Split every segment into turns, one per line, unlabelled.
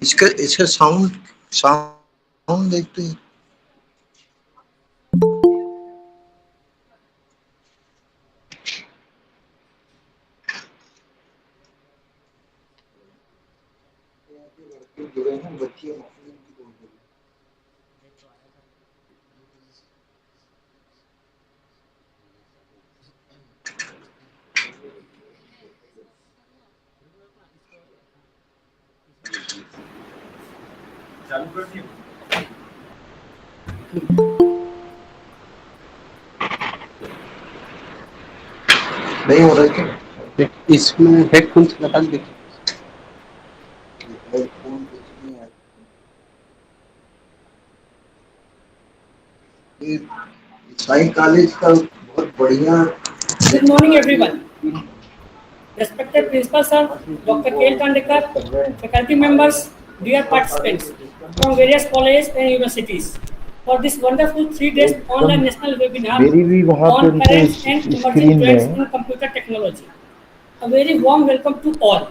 इसका इसका sound sound देखते हैं।
चालू कर दिया।
नहीं हो रहा है।
इसमें हेडफोन्स लगा के देखिए।
साई कॉलेज का बहुत बढ़िया।
Good morning, everyone. Respected Principal Sir, Dr. K. Tandekar, faculty members, dear participants from various colleges and universities, for this wonderful 3 days online national webinar
मेरी भी वहाँ पे
on
उनके
current and emerging
screen
trends
में
in computer technology. A very warm welcome to all.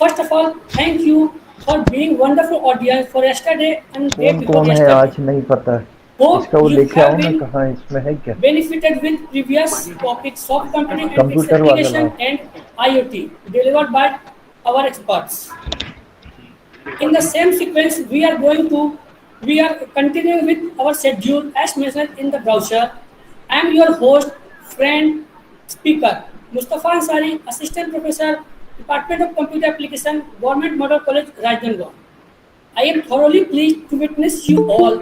First of all, thank you for being wonderful audience for yesterday and day
कौन
before
कौन है
yesterday.
आज नहीं पता है।
Hope
इसका वो
you
लेके
have
आओ ना,
been
कहाँ है, इसमें है क्या?
benefited with previous topics of computing and its
computer वाला
application
लाओ।
and IoT delivered by our experts. In the same sequence, we are continuing with our schedule as mentioned in the brochure. I am your host, friend, speaker, Mustafa Ansari, Assistant Professor, Department of Computer Application, Government Model College, Rajnandgaon. I am thoroughly pleased to witness you all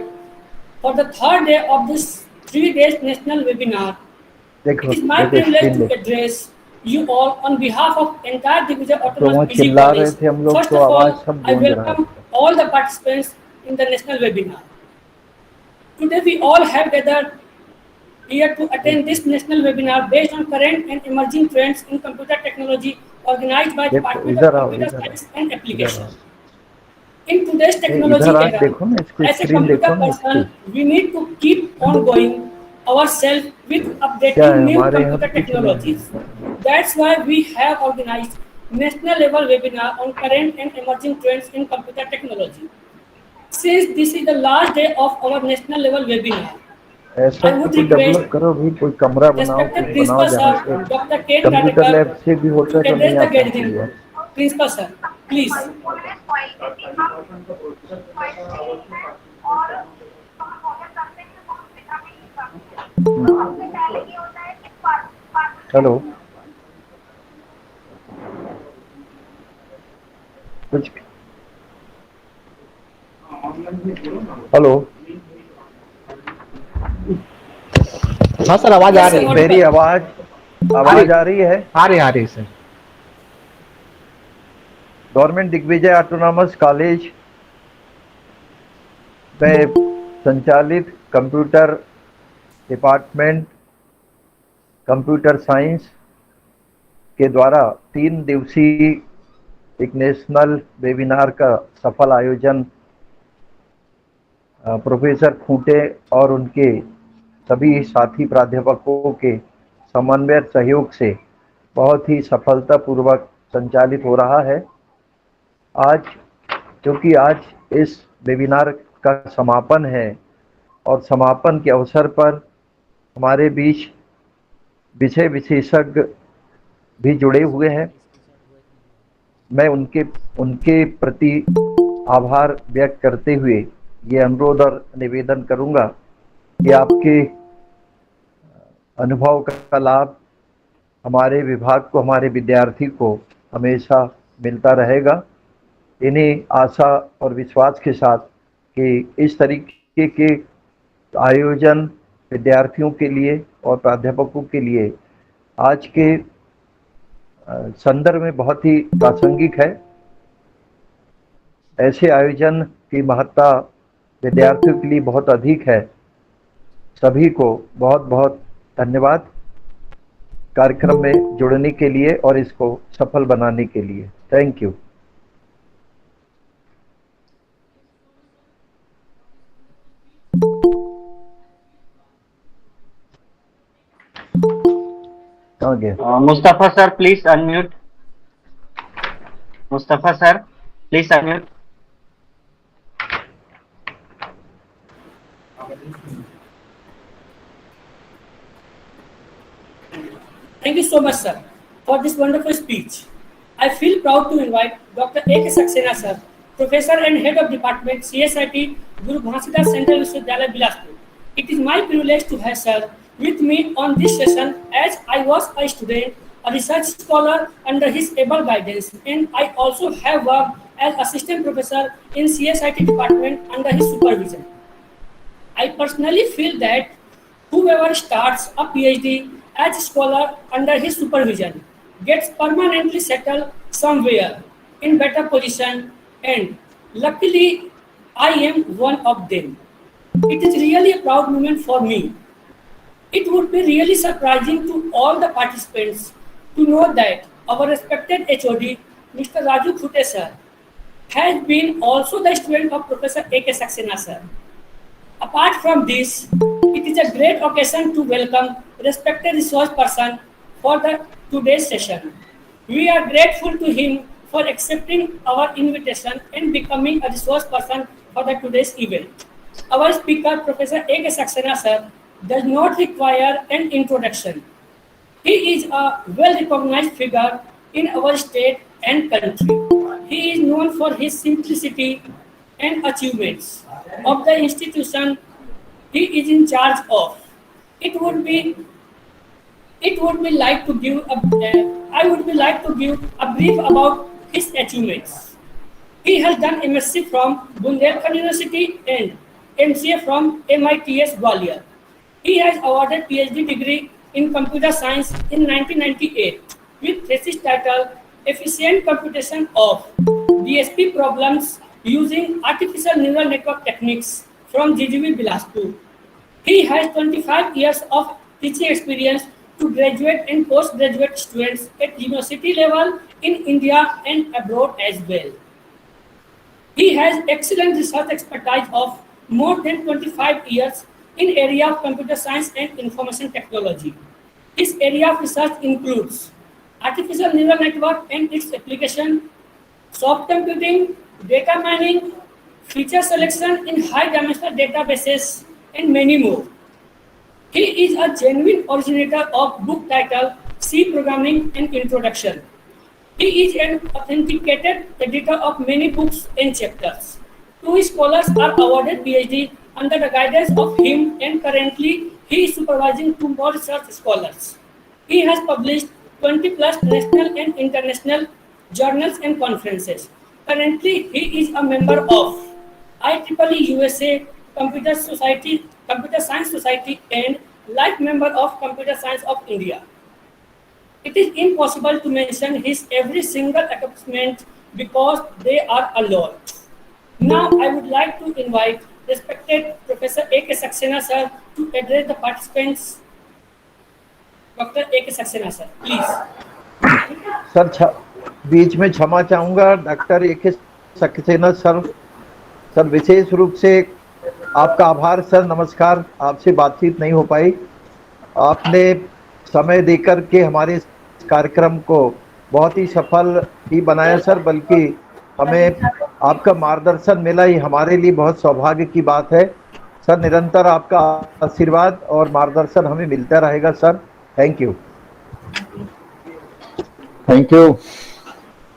for the third day of this 3 days national webinar.
देखो
It is my
देखो
privilege
screen
to
देखो।
address you all on behalf of entire Digvijay
तो
Autonomous
वहाँ
PG
चिल्ला रहे
College.
थे हम लोग,
First
तो
of
आवाज
all,
सब
I
गूंज रहा
welcome
है।
all the participants in the national webinar. Today we all have gathered here to attend this national webinar based on current and emerging trends in computer technology organized by
देखो
Department of
इधर आओ,
Computer
इधर आओ,
Science and
इधर
Application.
आओ।
In today's technology
इधर आज
era,
देखो ना, इसको
as a
स्क्रीन
computer
देखो ना इसकी।
person, we need to keep on going ourselves with
क्या
updating
है
new
हमारे यहाँ
computer
तो कुछ नहीं
technologies.
है।
That's why we have organized national level webinar on current and emerging trends in computer technology. Since this is the last day of our national level webinar,
ऐसा
I would
कुछ
request
develop करो भी, कोई कमरा बनाओ,
respected
कुछ बनाओ
Principal
जहाँ
Sir,
से
Dr. K.
Computer
Tandekar,
lab से भी होता
to
तो
address
नहीं
the
आता
gathering.
है।
Principal Sir, please.
हेलो, कुछ हेलो,
हाँ सर, आवाज आ रही है।
मेरी आवाज आ रही है?
आ रही है sir.
Government Digvijay autonomous college में संचालित कंप्यूटर डिपार्टमेंट कंप्यूटर साइंस के द्वारा 3 दिवसीय एक नेशनल वेबिनार का सफल आयोजन प्रोफेसर खूंटे और उनके सभी साथी प्राध्यापकों के समन्वय सहयोग से बहुत ही सफलतापूर्वक संचालित हो रहा है। आज क्योंकि आज इस वेबिनार का समापन है और समापन के अवसर पर हमारे बीच विषय विशेषज्ञ भी जुड़े हुए हैं। मैं उनके प्रति आभार व्यक्त करते हुए ये अनुरोध और निवेदन करूंगा कि आपके अनुभव का लाभ हमारे विभाग को, हमारे विद्यार्थी को हमेशा मिलता रहेगा। इन्हीं आशा और विश्वास के साथ कि इस तरीके के आयोजन विद्यार्थियों के लिए और प्राध्यापकों के लिए आज के संदर्भ में बहुत ही प्रासंगिक है। ऐसे आयोजन की महत्ता विद्यार्थियों के लिए बहुत अधिक है। सभी को बहुत बहुत धन्यवाद कार्यक्रम में जुड़ने के लिए और इसको सफल बनाने के लिए। Thank you.
Mustafa sir, please unmute. Mustafa sir, please unmute.
Thank you so much, sir, for this wonderful speech. I feel proud to invite Dr. A.K. Saxena, sir, Professor and Head of Department, CSIT, Guru Ghansida Central Vishwavidyalaya, Bilaspur. It is my privilege to have sir with me on this session as I was a student, a research scholar under his able guidance, and I also have worked as assistant professor in CSIT department under his supervision. I personally feel that whoever starts a PhD as a scholar under his supervision gets permanently settled somewhere in better position, and luckily I am one of them. It is really a proud moment for me. It would be really surprising to all the participants to know that our respected HOD, Mr. Raju Khute sir, has been also the student of Professor A.K. Saxena sir. Apart from this, it is a great occasion to welcome respected resource person for the today's session. We are grateful to him for accepting our invitation and becoming a resource person for the today's event. Our speaker, Professor A.K. Saxena sir, does not require an introduction. He is a well-recognized figure in our state and country. He is known for his simplicity and achievements of the institution he is in charge of. It would be it would be like to give a, I would be like to give a brief about his achievements. He has done MSc from Bundelkhand University and MCA from MITS Gwalior. He has awarded PhD degree in computer science in 1998 with thesis title Efficient Computation of DSP Problems Using Artificial Neural Network Techniques from GGV Bilaspur. He has 25 years of teaching experience to graduate and postgraduate students at university level in India and abroad as well. He has excellent research expertise of more than 25 years in area of computer science and information technology. His area of research includes artificial neural network and its application, soft computing, data mining, feature selection in high-dimensional databases, and many more. He is a genuine originator of book titled C Programming and Introduction. He is an authenticated editor of many books and chapters. Two scholars are awarded PhD under the guidance of him, and currently he is supervising two more research scholars. He has published 20 plus national and international journals and conferences. Currently, he is a member of IEEE USA Computer Science Society, and life member of Computer Science of India. It is impossible to mention his every single accomplishment because they are a lot. Now, I would like to invite respected Professor A.K. Saxena sir to address the participants. Dr. A.K. Saxena sir, please.
Sir बीच में क्षमा चाहूँगा doctor A K. Saxena sir विशेष रूप से आपका आभार sir. नमस्कार। आपसे बातचीत नहीं हो पाई, आपने समय देकर के हमारे इस कार्यक्रम को बहुत ही सफल ही बनाया सर, बल्कि हमें आपका मार्गदर्शन मिला ही हमारे लिए बहुत सौभाग्य की बात है सर। निरंतर आपका आशीर्वाद और मार्गदर्शन हमें मिलता रहेगा sir. Thank you.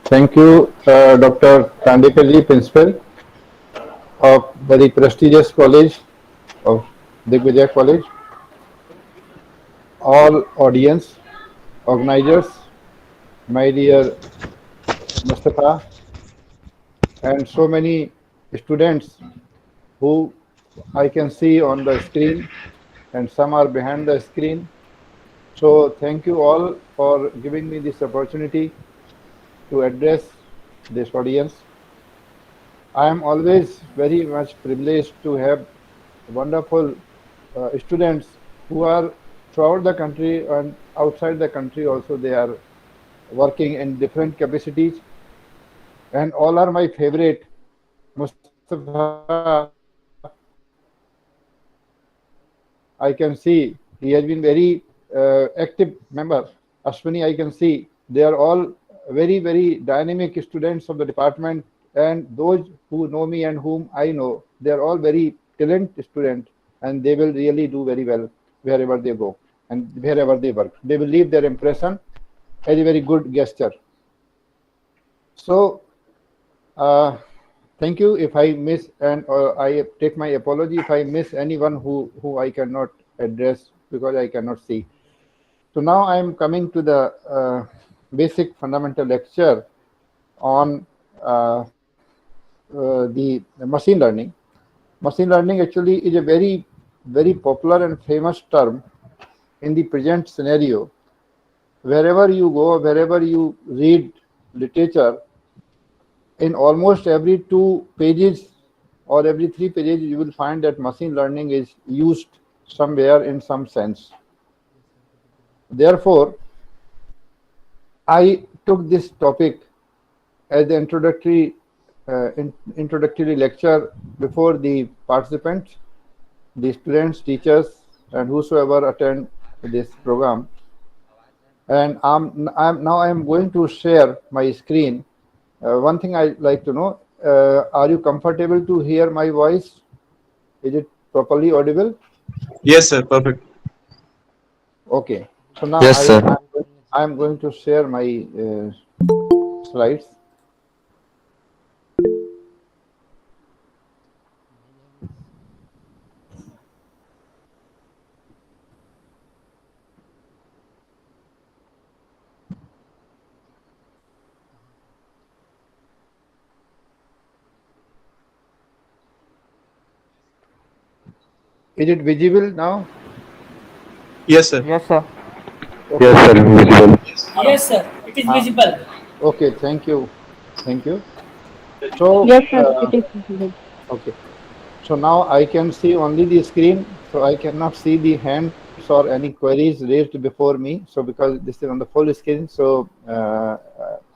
Thank you, Dr. Kandekar, Principal of very prestigious college of Digvijay College, all audience, organizers, my dear Mustafa, and so many students who I can see on the screen, and some are behind the screen. So thank you all for giving me this opportunity to address this audience. I am always very much privileged to have wonderful students who are throughout the country and outside the country also. They are working in different capacities, and all are my favorite. Mustafa, I can see he has been very active member. Ashwini, I can see they are all very, very dynamic students of the department, and those who know me and whom I know, they are all very talented students. and they will really do very well wherever they go and wherever they work. They will leave their impression as a very good gesture. So, thank you if I miss, and I take my apology if I miss anyone who I cannot address because I cannot see. So now I am coming to the basic fundamental lecture on the machine learning. Machine learning actually is a very popular and famous term in the present scenario. Wherever you go, wherever you read literature, in almost every 2 pages or every 3 pages, you will find that machine learning is used somewhere in some sense. Therefore, I took this topic as the introductory lecture before the participants, the students, teachers, and whosoever attend this program. And now I am going to share my screen. One thing I'd like to know, are you comfortable to hear my voice? Is it properly audible?
Yes, sir. Perfect.
Okay. So now
Yes, sir.
I am going to share my slides. Is it visible now?
Yes, sir.
Yes, sir.
Okay.
Yes, sir. Visible.
Yes, sir. It is visible.
Okay. Thank you. Thank you. So
Yes, sir, it is visible.
okay. So now I can see only the screen, so I cannot see the hands or any queries raised before me. So because this is on the full screen, so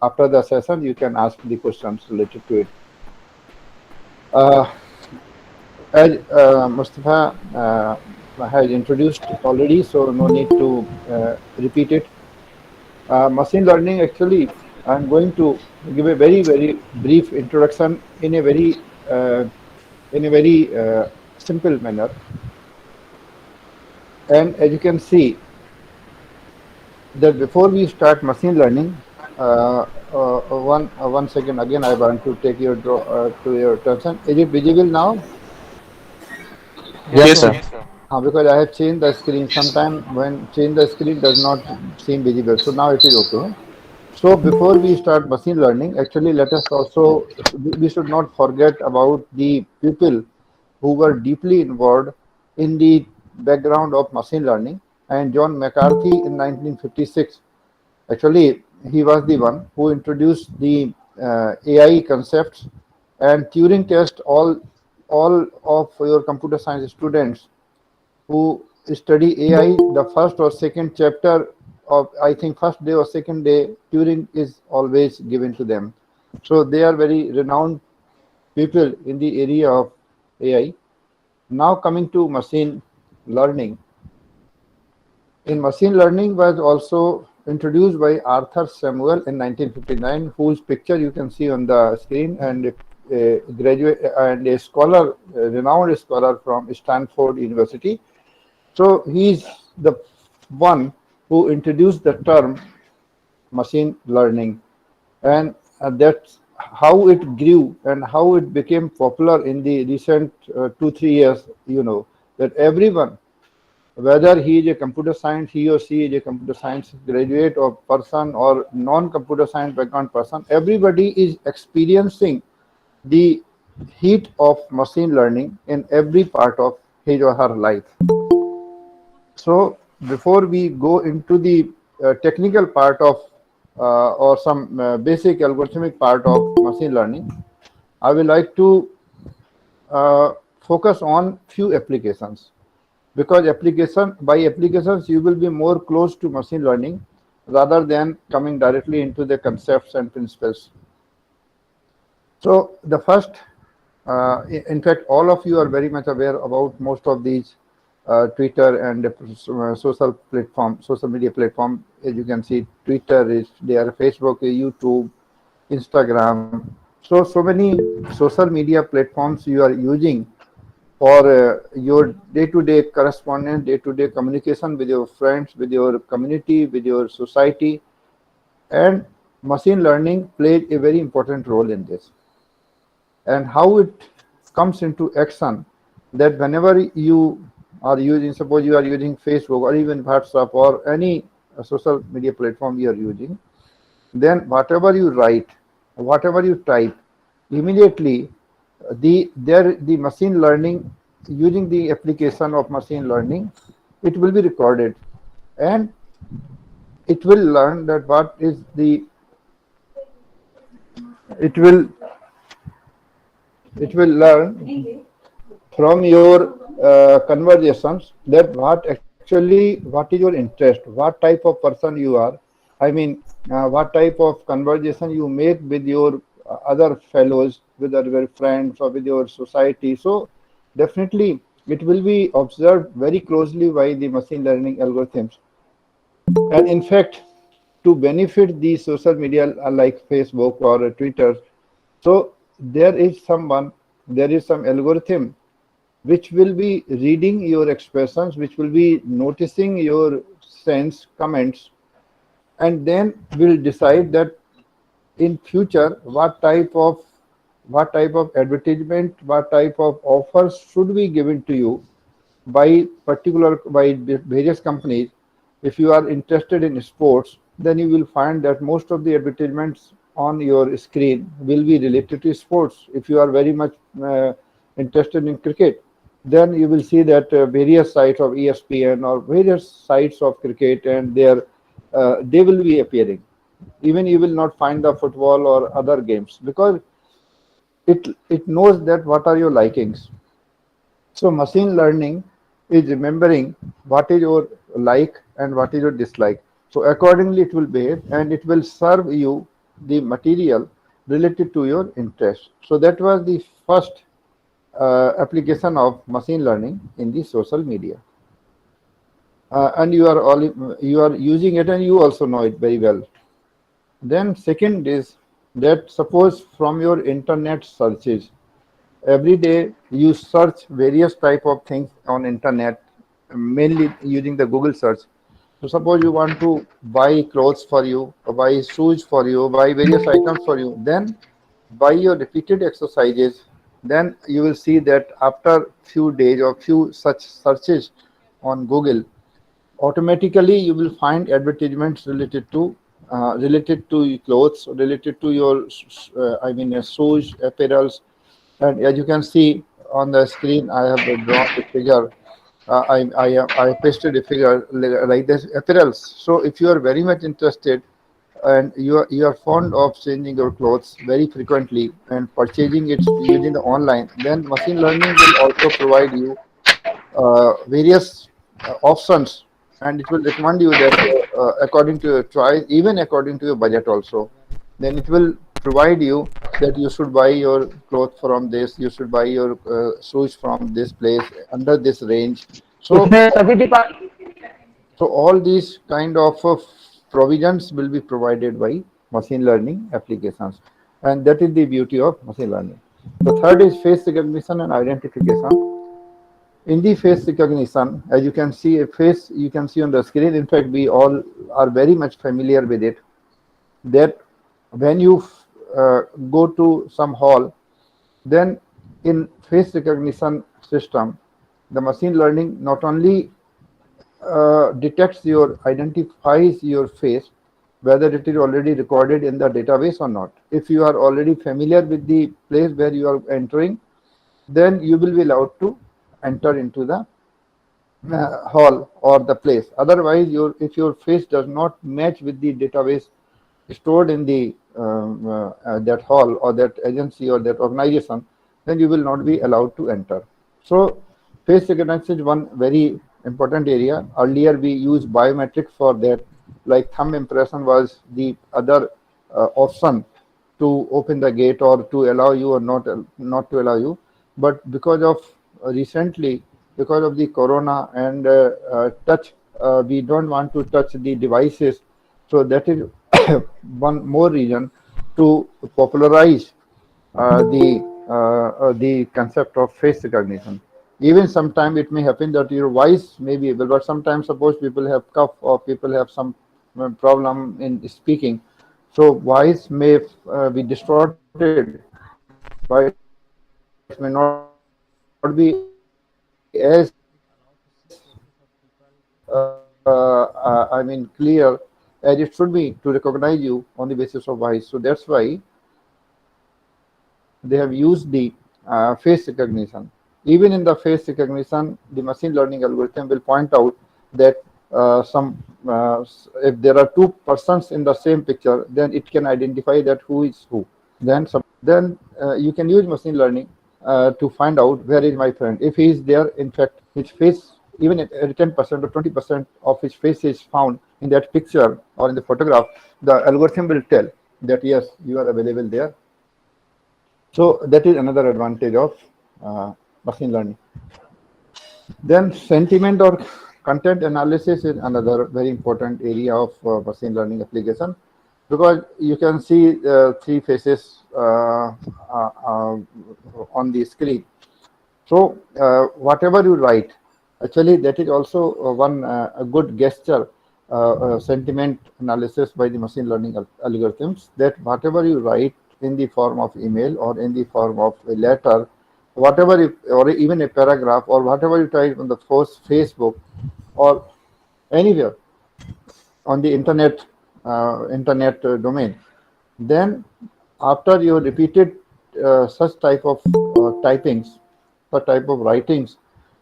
after the session, you can ask the questions related to it. As Mustafa has introduced already, so no need to repeat it. Machine learning, actually, I'm going to give a very brief introduction in a very simple manner. And as you can see, that before we start machine learning, one second again, I want to take your to your attention. Is it visible now?
Yes, sir.
Because I have changed the screen. Sometimes when change the screen does not seem visible. So now it is okay. So before we start machine learning, actually let us also, we should not forget about the people who were deeply involved in the background of machine learning. And John McCarthy in 1956, actually he was the one who introduced the AI concepts and Turing test. All of your computer science students who study AI, the first or second chapter of, I think, first day or second day, Turing is always given to them. So they are very renowned people in the area of AI. Now coming to machine learning. In machine learning was also introduced by Arthur Samuel in 1959, whose picture you can see on the screen, and a graduate and a scholar, a renowned scholar from Stanford University. So he's the one who introduced the term machine learning, and that's how it grew and how it became popular in the recent 2-3 years. You know that everyone, whether he is a computer science, he or she is a computer science graduate or person or non-computer science background person, everybody is experiencing the heat of machine learning in every part of his or her life. So before we go into the technical part of or some basic algorithmic part of machine learning, I would like to focus on few applications, because by applications you will be more close to machine learning rather than coming directly into the concepts and principles. So the first, in fact, all of you are very much aware about most of these Twitter and social media platform. As you can see, Twitter is there, Facebook, YouTube, Instagram. So many social media platforms you are using for your day-to-day correspondence, day-to-day communication with your friends, with your community, with your society, and machine learning played a very important role in this. And how it comes into action, that whenever you are using, suppose you are using Facebook or even WhatsApp or any social media platform you are using, then whatever you write, whatever you type, immediately the machine learning, using the application of machine learning, it will be recorded, and it will learn that what is the it will it will learn from your conversations that what is your interest, what type of person you are. I mean, what type of conversation you make with your other fellows, with other friends, or with your society. So definitely it will be observed very closely by the machine learning algorithms. And in fact, to benefit the social media like Facebook or Twitter, so there is some algorithm which will be reading your expressions, which will be noticing your sense, comments, and then will decide that in future what type of advertisement, what type of offers should be given to you by various companies. If you are interested in sports, then you will find that most of the advertisements on your screen will be related to sports. If you are very much interested in cricket, then you will see that various sites of ESPN or various sites of cricket, and they will be appearing. Even you will not find the football or other games, because it knows that what are your likings. So machine learning is remembering what is your like and what is your dislike. So accordingly it will behave, and it will serve you the material related to your interest. So that was the first application of machine learning in the social media. And you are using it, and you also know it very well. Then second is that suppose from your internet searches, every day you search various type of things on internet, mainly using the Google search. So suppose you want to buy clothes for you, or buy shoes for you, buy various items for you, then by your repeated exercises, then you will see that after few days or few such searches on Google, automatically you will find advertisements related to clothes, related to your shoes, apparels. And as you can see on the screen, I have drawn a figure. I pasted a figure like this, apparels. So if you are very much interested, and you are fond of changing your clothes very frequently and purchasing it using the online, then machine learning will also provide you various options, and it will recommend you that according to your choice, even according to your budget also, then it will provide you that you should buy your clothes from this, you should buy your shoes from this place under this range. So
इसमें सभी
so all these kind of provisions will be provided by machine learning applications, and that is the beauty of machine learning. The third is face recognition and identification. In the face recognition, as you can see a face, you can see on the screen. In fact, we all are very much familiar with it. That when you go to some hall, then in face recognition system, the machine learning not only identifies your face, whether it is already recorded in the database or not. If you are already familiar with the place where you are entering, then you will be allowed to enter into the hall or the place. Otherwise, if your face does not match with the database stored in the that hall or that agency or that organization, then you will not be allowed to enter. So face recognition is one very important area. Earlier we used biometrics for that, like thumb impression was the other option to open the gate or to allow you or not to allow you. But because of recently, because of the corona and touch, we don't want to touch the devices. So that is one more reason to popularize the concept of face recognition. Even sometime it may happen that your voice may be able, but sometimes suppose people have cough or people have some problem in speaking, so voice may be distorted. Voice may not be as I mean clear as it should be to recognize you on the basis of voice. So that's why they have used the face recognition. Even in the face recognition, the machine learning algorithm will point out that if there are two persons in the same picture, then it can identify that who is who. Then you can use machine learning to find out where is my friend. If he is there, in fact, his face, even if 10% or 20% of his face is found in that picture or in the photograph, the algorithm will tell that yes, you are available there. So that is another advantage of machine learning. Then sentiment or content analysis is another very important area of machine learning application, because you can see three faces on the screen. So whatever you write, actually that is also one a good gesture, sentiment analysis by the machine learning algorithms, that whatever you write in the form of email or in the form of a letter, whatever or even a paragraph or whatever you type on the first Facebook or anywhere on the internet domain, then after you repeated such type of typings, such type of writings,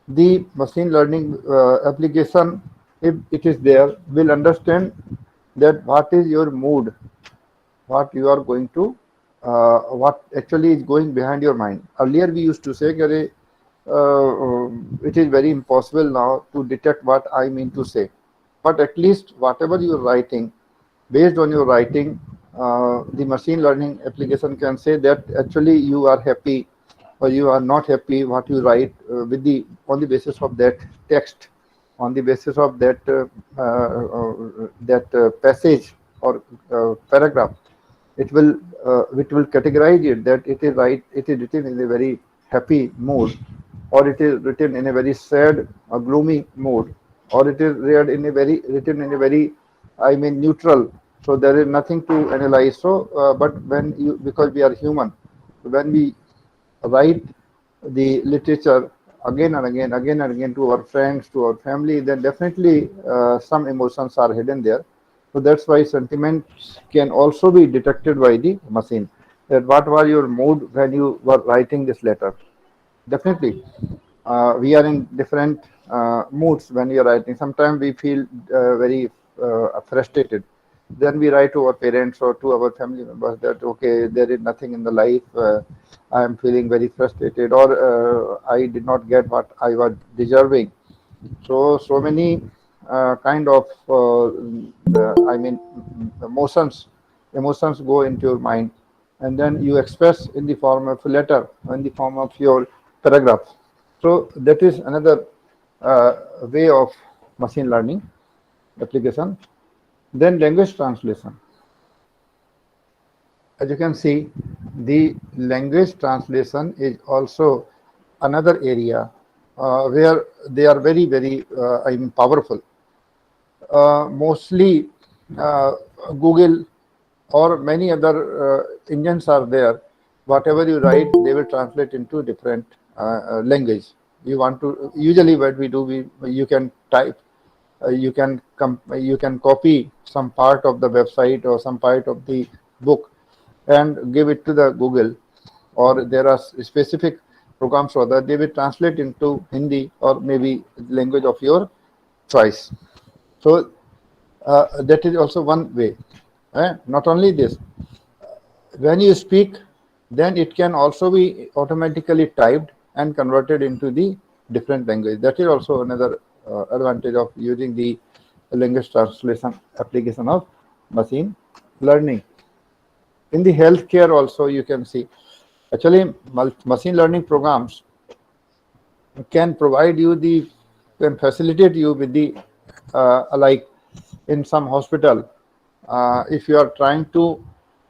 the machine learning application, if it is there, will understand that what is your mood, what you are going to, what actually is going behind your mind. Earlier we used to say, it is very impossible now to detect what I mean to say. But at least whatever you are writing, based on your writing, the machine learning application can say that actually you are happy or you are not happy, what you write on the basis of that text, on the basis of that passage or paragraph. It will categorize it that it is written in a very happy mood, or it is written in a very sad or gloomy mood, or it is written in a very, I mean, neutral. So there is nothing to analyze. So, but because we are human, when we write the literature again and again to our friends, to our family, then definitely some emotions are hidden there. So that's why sentiments can also be detected by the machine. That what was your mood when you were writing this letter? Definitely, we are in different moods when we are writing. Sometimes we feel very frustrated. Then we write to our parents or to our family members that okay, there is nothing in the life. I am feeling very frustrated, or I did not get what I was deserving. So many kind of I mean emotions go into your mind, and then you express in the form of a letter, in the form of your paragraph. So that is another way of machine learning application. Then language translation. As you can see, the language translation is also another area where they are very I mean powerful. Mostly Google or many other engines are there. Whatever you write, they will translate into different language. You want to, usually what we do, you can type, you can copy some part of the website or some part of the book and give it to the Google, or there are specific programs for that. They will translate into Hindi or maybe language of your choice. So that is also one way. Not only this, when you speak, then it can also be automatically typed and converted into the different language. That is also another advantage of using the language translation application of machine learning. In the healthcare also, you can see, actually machine learning programs can provide you can facilitate you with the like in some hospital, if you are trying to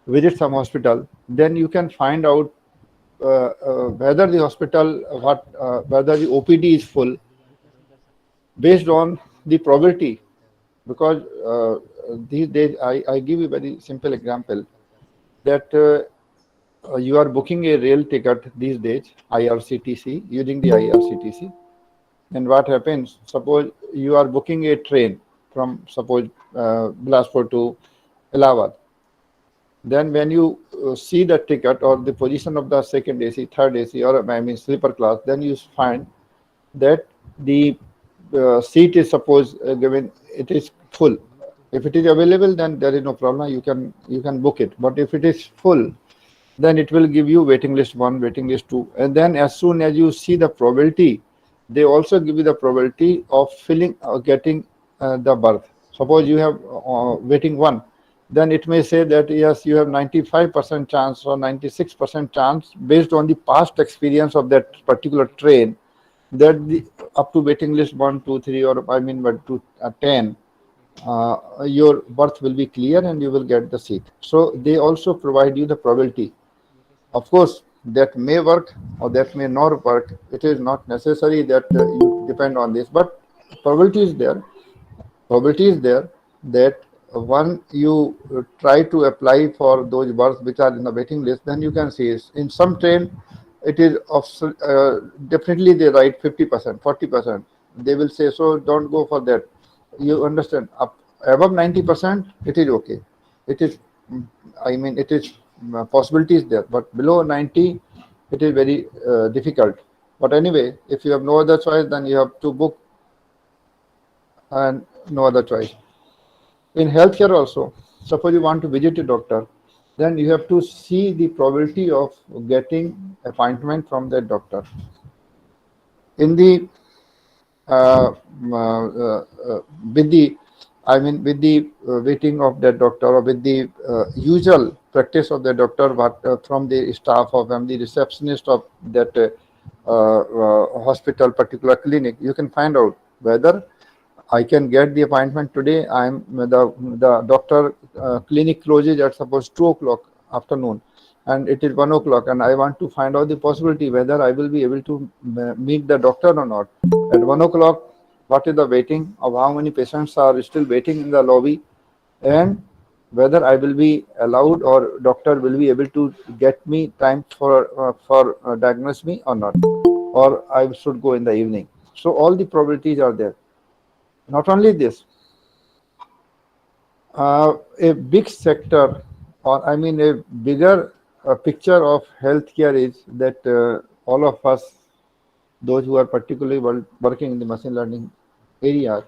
visit some hospital, then you can find out whether the hospital, whether the OPD is full, based on the probability. Because these days, I give you a very simple example that you are booking a rail ticket these days, IRCTC, using the IRCTC. And what happens? Suppose you are booking a train from, suppose, Bilaspur to Allahabad. Then when you see the ticket or the position of the second AC, third AC, or I mean sleeper class, then you find that the seat is, suppose, given it is full. If it is available, then there is no problem. You can book it. But if it is full, then it will give you waiting list 1, waiting list 2, and then as soon as you see the probability, they also give you the probability of filling or getting the berth. Suppose you have waiting 1, then it may say that yes, you have 95% chance or 96% chance based on the past experience of that particular train, that the up to waiting list 1, 2, 3, or I mean but to 10, your berth will be clear and you will get the seat. So they also provide you the probability. Of course, that may work or that may not work. It is not necessary that you depend on this, but probability is there. Probability is there that when you try to apply for those berths which are in the waiting list, then you can see in some train it is definitely they write 50%, 40%. They will say, so don't go for that. You understand? Above 90%, it is okay. It is, I mean, it is possibility is there, but below 90, it is very difficult. But anyway, if you have no other choice, then you have to book, and no other choice. In healthcare also, suppose you want to visit a doctor, then you have to see the probability of getting appointment from that doctor. In the with the with the waiting of that doctor, or with the usual practice of the doctor, but from the staff of the receptionist of that hospital, particular clinic, you can find out whether I can get the appointment today. The doctor clinic closes at suppose 2 o'clock afternoon, and it is 1 o'clock, and I want to find out the possibility whether I will be able to meet the doctor or not. At 1 o'clock, what is the waiting of how many patients are still waiting in the lobby, and whether I will be allowed or doctor will be able to get me time for diagnose me or not, or I should go in the evening. So all the probabilities are there. Not only this, a big sector, or I mean a bigger picture of healthcare is that all of us, those who are particularly working in the machine learning area,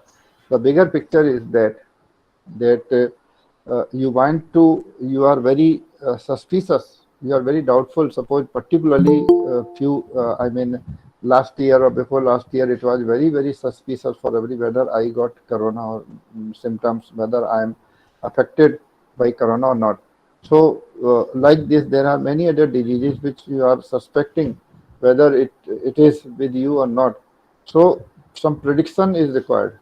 the bigger picture is that you are very suspicious, you are very doubtful. Suppose particularly last year or before last year, it was very, very suspicious for everybody whether I got corona or symptoms, whether I am affected by corona or not. So like this, there are many other diseases which you are suspecting whether it is with you or not. So some prediction is required.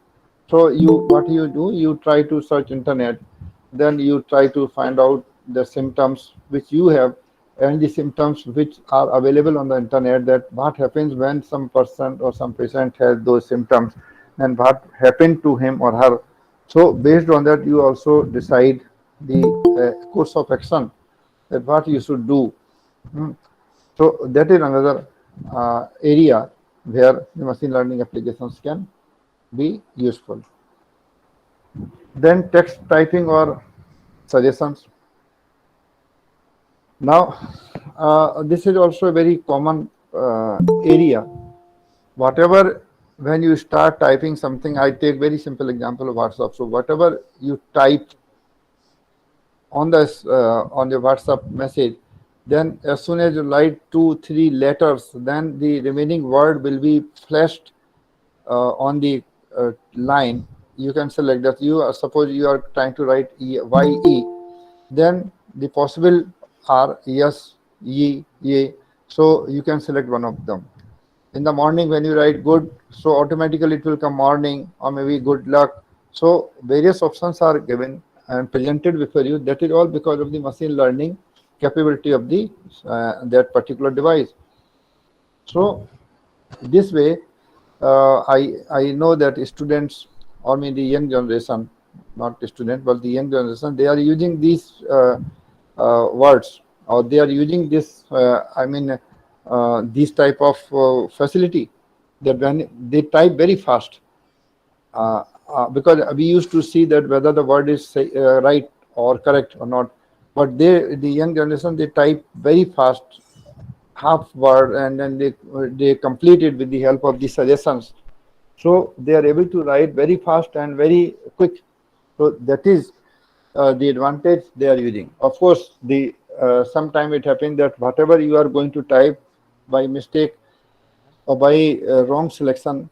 So what you do, you try to search internet, then you try to find out the symptoms which you have and the symptoms which are available on the internet, that what happens when some person or some patient has those symptoms and what happened to him or her. So based on that, you also decide the course of action, that what you should do. So that is another area where the machine learning applications can be useful. Then text typing or suggestions. Now, this is also a very common area. Whatever, when you start typing something, I take very simple example of WhatsApp. So whatever you type on this on your WhatsApp message, then as soon as you write 2-3 letters, then the remaining word will be flashed on the line. You can select that. Suppose you are trying to write YE, then the possible are yes, ye, ye. So you can select one of them. In the morning, when you write good, so automatically it will come morning, or maybe good luck. So various options are given and presented before you. That is all because of the machine learning capability of the that particular device. So this way, I know that students, or maybe the young generation, not student, but the young generation, they are using these words, or they are using this. These type of facility. That when they type very fast, because we used to see that whether the word is right or correct or not. But the young generation, they type very fast, half word, and then they complete it with the help of the suggestions. So they are able to write very fast and very quick. So that is the advantage they are using. Of course, the sometime it happens that whatever you are going to type by mistake or by wrong selection,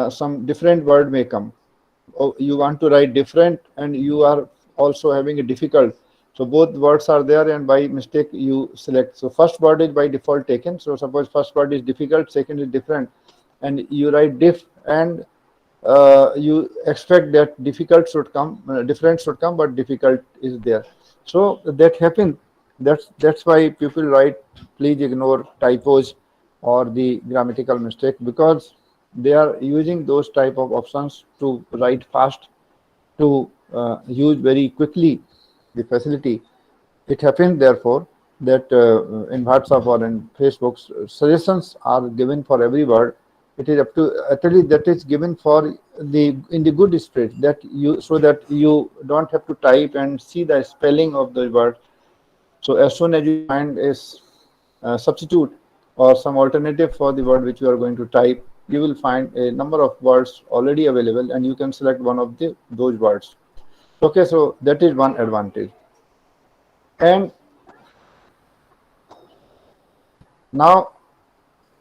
some different word may come. You want to write different, and you are also having a difficult. So both words are there, and by mistake you select. So first word is by default taken. So suppose first word is difficult, second is different, and you write diff, and you expect that difficult should come, different should come, but difficult is there. So that happens. That's why people write, please ignore typos or the grammatical mistake, because they are using those type of options to write fast, to use very quickly the facility. It happens, therefore, that in WhatsApp or in Facebook, suggestions are given for every word. It is up to actually that is given for the in the good spirit, that you, so that you don't have to type and see the spelling of the word. So as soon as you find a substitute or some alternative for the word which you are going to type, you will find a number of words already available, and you can select one of those words. Okay, so that is one advantage. And now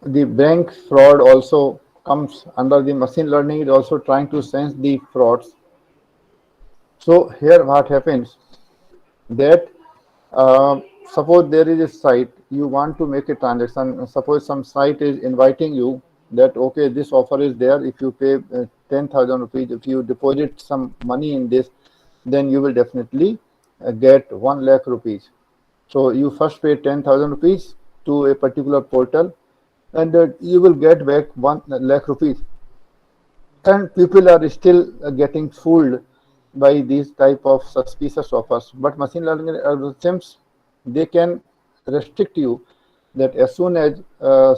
the bank fraud also comes under the machine learning, is also trying to sense the frauds. So here what happens, that suppose there is a site, you want to make a transaction. Suppose some site is inviting you that, okay, this offer is there. If you pay 10,000 rupees, if you deposit some money in this, then you will definitely get 1 lakh rupees. So you first pay 10,000 rupees to a particular portal, and you will get back 1 lakh rupees. And people are still getting fooled by these type of suspicious offers. But machine learning algorithms, they can restrict you, that as soon as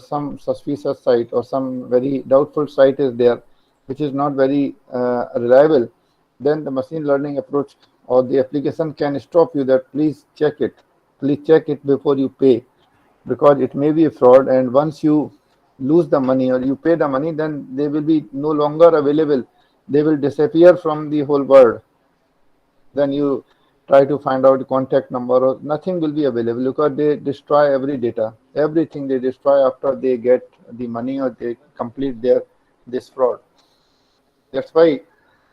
some suspicious site or some very doubtful site is there, which is not very reliable, then the machine learning approach or the application can stop you, that please check it. Please check it before you pay, because it may be a fraud, and once you lose the money or you pay the money, then they will be no longer available. They will disappear from the whole world. Then you try to find out the contact number, or nothing will be available, because they destroy every data, everything they destroy after they get the money or they complete this fraud. That's why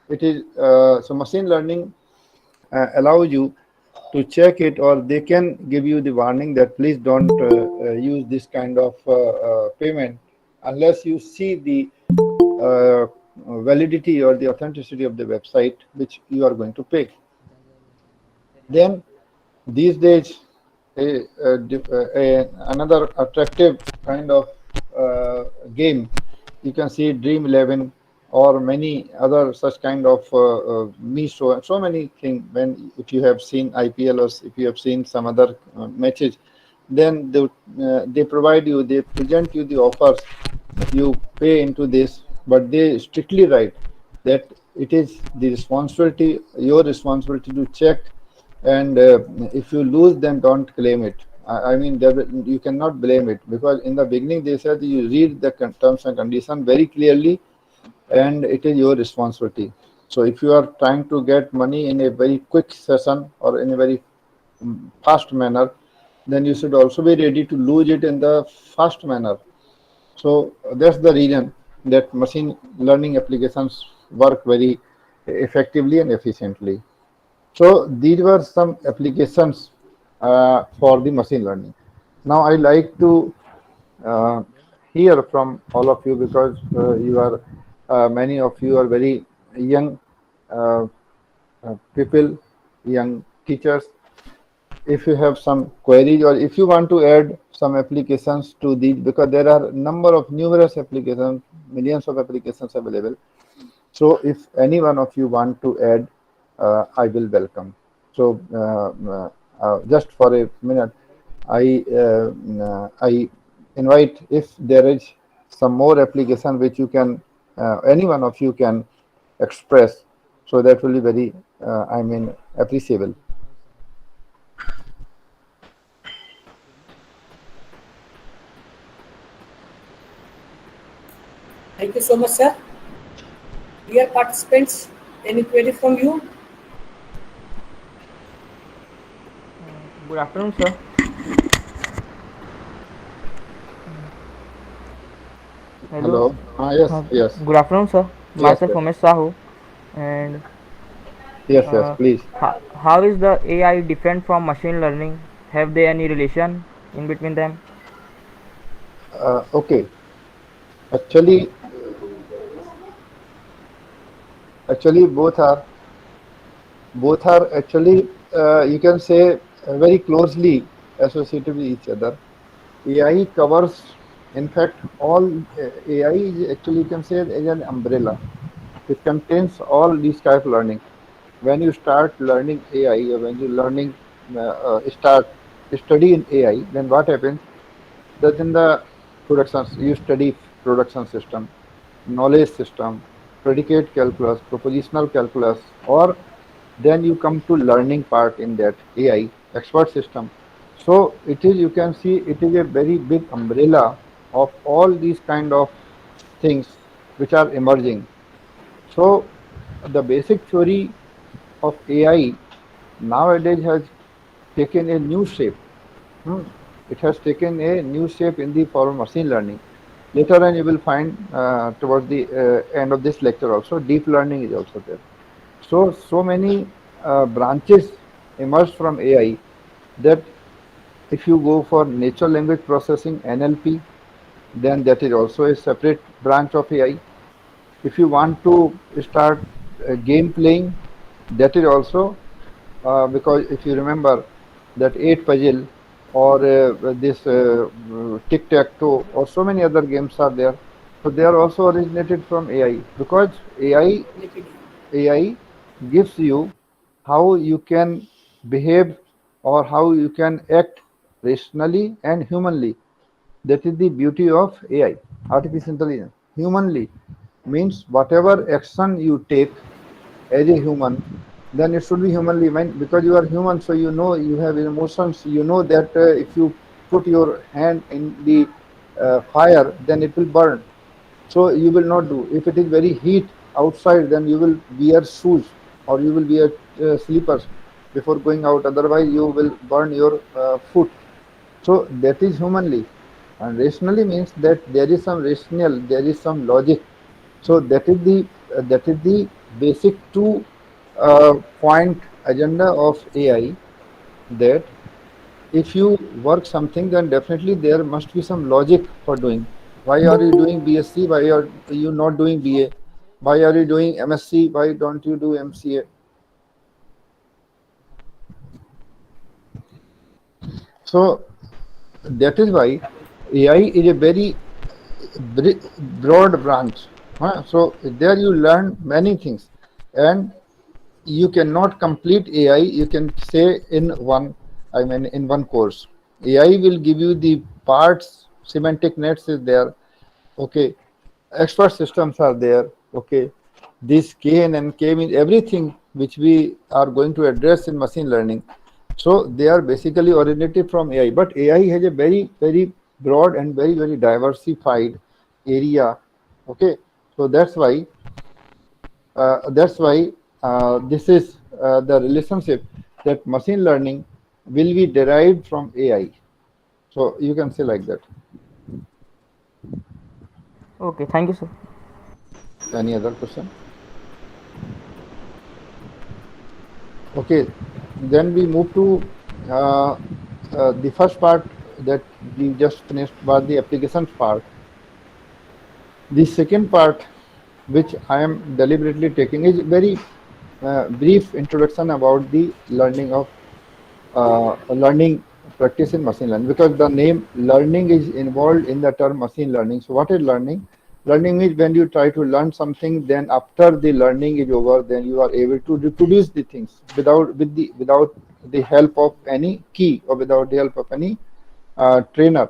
it is so machine learning allows you to check it, or they can give you the warning that please don't use this kind of payment unless you see the uh, validity or the authenticity of the website which you are going to pay. Then these days, another attractive kind of game, you can see Dream 11 or many other such kind of me so many things. When if you have seen IPL, or if you have seen some other matches, then they provide you, they present you the offers. You pay into this, but they strictly write that it is the responsibility, your responsibility to check, and if you lose, then don't claim it. I mean, you cannot blame it, because in the beginning they said you read the terms and conditions very clearly, and it is your responsibility. So if you are trying to get money in a very quick session or in a very fast manner, then you should also be ready to lose it in the fast manner. So that's the reason that machine learning applications work very effectively and efficiently. So these were some applications for the machine learning. Now I like to uh, hear from all of you, because you are many of you are very young people, young teachers. if you have some queries or if you want to add some applications to these, because there are numerous applications, millions of applications available. So if any one of you want to add, I will welcome. So just for a minute, I invite if there is some more application which you can, any one of you can express. So that will be very, appreciable.
Thank you so much, sir. Dear participants, any query from you?
Good afternoon, sir. Hello.
Hello. Yes, yes,
Good afternoon, sir.
yes,
Myself
yes,
Umesh Sahu. And
yes, please.
how is the AI different from machine learning? Have they any relation in between them?
Okay. Actually, actually, both are actually, you can say, very closely associated with each other. AI covers, in fact, all AI is actually, you can say, is an umbrella. It contains all these type of learning. When you start learning AI, or when you start study in AI, then what happens? That in the productions, you study production system, knowledge system, predicate calculus, propositional calculus, or then you come to learning part in that AI expert system. So it is, you can see, it is a very big umbrella of all these kind of things which are emerging. So the basic theory of AI nowadays has taken a new shape. Hmm. It has taken a new shape in the form of machine learning. Later on, you will find towards the end of this lecture also, deep learning is also there. So many branches emerged from AI that if you go for natural language processing, NLP, then that is also a separate branch of AI. If you want to start game playing, that is also, because if you remember that 8 puzzle or this tic tac toe or so many other games are there. So they are also originated from AI, because AI gives you how you can behave or how you can act rationally and humanly. That is the beauty of AI, artificial intelligence. Humanly means whatever action you take as a human, then it should be humanly meant, because you are human, so you know you have emotions. You know that if you put your hand in the fire, then it will burn. So you will not do. If it is very heat outside, then you will wear shoes or you will wear slippers before going out. Otherwise, you will burn your foot. So that is humanly. And rationally means that there is some rational, there is some logic. So that is the basic two point agenda of AI, that if you work something, then definitely there must be some logic for doing. Why are you doing BSc? Why are you not doing BA? Why are you doing MSc? Why don't you do MCA? So that is why AI is a very broad branch. So there you learn many things, and you cannot complete AI, you can say, in one, in one course. AI will give you the parts, semantic nets is there, okay, expert systems are there, okay. This K and K means everything which we are going to address in machine learning. So they are basically originated from AI, but AI has a very, very broad and very, very diversified area, okay. So that's why this is the relationship, that machine learning will be derived from AI. So you can say like that.
Okay, thank you, sir.
Any other question? Okay, then we move to uh, the first part that we just finished was the applications part. The second part, which I am deliberately taking, is very brief introduction about the learning of learning practice in machine learning, because the name learning is involved in the term machine learning. So what is learning? Learning means when you try to learn something, then after the learning is over, then you are able to reproduce the things without the help of any key or without the help of any trainer.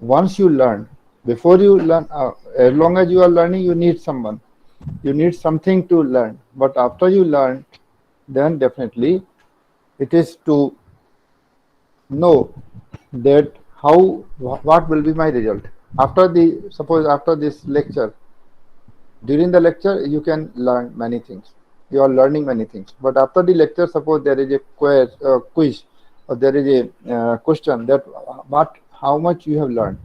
Once you learn, before you learn, as long as you are learning, you need someone, you need something to learn. But after you learn, then definitely it is to know that what will be my result after the, suppose after this lecture. During the lecture you can learn many things, you are learning many things, but after the lecture, suppose there is a quiz, or there is a question that what how much you have learned,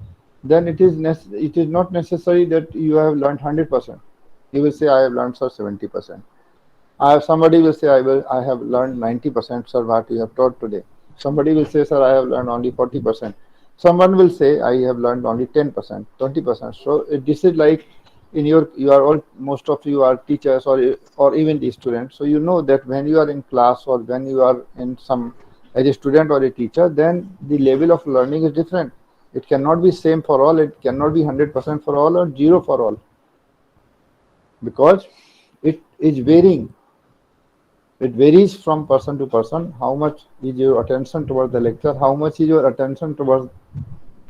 then it is not necessary that you have learned 100%. You will say, I have learned, sir, 70%. Somebody will say, I have learned 90%, sir, what you have taught today. Somebody will say, sir, I have learned only 40%. Someone will say, I have learned only 10%, 20%. So this is like in you are all, most of you are teachers or even the students. So you know that when you are in class or when you are in some as a student or a teacher, then the level of learning is different. It cannot be same for all. It cannot be 100% for all or zero for all, because it is varying. It varies from person to person. How much is your attention towards the lecture? How much is your attention towards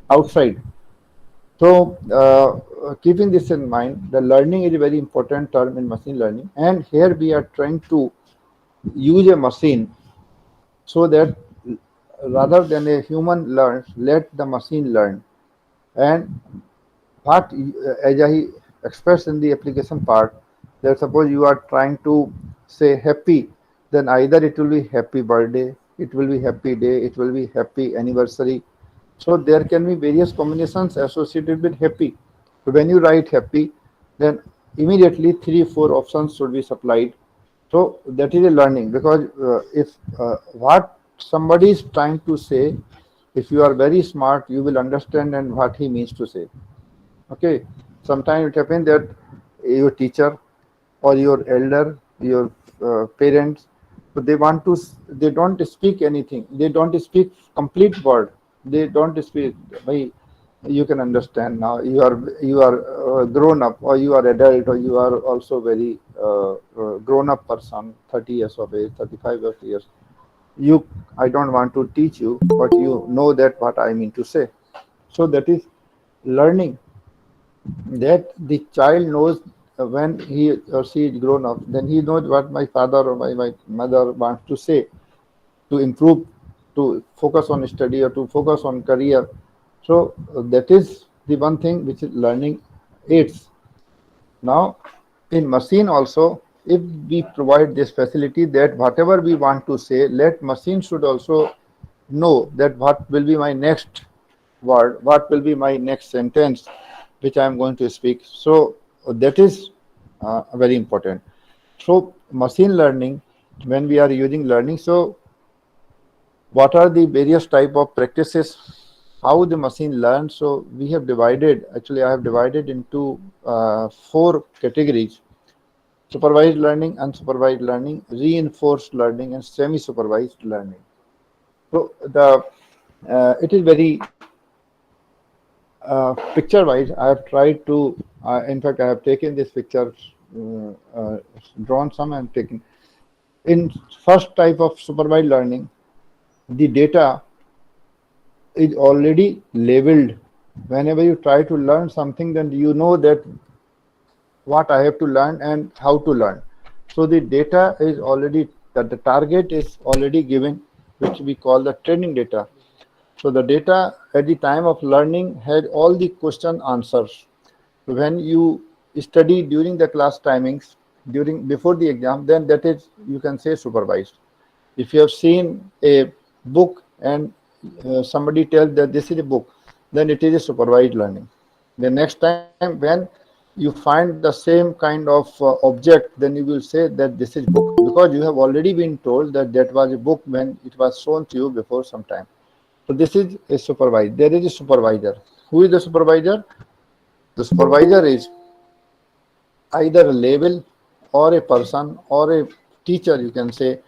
outside? So, keeping this in mind, the learning is a very important term in machine learning. And here we are trying to use a machine so that rather than a human learns, let the machine learn. And what, as I expressed in the application part, that suppose you are trying to say happy, then either it will be happy birthday, it will be happy day, it will be happy anniversary. So there can be various combinations associated with happy. So when you write happy, then immediately 3 4 options should be supplied. So that is a learning, because if what somebody is trying to say, if you are very smart, you will understand and what he means to say. Okay, sometimes it happens that your teacher or your elder, your parents, so they don't speak anything, they don't speak complete word, they don't speak. Bhai, you can understand now, you are grown up, or you are adult, or you are also very grown up person, 30 years of age, 35 of years. You, I don't want to teach you, but you know that what I mean to say. So that is learning, that the child knows when he or she is grown up, then he knows what my father or my mother wants to say to improve, to focus on study or to focus on career. So that is the one thing which is learning aids. Now, in machine also, if we provide this facility that whatever we want to say, let machine should also know that what will be my next word, what will be my next sentence, which I am going to speak. So that is very important. So machine learning, when we are using learning, so what are the various type of practices, how the machine learns? So we have divided, actually I have divided into 4 categories: supervised learning, unsupervised learning, reinforced learning, and semi-supervised learning. So the it is very picture wise. I have tried to, in fact, I have taken this picture, drawn some and taken. In first type of supervised learning, the data is already labeled. Whenever you try to learn something, then you know that what I have to learn and how to learn. So the data is already, that the target is already given, which we call the training data. So the data at the time of learning had all the question answers. When you study during the class timings, during before the exam, then that is, you can say, supervised. If you have seen a book and somebody tells that this is a book, then it is a supervised learning. The next time when you find the same kind of object, then you will say that this is book, because you have already been told that that was a book when it was shown to you before some time. So this is a supervisor. There is a supervisor. Who is the supervisor? The supervisor is either a label or a person or a teacher, you can say,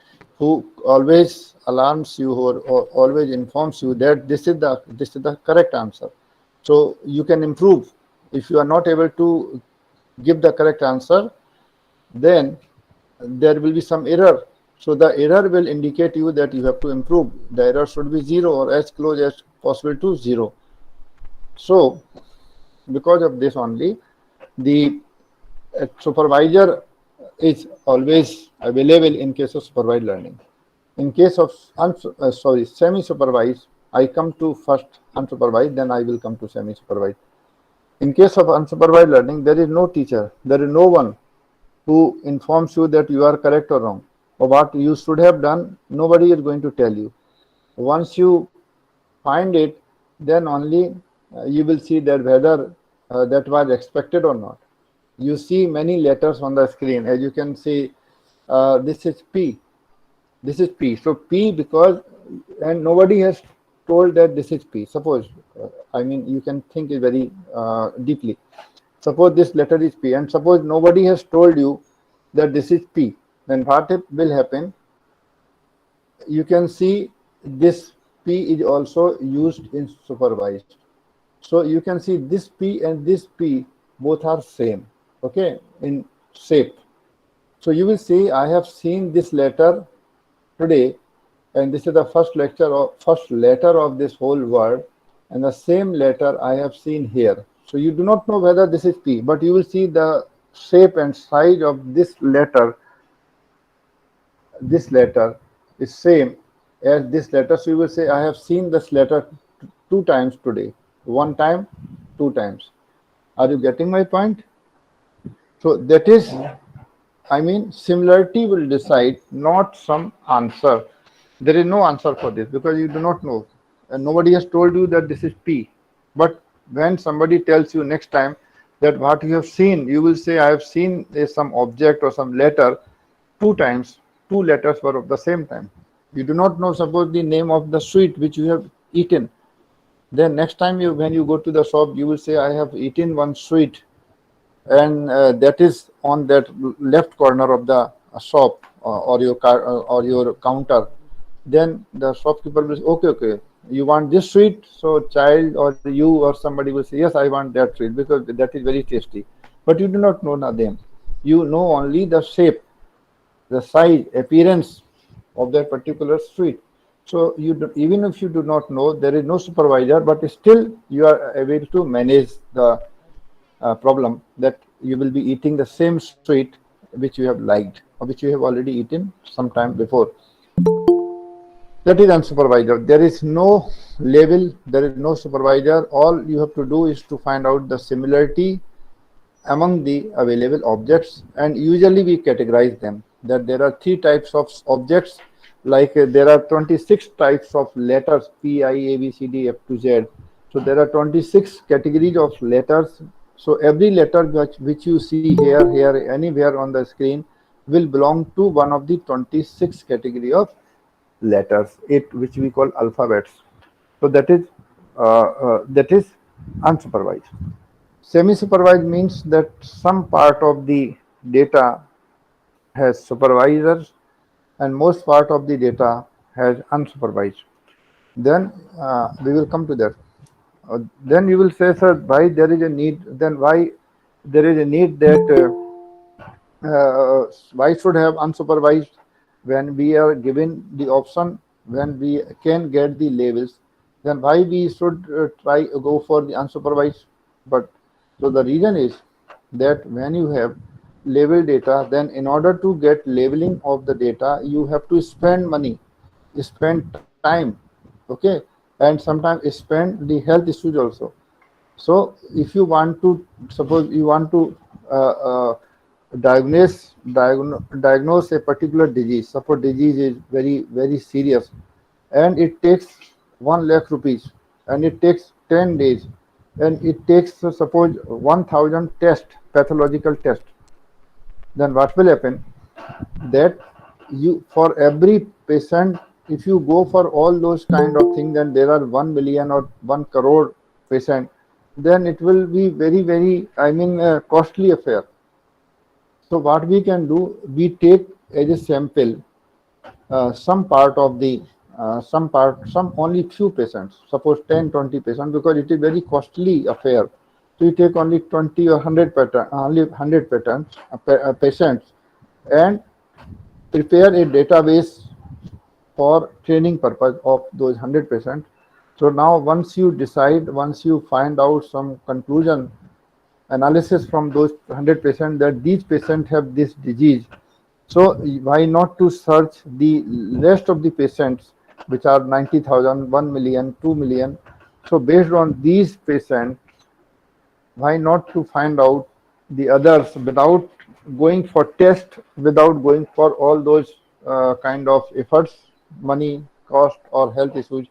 who always alarms you or always informs you that this is the correct answer. So you can improve. If you are not able to give the correct answer, then there will be some error. So the error will indicate you that you have to improve. The error should be 0 or as close as possible to 0. So because of this only, the supervisor is always available in case of supervised learning. In case of semi-supervised, I come to first unsupervised, then I will come to semi-supervised. In case of unsupervised learning, there is no teacher, there is no one who informs you that you are correct or wrong, or what you should have done. Nobody is going to tell you. Once you find it, then only you will see that whether that was expected or not. You see many letters on the screen. As you can see, this is P. This is P. So P, because, and nobody has told that this is P. Suppose, I mean, you can think it very deeply. Suppose this letter is P, and suppose nobody has told you that this is P. Then what will happen? You can see this P is also used in supervised. So you can see this P and this P both are same, okay, in shape. So you will see, I have seen this letter today, and this is the first letter of this whole word, and the same letter I have seen here. So you do not know whether this is P, but you will see the shape and size of this letter. This letter is same as this letter. So you will say, I have seen this letter 2 times today. 1 time, 2 times. Are you getting my point? So that is, I mean, similarity will decide, not some answer. There is no answer for this because you do not know. And nobody has told you that this is P. But when somebody tells you next time that what you have seen, you will say, I have seen some object or some letter 2 times. 2 letters were of the same time. You do not know, suppose, the name of the sweet which you have eaten. Then next time when you go to the shop, you will say, I have eaten one sweet, and that is on that left corner of the shop or your counter. Then the shopkeeper will say, okay, you want this sweet? So child or you or somebody will say, yes, I want that sweet because that is very tasty. But you do not know them. You know only the shape, the size, appearance of that particular sweet. So even if you do not know, there is no supervisor, but still you are able to manage the problem that you will be eating the same sweet which you have liked or which you have already eaten some time before. That is unsupervised. There is no label, there is no supervisor. All you have to do is to find out the similarity among the available objects, and usually we categorize them that there are 3 types of objects. Like there are 26 types of letters, P, I, A, B, C, D, F to Z. So there are 26 categories of letters. So every letter which you see here, anywhere on the screen will belong to one of the 26 category of letters, which we call alphabets. So that is unsupervised. Semi-supervised means that some part of the data has supervisors and most part of the data has unsupervised. Then we will come to that. Then you will say, sir, why there is a need? Then why there is a need that why should have unsupervised when we are given the option, when we can get the labels? Then why we should go for the unsupervised? But so the reason is that when you have label data, then in order to get labeling of the data, you have to spend money, spend time, okay, and sometimes spend the health issues also. So if you want to, suppose you want to diagnose a particular disease, suppose disease is very, very serious, and it takes 1 lakh rupees, and it takes 10 days, and it takes suppose 1000 pathological tests. Then what will happen? That you, for every patient, if you go for all those kind of things, then there are 1 million or 1 crore patient, then it will be very, very, I mean, costly affair. So what we can do, we take as a sample some part of the some only few patients, suppose 10-20 patients, because it is very costly affair. So you take only 20 or 100 only 100 patients, and prepare a database for training purpose of those 100 patients. So now once you decide, once you find out some conclusion analysis from those 100 patients that these patients have this disease, so why not to search the rest of the patients, which are 90,000, 1 million, 2 million. So based on these patients, why not to find out the others without going for test, without going for all those kind of efforts, money, cost, or health issues,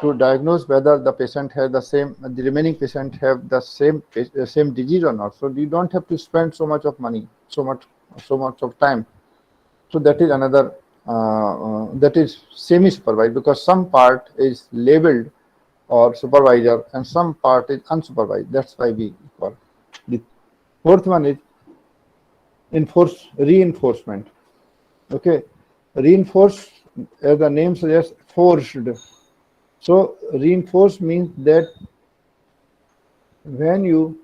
to diagnose whether the patient has the remaining patient have the same disease or not. So you don't have to spend so much of money, so much of time. So that is another, that is semi-supervised, because some part is labeled or supervisor and some part is unsupervised. That's why we call. The fourth one is reinforcement. Okay, reinforce, as the name suggests, forced. So reinforce means that when you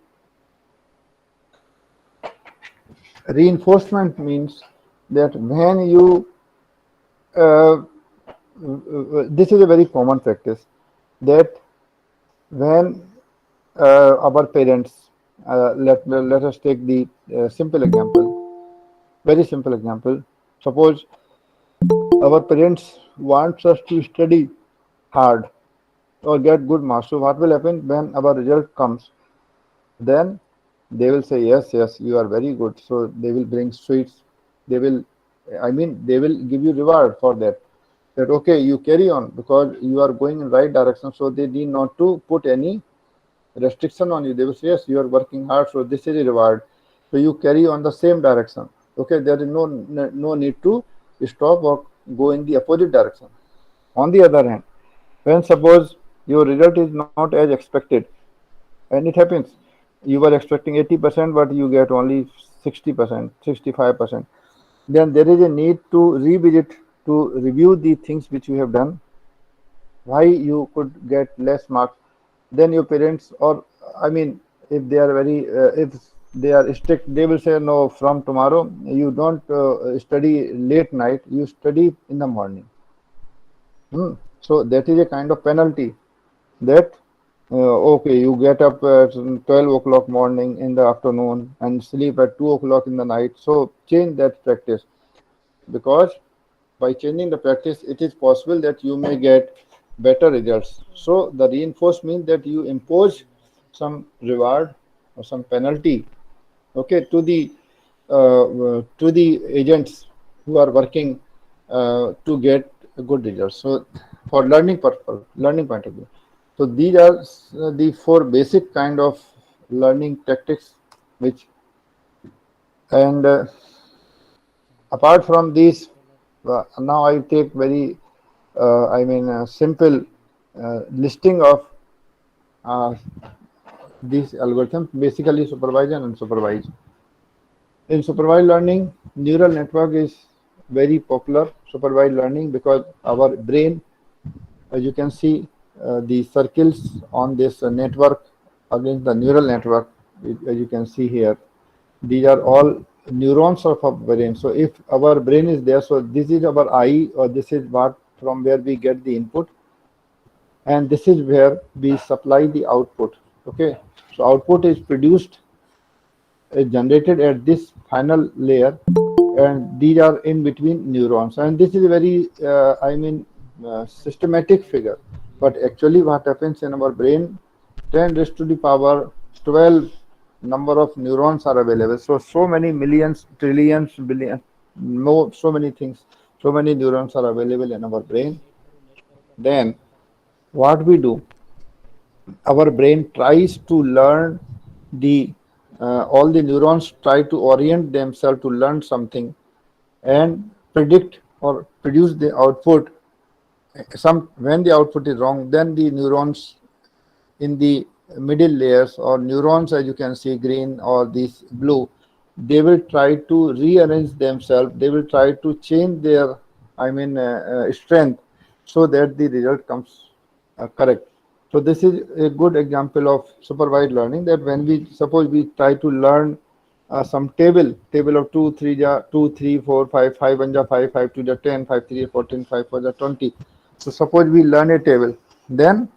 reinforcement means that when you this is a very common practice, that when our parents, let us take the simple example, very simple example. Suppose our parents wants us to study hard or get good marks. So what will happen when our result comes? Then they will say, yes, yes, you are very good. So they will bring sweets. They will, they will give you reward for that. That okay, you carry on because you are going in right direction. So they need not to put any restriction on you. They will say, yes, you are working hard, so this is a reward. So you carry on the same direction. Okay, there is no need to stop or go in the opposite direction. On the other hand, when suppose your result is not as expected, and it happens, you were expecting 80%, but you get only 60%, 65%, then there is a need to revisit, to review the things which you have done, why you could get less marks. Then your parents, or if they are if they are strict, they will say, no, from tomorrow you don't study late night, you study in the morning. So that is a kind of penalty, that okay, you get up at 12 o'clock morning in the afternoon and sleep at 2 o'clock in the night. So change that practice, because by changing the practice, it is possible that you may get better results. So the reinforce means that you impose some reward or some penalty, okay, to the agents who are working to get good results. So for learning purpose, learning point of view. So these are the four basic kind of learning tactics, which, and apart from these, now I take very, simple listing of these algorithms, basically supervised and unsupervised. In supervised learning, neural network is very popular, supervised learning, because our brain, as you can see, the circles on this network against the neural network, as you can see here, these are all neurons of our brain. So if our brain is there, so this is our eye, or this is what from where we get the input, and this is where we supply the output. Okay, so output is produced, is generated at this final layer, and these are in between neurons. And this is a very systematic figure, but actually what happens in our brain, 10 raised to the power 12 number of neurons are available. So many millions, trillions, billions, no, so many things, so many neurons are available in our brain. Then what we do, our brain tries to learn the all the neurons try to orient themselves to learn something and predict or produce the output. Some, when the output is wrong, then the neurons in the middle layers, or neurons as you can see green or this blue, they will try to rearrange themselves, they will try to change their strength, so that the result comes correct. So this is a good example of supervised learning, that when we suppose we try to learn some table of 2 3 ja 2 3 4 5 5 1 ja 5 5 2 ja 10 5 3 14 5 4 ja 20. So suppose we learn a table, then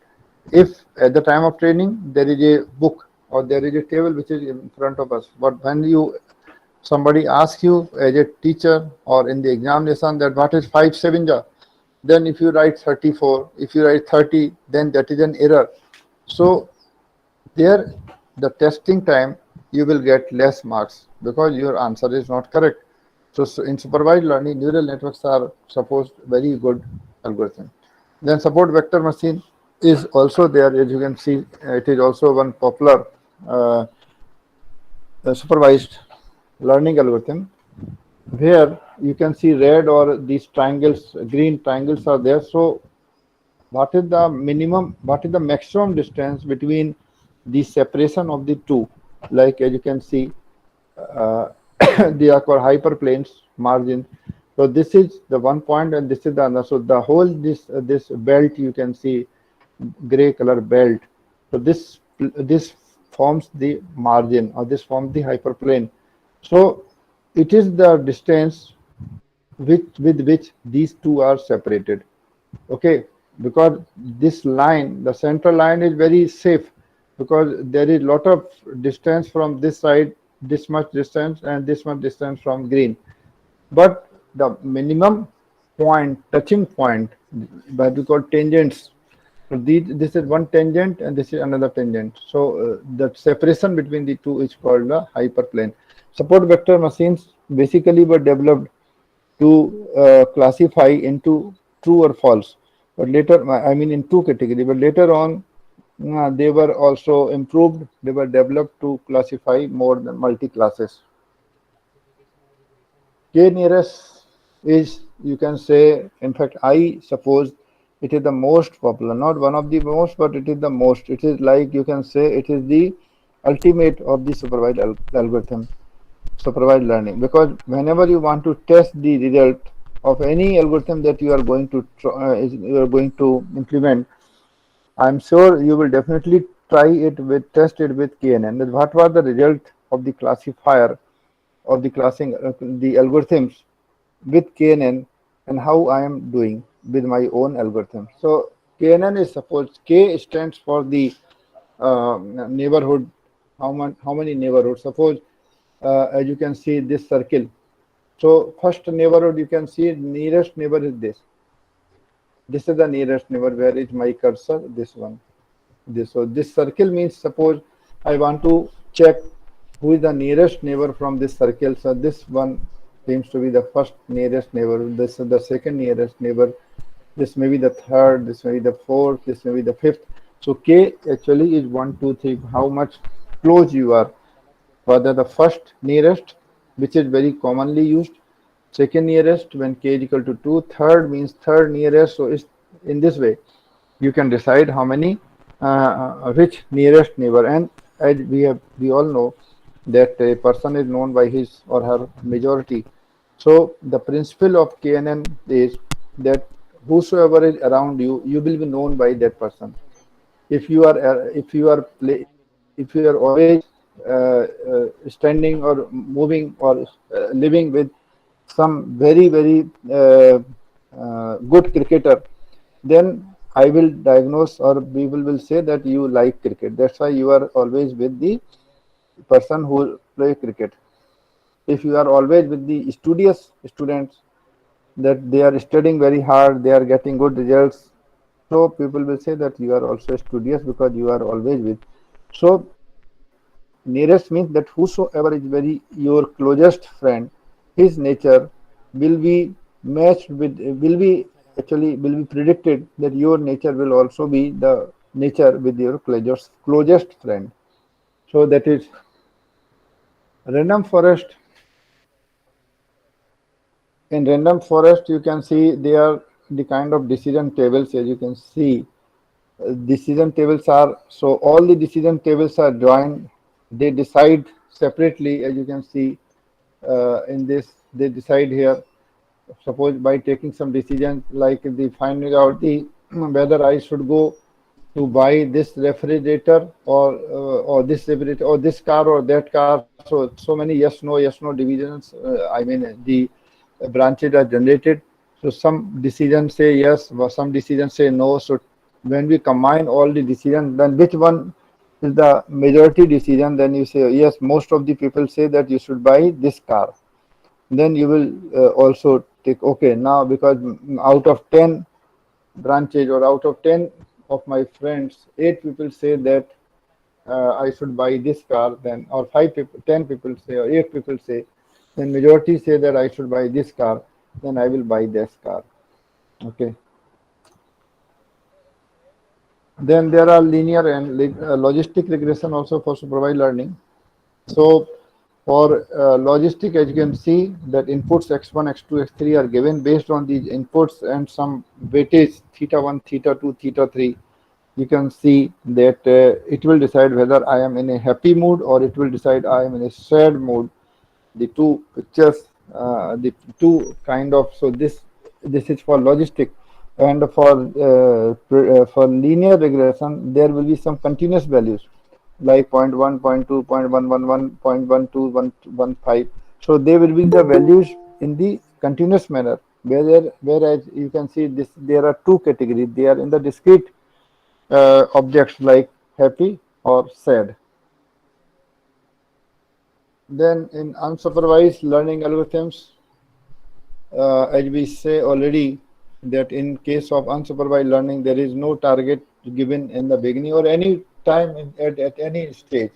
if at the time of training there is a book or there is a table which is in front of us, but when you somebody asks you as a teacher or in the examination that what is 5 7 ja, then if you write 34, if you write 30, then that is an error. So there the testing time you will get less marks because your answer is not correct. So in supervised learning, neural networks are supposed very good algorithm. Then support vector machine is also there. As you can see, it is also one popular uh, supervised learning algorithm, where you can see red or these triangles, green triangles are there. So what is the minimum, what is the maximum distance between the separation of the two? Like as you can see, uh, they are called hyperplanes margin. So this is the one point and this is the other. So the whole this belt you can see, gray color belt. So this forms the margin, or this forms the hyperplane. So it is the distance with which these two are separated. Okay, because this line, the central line, is very safe, because there is lot of distance from this side, this much distance and this much distance from green, but the minimum point, touching point, that we call tangents. So this is one tangent and this is another tangent. So the separation between the two is called the hyperplane. Support vector machines basically were developed to classify into true or false, but later, I mean in two categories, but later on they were also improved. They were developed to classify more than multi classes. K nearest is, you can say, in fact, I suppose it is the most popular, not one of the most, but it is the most. It is like, you can say, it is the ultimate of the supervised algorithm, supervised learning, because whenever you want to test the result of any algorithm that you are going to implement, I'm sure you will definitely test it with KNN. That what was the result of the classifier of the classing the algorithms with KNN, and how I am doing with my own algorithm. So KNN is, suppose K stands for the neighborhood. How many neighborhoods? Suppose as you can see this circle. So first neighborhood, you can see nearest neighbor is this. This is the nearest neighbor. Where is my cursor? This one. This. So this circle means, suppose I want to check who is the nearest neighbor from this circle. So this one seems to be the first nearest neighbor. This is the second nearest neighbor. This may be the third. This may be the fourth. This may be the fifth. So K actually is 1, 2, 3. How much close you are. Whether the first nearest, which is very commonly used, second nearest when K is equal to 2, third means third nearest. So it's in this way you can decide how many which nearest neighbor. And as we all know that a person is known by his or her majority. So the principle of KNN is that whosoever is around you, you will be known by that person. If you are always standing or moving or living with some very good cricketer, then I will diagnose, or people will say that you like cricket. That's why you are always with the person who play cricket. If you are always with the studious students, that they are studying very hard, they are getting good results, so people will say that you are also studious because you are always with. So nearest means that whosoever is very your closest friend, his nature will be matched with, will be predicted that your nature will also be the nature with your closest friend. So that is random forest. In random forest, you can see they are the kind of decision tables. As you can see, decision tables are, so all the decision tables are joined. They decide separately. As you can see in this, they decide here. suppose by taking some decisions like the finding out the whether I should go to buy this refrigerator or this refrigerator or this car or that car. So many yes no divisions. I mean the branches are generated. So some decisions say yes, but some decisions say no. So when we combine all the decisions, then which one is the majority decision? Then you say yes. Most of the people say that you should buy this car. Then you will also take okay now because out of 10 branches or out of 10 of my friends, 8 people say that I should buy this car, then or 5 people, 10 people say or 8 people say, then majority say that I should buy this car, then I will buy this car. Okay. Then there are linear and logistic regression also for supervised learning. So for logistic, as you can see that inputs x1, x2, x3 are given based on these inputs and some weightage theta1, theta2, theta3. You can see that it will decide whether I am in a happy mood or it will decide I am in a sad mood. The two pictures, the two kind of, so this is for logistic. And for linear regression, there will be some continuous values like 0.1, 0.2, 0.111, 0.12, 115. So they will be the values in the continuous manner. Whereas you can see this, there are two categories. They are in the discrete objects like happy or sad. Then in unsupervised learning algorithms, as we say already, that in case of unsupervised learning, there is no target given in the beginning or any time at any stage.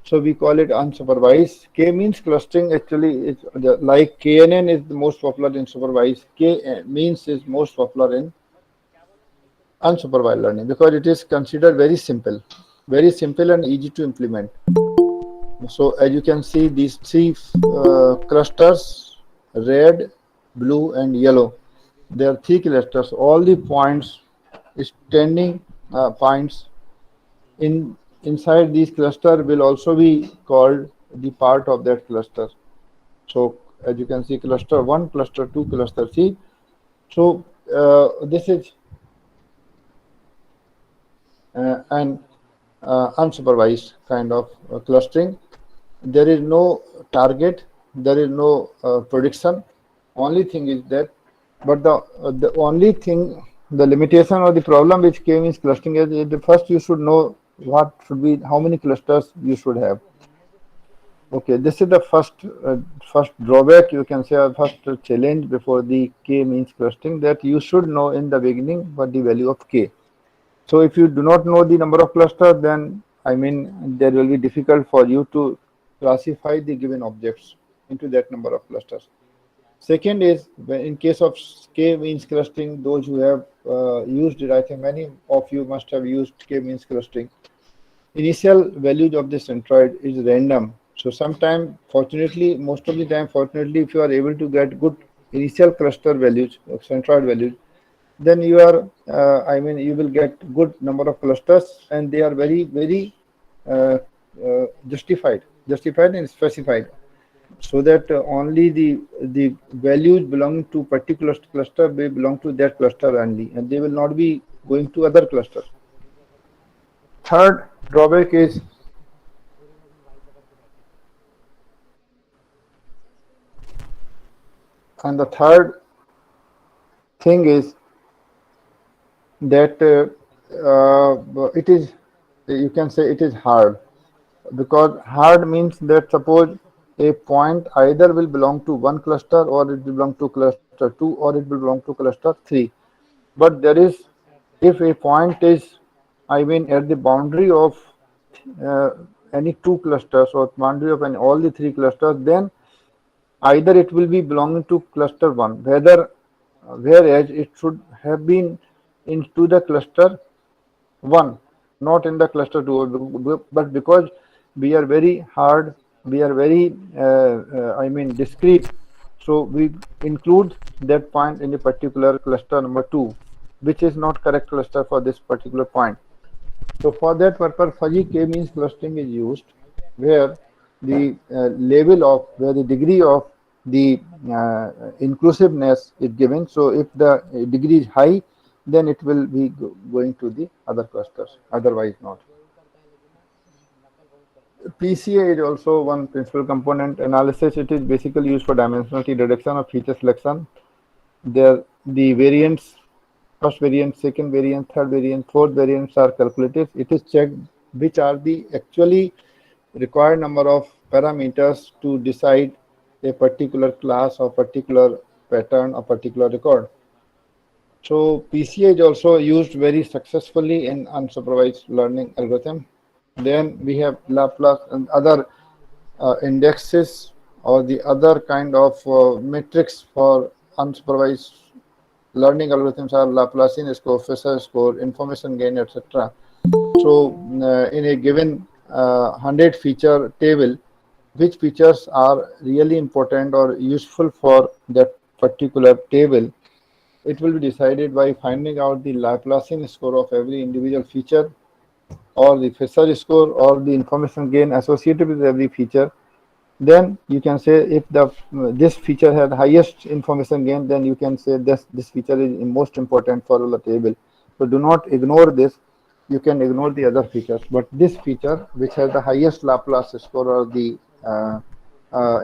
So we call it unsupervised. K means clustering. Actually, it's like KNN is the most popular in supervised. K means is most popular in unsupervised learning because it is considered very simple and easy to implement. So as you can see, these three clusters, red, blue, and yellow. There are three clusters. All the points, standing points inside these cluster will also be called the part of that cluster. So as you can see, cluster 1, cluster 2, cluster 3. So this is an unsupervised kind of clustering. There is no target, there is no prediction. Only thing is that, but the only thing, the limitation or the problem which came is clustering is the first you should know what should be, how many clusters you should have. Okay, this is the first drawback, you can say, first challenge before the K means clustering, that you should know in the beginning what the value of K. So if you do not know the number of clusters, then I mean there will be difficult for you to classify the given objects into that number of clusters. Second is, in case of K means clustering, those who have used it, I think many of you must have used K means clustering. Initial values of the centroid is random. So sometime, fortunately, most of the time, fortunately, if you are able to get good initial cluster values, centroid values, then you are, I mean, you will get good number of clusters, and they are very justified and specified, so that only the values belonging to particular cluster will belong to that cluster only, and they will not be going to other clusters. Third drawback is and the third thing is that it is, you can say it is hard, because hard means that suppose a point either will belong to one cluster or it will belong to cluster 2 or it will belong to cluster 3, but there is, if a point is, I mean, at the boundary of any two clusters or boundary of all the three clusters, then either it will be belonging to cluster 1, whereas it should have been into the cluster 1, not in the cluster 2, but because we are very hard, we are very I mean discrete, so we include that point in a particular cluster number 2, which is not correct cluster for this particular point. So for that purpose, fuzzy K means clustering is used, where the level of, where the degree of the inclusiveness is given. So if the degree is high, then it will be going to the other clusters, otherwise not. PCA is also one principal component analysis. It is basically used for dimensionality reduction or feature selection. There, the variants, first variant, second variant, third variant, fourth variants are calculated. It is checked which are the actually required number of parameters to decide a particular class or particular pattern or particular record. So PCA is also used very successfully in unsupervised learning algorithm. Then we have Laplace and other indexes or the other kind of metrics for unsupervised learning algorithms are Laplacian score, Fisher score, information gain, etc. So in a given 100 feature table, which features are really important or useful for that particular table, it will be decided by finding out the Laplacian score of every individual feature or the Fisher score or the information gain associated with every feature. Then you can say if the this feature had highest information gain, then you can say this feature is most important for the table. So do not ignore this. You can ignore the other features, but this feature which has the highest Laplace score or the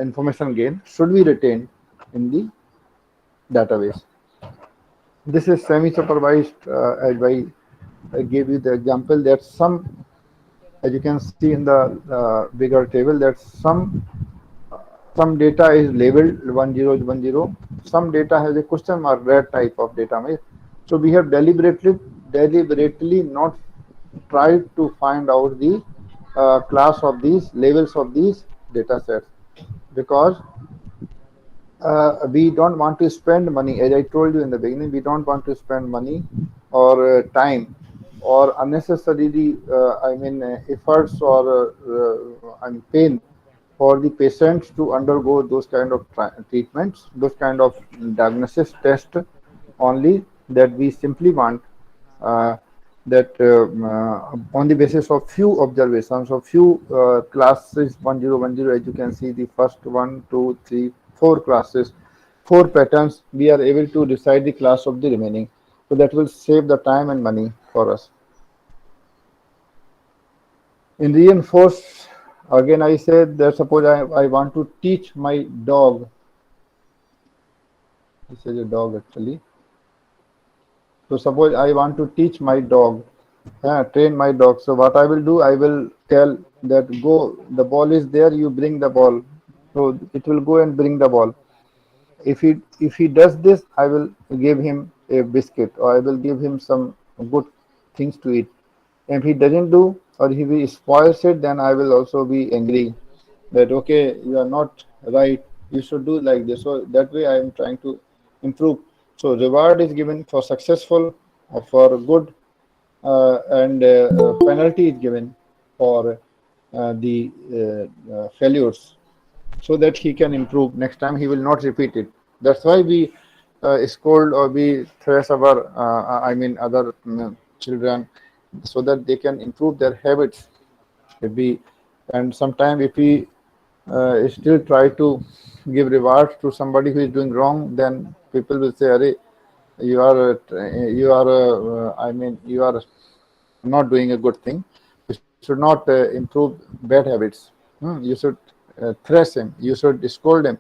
information gain should be retained in the database. This is semi-supervised, as I gave you the example that some, as you can see in the bigger table, that some data is labeled 1010, some data has a question mark red type of data. So we have deliberately not tried to find out the class of these labels of these data sets, because we don't want to spend money. As I told you in the beginning, we don't want to spend money or time or unnecessarily efforts or pain for the patients to undergo those kind of treatments, those kind of diagnosis test only, that we simply want uh, that on the basis of few observations of few classes 1010, as you can see, the first 1, 2, 3, 4 classes, 4 patterns, we are able to decide the class of the remaining. So that will save the time and money for us. In reinforce, again I said that suppose I want to teach my dog. This is a dog actually. So suppose I want to teach my dog, train my dog. So what I will do, I will tell that go, the ball is there, you bring the ball. So it will go and bring the ball. If he does this, I will give him a biscuit or I will give him some good things to eat. If he doesn't do or if he spoils it, then I will also be angry that okay, you are not right, you should do like this. So that way I am trying to improve. So reward is given for successful or for good, and penalty is given for the failures, so that he can improve. Next time he will not repeat it. That's why we scold or we thrash our other children, so that they can improve their habits. If we, and sometimes if we still try to give rewards to somebody who is doing wrong, then people will say, "Arey, you are not doing a good thing. You should not improve bad habits. You should thrash him. You should scold him.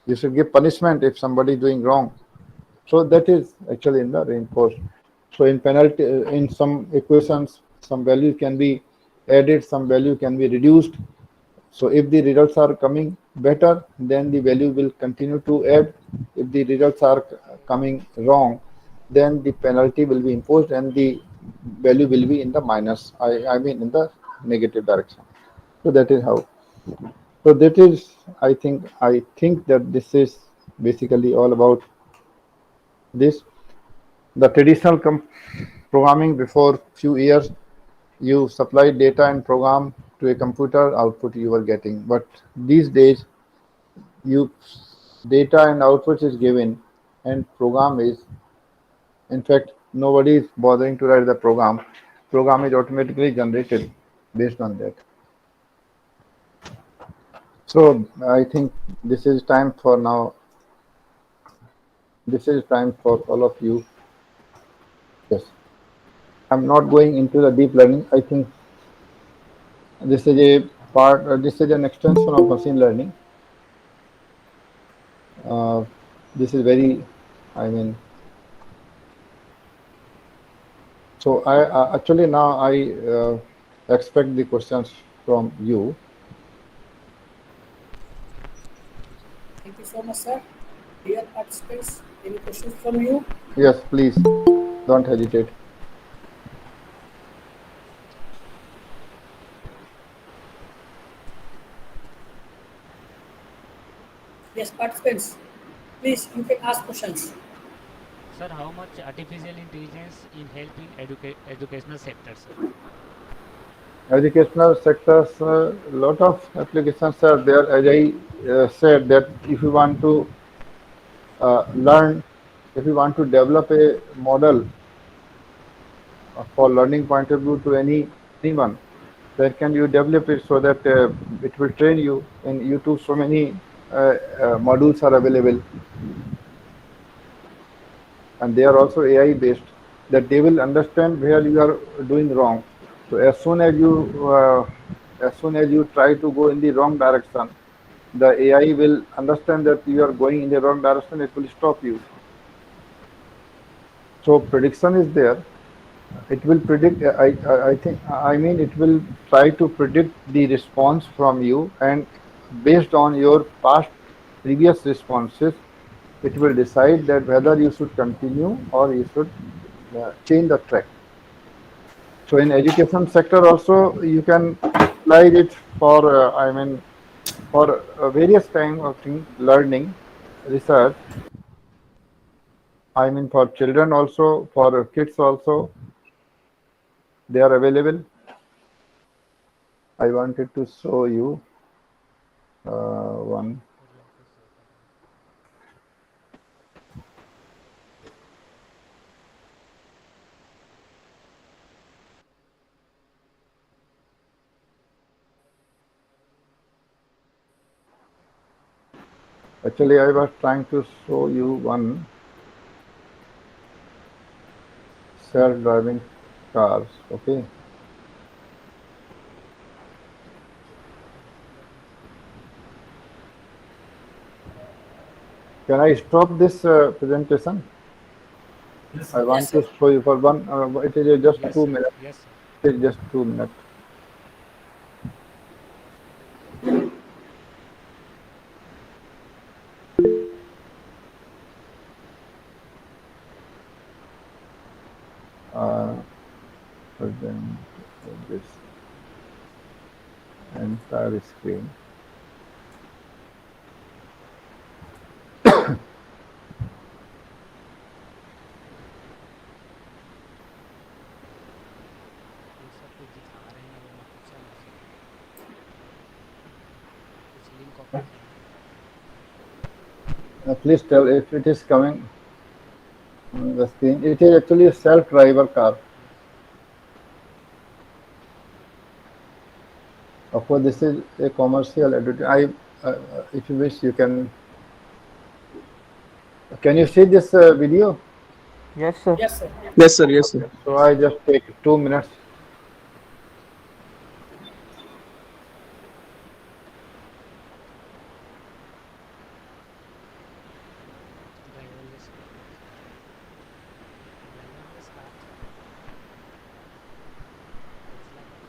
You should give punishment if somebody is doing wrong." So that is actually in the reinforced. So in penalty, in some equations, some value can be added, some value can be reduced. So if the results are coming better, then the value will continue to add. If the results are coming wrong, then the penalty will be imposed and the value will be in the minus. I mean in the negative direction. So that is how. So that is, I think that this is basically all about this. The traditional programming before few years, you supply data and program to a computer, output you were getting. But these days, you data and output is given, and program is, in fact, nobody is bothering to write the program. Program is automatically generated based on that. So I think this is time for now. This is time for all of you. Yes, I'm not going into the deep learning. I think this is a part. This is an extension of machine learning. Uh, this is very, I mean, so I actually now I expect the questions from you.
Thank you so much, sir. Dear participants, any questions from you?
Yes, please don't hesitate.
Yes, participants, please, you can ask questions.
Sir, how much artificial intelligence in help in educational sector, sir?
Educational sectors, a lot of applications are there. As I said, that if you want to learn, if you want to develop a model for learning point of view to anyone, where can you develop it so that it will train you? In YouTube, so many modules are available, and they are also AI based. That they will understand where you are doing wrong. So as soon as you try to go in the wrong direction, the AI will understand that you are going in the wrong direction. It will stop you. So prediction is there. It will predict. I think. I mean, it will try to predict the response from you, and based on your past previous responses, it will decide that whether you should continue or you should change the track. So in education sector also you can apply it for I mean for various kind of thing, learning, research. I mean for children also, for kids also, they are available. I wanted to show you one. Actually, I was trying to show you one self-driving cars. Okay. Can I stop this presentation? I
Yes,
want
sir.
to show you for one. It is just
Yes,
2 minutes.
yes, sir.
It is just 2 minutes. Present this entire screen.
ये सब कुछ दिखा रहे हैं वो मत चलो कुछ लिंक ओपन करना
Please tell if it is coming on the screen. It is actually a self-driver car. Of course, this is a commercial advertisement. If you wish, you can. Can you see this video?
Yes, sir.
Yes, sir.
Yes, sir. Yes, sir.
So I just take 2 minutes.
Driverless driverless car Tesla cars self driving car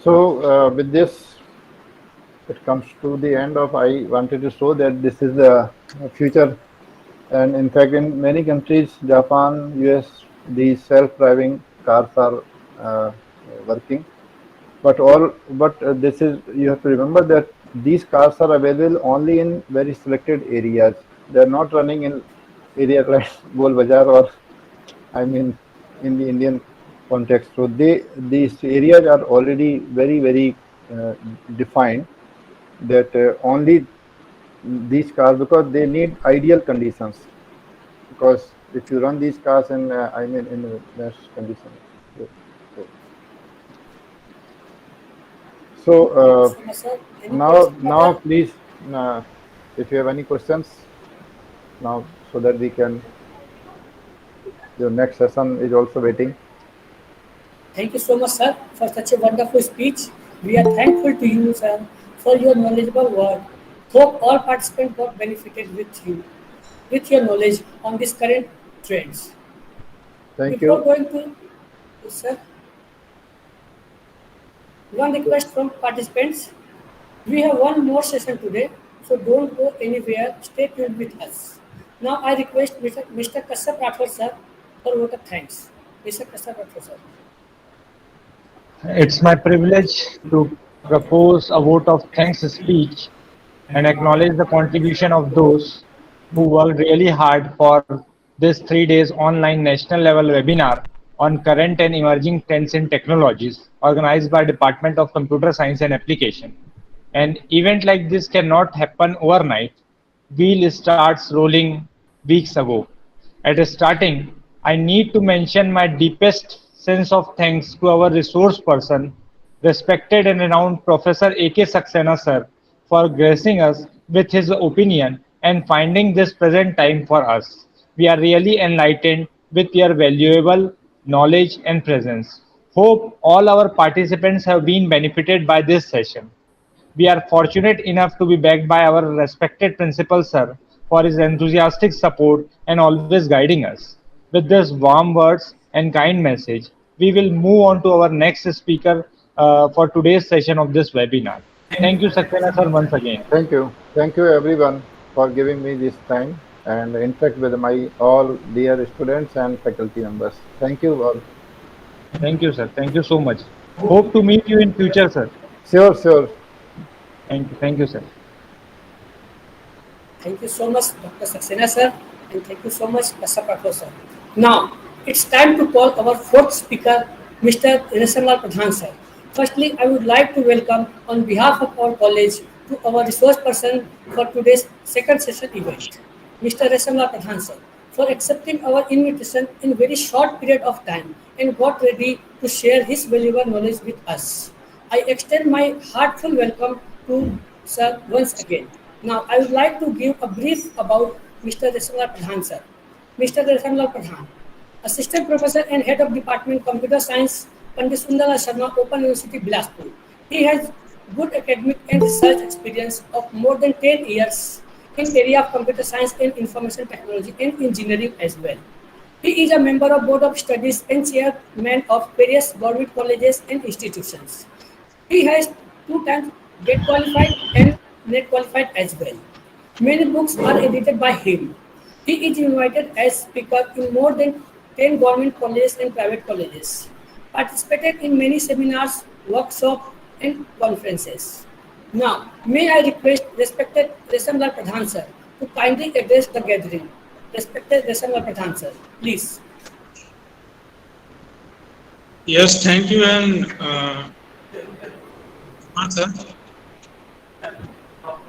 So with this, it comes to the end of. I wanted to show that this is the future, and in fact, in many countries, Japan, US, these self-driving cars are working. But this is, you have to remember that these cars are available only in very selected areas. They are not running in areas like Gol Bazaar or I mean in the Indian context. So these areas are already very uh, defined that only these cars, because they need ideal conditions, because if you run these cars in I mean in less conditions. So, so
Thank you so much, sir. Any
now,
question
now
further?
please, uh, if you have any questions now, so that we can, your next session is also waiting.
Thank you so much, sir, for such a wonderful speech. We are thankful to you, sir, for your knowledgeable word. Hope all participants got benefited with you, with your knowledge on these current trends.
Thank
Before
you.
going to, sir, one request from participants. We have one more session today, so don't go anywhere. Stay tuned with us. Now I request Mr. Kassab Rathod, sir, for a vote of thanks. Mr. Kassab Rathod, sir.
It's my privilege to propose a vote of thanks speech and acknowledge the contribution of those who worked really hard for this 3 days online national level webinar on current and emerging trends in technologies organized by Department of Computer Science and Application. An event like this cannot happen overnight. Wheel starts rolling weeks ago. At the starting, I need to mention my deepest sense of thanks to our resource person, respected and renowned Professor A.K. Saxena sir, for gracing us with his opinion and finding this present time for us. We are really enlightened with your valuable knowledge and presence. Hope all our participants have been benefited by this session. We are fortunate enough to be backed by our respected principal sir for his enthusiastic support and always guiding us. With these warm words and kind message, we will move on to our next speaker for today's session of this webinar. Thank you, Saxena sir, once again.
Thank you everyone for giving me this time and interact with my all dear students and faculty members. Thank you all.
Thank you, sir. Thank you so much. Hope to meet you in future, sir.
Sure.
Thank you, sir.
Thank you so much, Dr. Saxena, sir, and thank you so much, Kassab Rathod, sir. Now, it's time to call our fourth speaker, Mr. Rasamlal Pradhan, sir. Firstly, I would like to welcome, on behalf of our college, to our resource person for today's second session event, Mr. Rasamlal Pradhan, sir, for accepting our invitation in a very short period of time and got ready to share his valuable knowledge with us. I extend my heartfelt welcome to sir once again. Now, I would like to give a brief about Mr. Rasamlal Pradhan, sir. Mr. Rasamlal Pradhan, Assistant Professor and Head of Department Computer Science, Pandit Sundara Sharma, Open University, Bilaspur. He has good academic and research experience of more than 10 years in area of computer science and information technology and engineering as well. He is a member of Board of Studies and chairman of various government colleges and institutions. He has 2 times GET qualified and NET qualified as well. Many books are edited by him. He is invited as speaker in more than 10 government colleges and private colleges. Participated in many seminars, workshops, and conferences. Now, may I request respected Rasamlal Pradhan sir to kindly address the gathering. Respected Rasamlal Pradhan sir, please.
Yes, thank you and sir.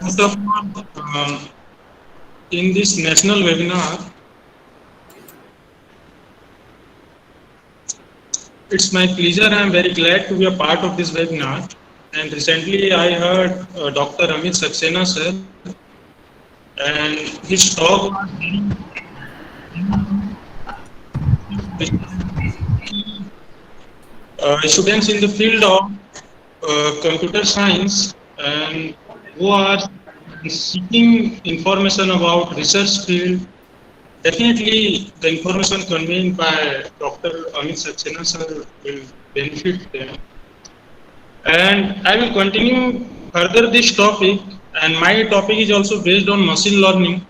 First of all, in this national webinar, it's my pleasure. I am very glad to be a part of this webinar. And recently, I heard Dr. Amit Saxena sir, and his talk was students in the field of computer science and who are seeking information about research field. Definitely, the information conveyed by Dr. Amit Saxena sir will benefit them. And I will continue further this topic, and my topic is also based on machine learning.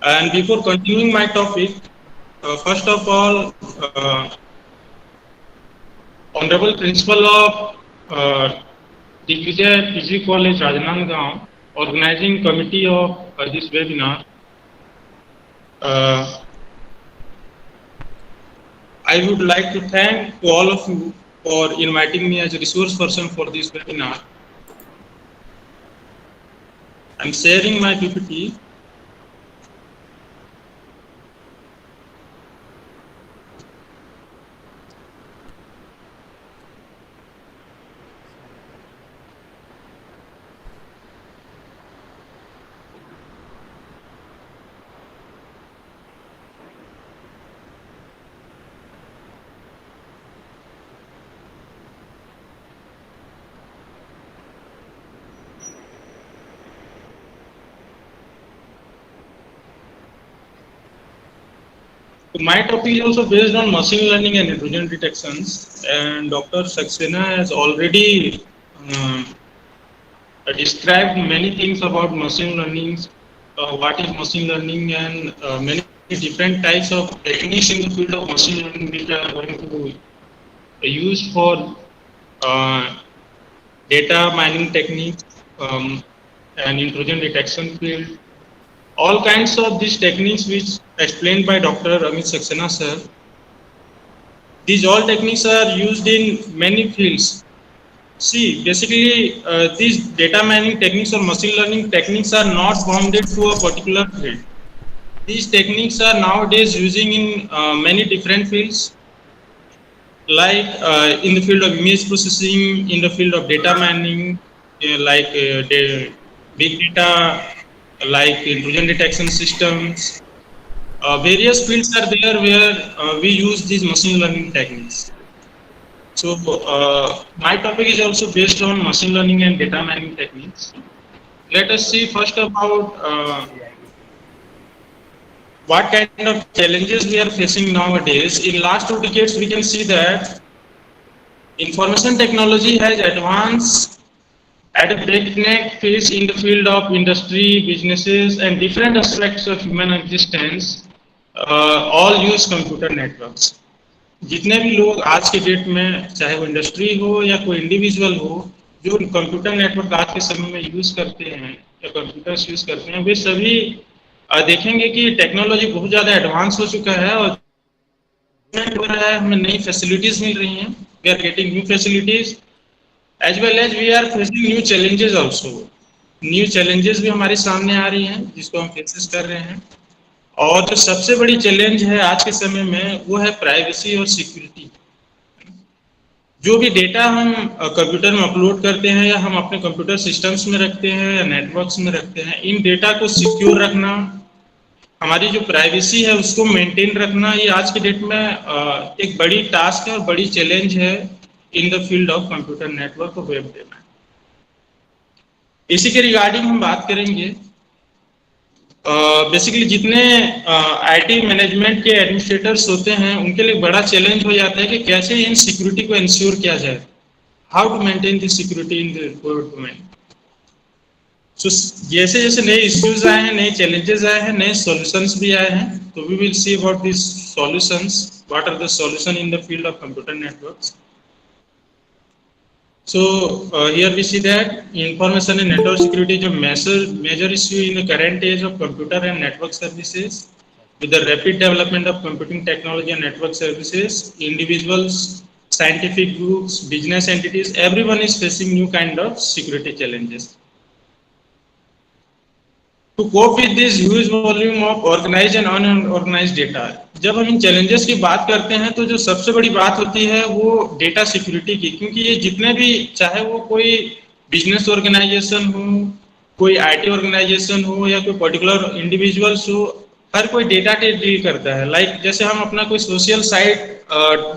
And before continuing my topic, first of all, Honorable Principal of Digvijay PG College, Rajnandgaon, organizing committee of this webinar, I would like to thank all of you for inviting me as a resource person for this webinar. I'm sharing my PPT. My topic is also based on machine learning and intrusion detections, and Dr. Saxena has already described many things about machine learning, what is machine learning, and many different types of techniques in the field of machine learning which are going to be used for data mining techniques and intrusion detection field. All kinds of these techniques which explained by Dr. Amit Saxena sir. These all techniques are used in many fields. See, basically these data mining techniques or machine learning techniques are not bounded to a particular field. These techniques are nowadays using in many different fields, like in the field of image processing, in the field of data mining, like big data, like intrusion detection systems. Various fields are there where we use these machine learning techniques. So my topic is also based on machine learning and data mining techniques. Let us see first about what kind of challenges we are facing nowadays. In last 2 decades, we can see that information technology has advanced at a breakneck pace in the field of industry, businesses, and different aspects of human existence. All use computer networks. जितने भी लोग आज के date में, चाहे वो industry हो या कोई इंडिविजुअल हो, जो कंप्यूटर नेटवर्क आज के समय में यूज करते हैं या कंप्यूटर्स यूज करते हैं, वे सभी देखेंगे कि टेक्नोलॉजी बहुत ज़्यादा एडवांस हो चुका है और हो रहा है, हमें नई फैसिलिटीज मिल रही हैं, we are getting new facilities as well as we are facing new challenges also. New challenges भी हमारे सामने आ रही हैं जिसको हम फेसेस कर रहे हैं. और जो सबसे बड़ी चैलेंज है आज के समय में वो है प्राइवेसी और सिक्योरिटी. जो भी डेटा हम कंप्यूटर में अपलोड करते हैं या हम अपने कंप्यूटर सिस्टम्स में रखते हैं या नेटवर्क्स में रखते हैं, इन डेटा को सिक्योर रखना, हमारी जो प्राइवेसी है उसको मेंटेन रखना, ये आज के डेट में एक बड़ी टास्क है और बड़ी चैलेंज है इन the field of computer network और वेब डेटा. इसी के रिगार्डिंग हम बात करेंगे. बेसिकली जितने आईटी मैनेजमेंट के एडमिनिस्ट्रेटर्स होते हैं उनके लिए बड़ा चैलेंज हो जाता है कि कैसे इन सिक्योरिटी को इंश्योर किया जाए, how to maintain the security in the covid domain. So जैसे जैसे नए इश्यूज आए हैं, नए चैलेंजेस आए हैं, नए सॉल्यूशंस भी आए हैं, तो we will see about this solutions, what are the solution in the field of computer networks. So here we see that information and network security is a major issue in the current age of computer and network services. With the rapid development of computing technology and network services, individuals, scientific groups, business entities, everyone is facing new kind of security challenges. To cope with this huge volume of organized and unorganized data, जब हम इन challenges की बात करते हैं तो जो सबसे बड़ी बात होती है वो डेटा सिक्योरिटी की, क्योंकि ये जितने भी, चाहे वो कोई बिजनेस ऑर्गेनाइजेशन हो, कोई आईटी ऑर्गेनाइजेशन हो या कोई पर्टिकुलर इंडिविजुअल्स हो, हर कोई डेटा डील करता है. लाइक जैसे हम अपना कोई सोशल साइट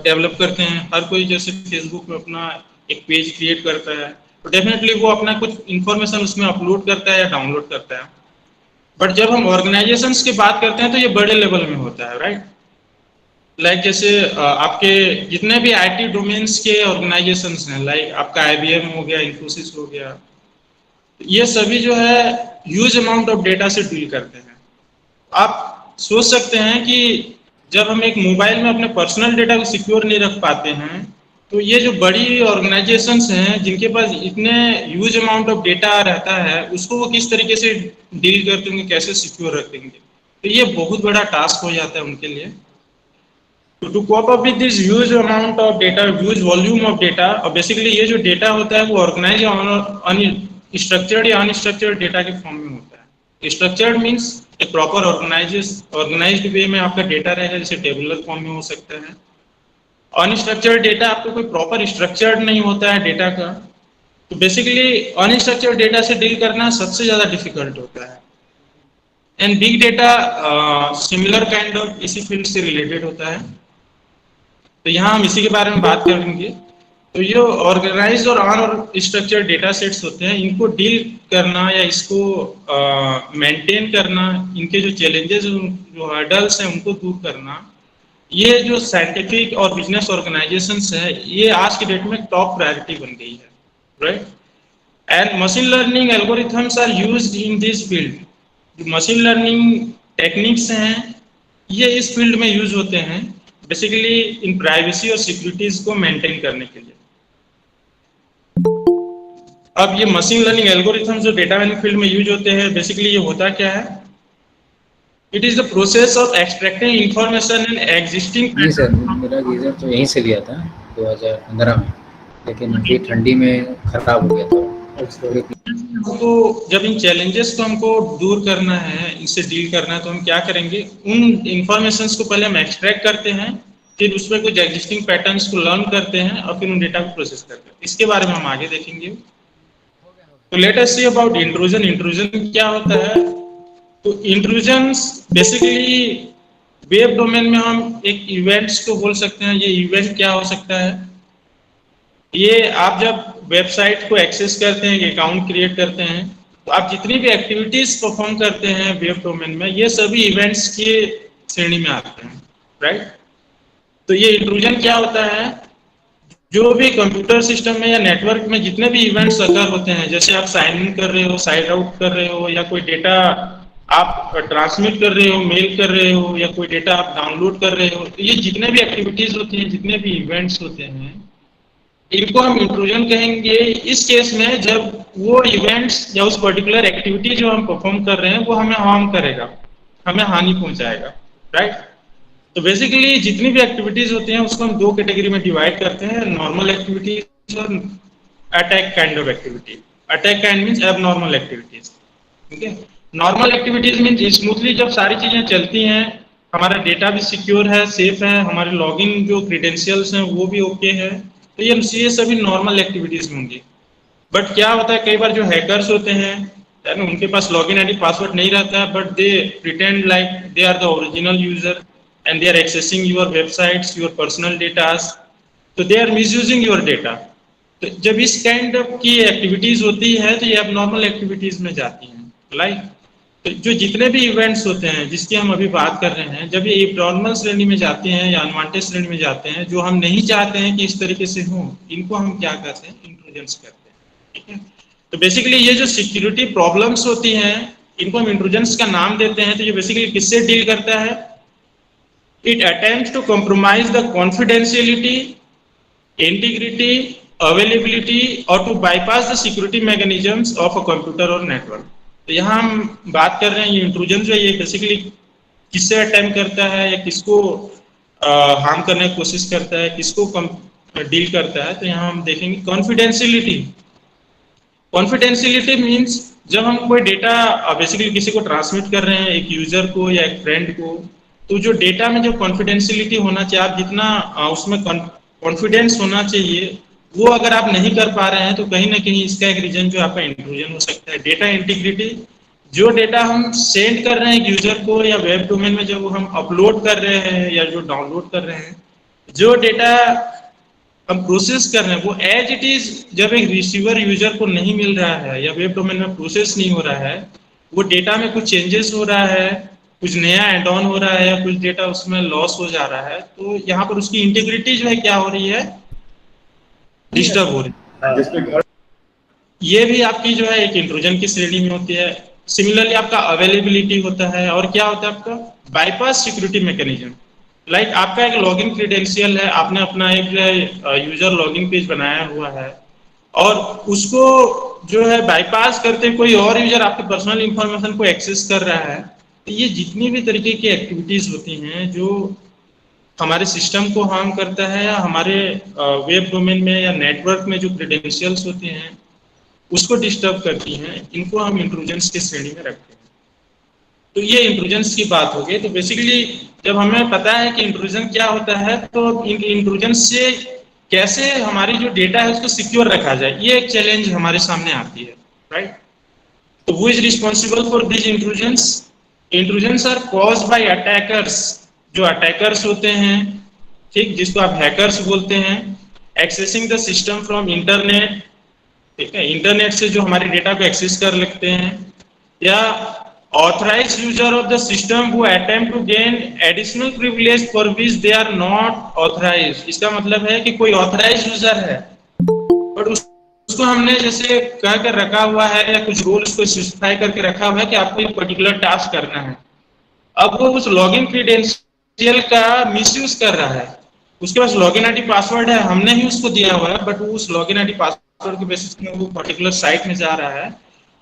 डेवलप करते हैं, हर कोई जैसे फेसबुक में अपना एक पेज क्रिएट करता है, तो डेफिनेटली वो अपना कुछ इंफॉर्मेशन उसमें अपलोड करता है या डाउनलोड करता है. बट जब हम ऑर्गेनाइजेशंस की बात करते हैं तो ये बड़े लेवल में होता है, राइट. लाइक जैसे आपके जितने भी आईटी डोमेन्स के ऑर्गेनाइजेशंस हैं, लाइक आपका आईबीएम हो गया, इन्फोसिस हो गया, ये सभी जो है ह्यूज अमाउंट ऑफ डेटा से डील करते हैं। आप सोच सकते हैं कि जब हम एक मोबाइल में अपने पर्सनल डेटा को सिक्योर नहीं रख पाते हैं, तो ये जो बड़ी ऑर्गेनाइजेशंस हैं जिनके पास इतने ह्यूज अमाउंट ऑफ डेटा रहता है, उसको वो किस तरीके से डील करते होंगे, कैसे सिक्योर रखेंगे। तो ये बहुत बड़ा टास्क हो जाता है उनके लिए। To cope up with this huge amount of data, huge volume of data, और बेसिकली ये जो डेटा होता है वो ऑर्गेनाइज स्ट्रक्चर्ड या अनस्ट्रक्चर्ड डेटा के फॉर्म में होता है। स्ट्रक्चर्ड मीन्स एक प्रॉपर ऑर्गेनाइज्ड वे में आपका डेटा रहेगा, जैसे टेबुलर फॉर्म में हो सकता है। अनस्ट्रक्चर्ड डेटा आपको कोई प्रॉपर स्ट्रक्चर्ड नहीं होता है डेटा का, तो बेसिकली अनस्ट्रक्चर्ड डेटा से डील करना सबसे ज्यादा डिफिकल्ट होता है। And big data similar kind of इसी फील्ड से रिलेटेड होता है, तो यहाँ हम इसी के बारे में बात करेंगे। तो ये ऑर्गेनाइज्ड और अनस्ट्रक्चर्ड डेटा सेट्स होते हैं, इनको डील करना या इसको मेंटेन करना, इनके जो चैलेंजेस, जो हर्डल्स हैं उनको दूर करना, ये जो साइंटिफिक और बिजनेस ऑर्गेनाइजेशंस है, ये आज की डेट में टॉप प्रायोरिटी बन गई है, right. And machine learning algorithms are used in this field. जो मशीन लर्निंग टेक्निक्स हैं ये इस फील्ड में यूज होते हैं, बेसिकली इन प्राइवेसी और सिक्योरिटीज को मेंटेन करने के लिए। अब ये मशीन लर्निंग एल्गोरिथम्स जो डेटा माइनिंग फील्ड में यूज होते हैं, बेसिकली ये होता क्या है, it is the process of extracting information in existing.
जी सर, मेरा गीजर तो यहीं से लिया था 2015 में, लेकिन अभी ठंडी में खराब हो गया था।
तो जब इन चैलेंजेस को हमको दूर करना है, इनसे डील करना है, तो हम क्या करेंगे, उन इंफॉर्मेशंस को पहले हम एक्सट्रैक्ट करते हैं, फिर उसमें कुछ एग्जिस्टिंग पैटर्न्स को लर्न करते हैं और फिर उन डेटा को प्रोसेस करते हैं। इसके बारे में हम आगे देखेंगे। तो let us see about intrusion. Intrusion क्या होता है? तो इंट्रूजन्स बेसिकली वेब डोमेन में हम एक इवेंट्स को बोल सकते हैं। ये इवेंट क्या हो सकता है, ये आप जब वेबसाइट को एक्सेस करते हैं, अकाउंट क्रिएट करते हैं, तो आप जितनी भी एक्टिविटीज परफॉर्म करते हैं वेब डोमेन में, ये सभी इवेंट्स की श्रेणी में आते हैं, राइट। तो ये इंट्रूजन क्या होता है, जो भी कंप्यूटर सिस्टम में या नेटवर्क में जितने भी इवेंट्स अगर होते हैं, जैसे आप साइन इन कर रहे हो, साइन आउट कर रहे हो, या कोई डेटा आप ट्रांसमिट कर रहे हो, मेल कर रहे हो, या कोई डेटा आप डाउनलोड कर रहे हो, तो ये जितने भी एक्टिविटीज होती हैं, जितने भी इवेंट्स होते हैं, इनको हम इंट्रूजन कहेंगे। इस केस में जब वो इवेंट्स या उस पर्टिकुलर एक्टिविटी जो हम परफॉर्म कर रहे हैं वो हमें हार्म करेगा, हमें हानि पहुंचाएगा, राइट। तो बेसिकली जितनी भी एक्टिविटीज होती हैं उसको हम दो कैटेगरी में डिवाइड करते हैं, नॉर्मल एक्टिविटीज और attack kind of activity. Attack kind means abnormal activities, ठीक है। नॉर्मल एक्टिविटीज मीन्स स्मूथली जब सारी चीजें चलती हैं, हमारा डेटा भी सिक्योर है, सेफ है, हमारे लॉगिन जो क्रीडेंशियल्स हैं वो भी ओके है, तो ये सभी नॉर्मल एक्टिविटीज होंगी। बट क्या होता है, कई बार जो हैकर्स होते हैं, उनके पास लॉगिन आईडी पासवर्ड नहीं रहता है, but they pretend like they are the original user and they are accessing your websites, your personal datas, तो they are misusing your data. तो जब इस काइंड की एक्टिविटीज होती है तो ये अब नॉर्मल एक्टिविटीज में जाती हैं, लाइक तो जो जितने भी इवेंट्स होते हैं जिसकी हम अभी बात कर रहे हैं, जब ये एबनॉर्मल श्रेणी में जाते हैं या अनवांटेड श्रेणी में जाते हैं, जो हम नहीं चाहते हैं कि इस तरीके से हो, इनको हम क्या कहते हैं, इंट्रूजन्स कहते हैं, ठीक है। तो बेसिकली ये जो सिक्योरिटी प्रॉब्लम्स होती हैं, इनको हम इंट्रूजन्स का नाम देते हैं। तो ये बेसिकली किससे डील करता है, it attempts to compromise the confidentiality, integrity, availability और to bypass the security mechanisms of a computer और नेटवर्क। तो यहाँ हम बात कर रहे हैं ये इंट्रूजन जो है ये बेसिकली किससे अटेम्प्ट करता है या किसको हार्म करने की कोशिश करता है, किसको डील करता है। तो यहाँ हम देखेंगे कॉन्फिडेंशियलिटी। कॉन्फिडेंशियलिटी मीन्स जब हम कोई डेटा बेसिकली किसी को ट्रांसमिट कर रहे हैं, एक यूजर को या एक फ्रेंड को, तो जो डेटा में जो कॉन्फिडेंशियलिटी होना चाहिए, आप जितना उसमें कॉन्फिडेंस होना चाहिए वो अगर आप नहीं कर पा रहे हैं, तो कहीं ना कहीं इसका एक रीजन जो आपका इंट्रूजन हो सकता है। डेटा इंटीग्रिटी, जो डेटा हम सेंड कर रहे हैं यूजर को या वेब डोमेन में जब हम अपलोड कर रहे हैं या जो डाउनलोड कर रहे हैं, जो डेटा हम प्रोसेस कर रहे हैं वो एज इट इज जब एक रिसीवर यूजर को नहीं मिल रहा है या वेब डोमेन में प्रोसेस नहीं हो रहा है, वो डेटा में कुछ चेंजेस हो रहा है कुछ नया एड ऑन हो रहा है या कुछ डेटा उसमें लॉस हो जा रहा है, तो यहाँ पर उसकी इंटीग्रिटी जो है क्या हो रही है, डिस्टर्ब हो रही है। ये भी आपकी जो है एक इंट्रूजन की श्रेणी में होती है। सिमिलरली आपका अवेलेबिलिटी होता है, और क्या होता है आपका बाईपास सिक्योरिटी मैकेनिज्म। लाइक आपका एक लॉगिन क्रेडेंशियल है, आपने अपना एक यूजर लॉगिन पेज बनाया हुआ है, और उसको जो है बाईपास करते कोई और यूजर आपके पर्सनल इंफॉर्मेशन को एक्सेस कर रहा है। तो ये जितनी भी तरीके की एक्टिविटीज होती हैं जो हमारे सिस्टम को हार्म करता है, या हमारे वेब डोमेन में या नेटवर्क में जो क्रेडेंशियल्स होते हैं उसको डिस्टर्ब करती हैं, इनको हम इंट्रूजन्स की श्रेणी में रखते हैं। तो ये इंट्रूजन्स की बात हो गई। तो बेसिकली जब हमें पता है कि इंट्रूजन क्या होता है, तो इन इंट्रूजन से कैसे हमारी जो डेटा है उसको सिक्योर रखा जाए, ये एक चैलेंज हमारे सामने आती है, राइट। तो who is responsible for this intrusions? Intrusions are caused by attackers, जो अटैकर्स होते हैं, ठीक, जिसको आप हैकर्स बोलते हैं, accessing the system from internet, ठीक है, इंटरनेट से जो हमारे डेटा को एक्सेस कर लेते हैं, या authorized user of the system who attempt to gain additional privilege for which they are not authorized। इसका मतलब है कि कोई authorized user है, बट उसको हमने जैसे कह कर रखा हुआ है, या कुछ रोल उसको स्पेसिफाई करके रखा हुआ है कि आपको एक पर्टिकुलर टास्क करना है। अब वो उस लॉगिन क्रेडेंशियल का मिसयूज कर रहा है, उसके पास लॉगिन आईडी पासवर्ड है, हमने ही उसको दिया हुआ है, बट वो उस लॉगिन आईडी पासवर्ड के बेसिस में वो पर्टिकुलर साइट में जा रहा है,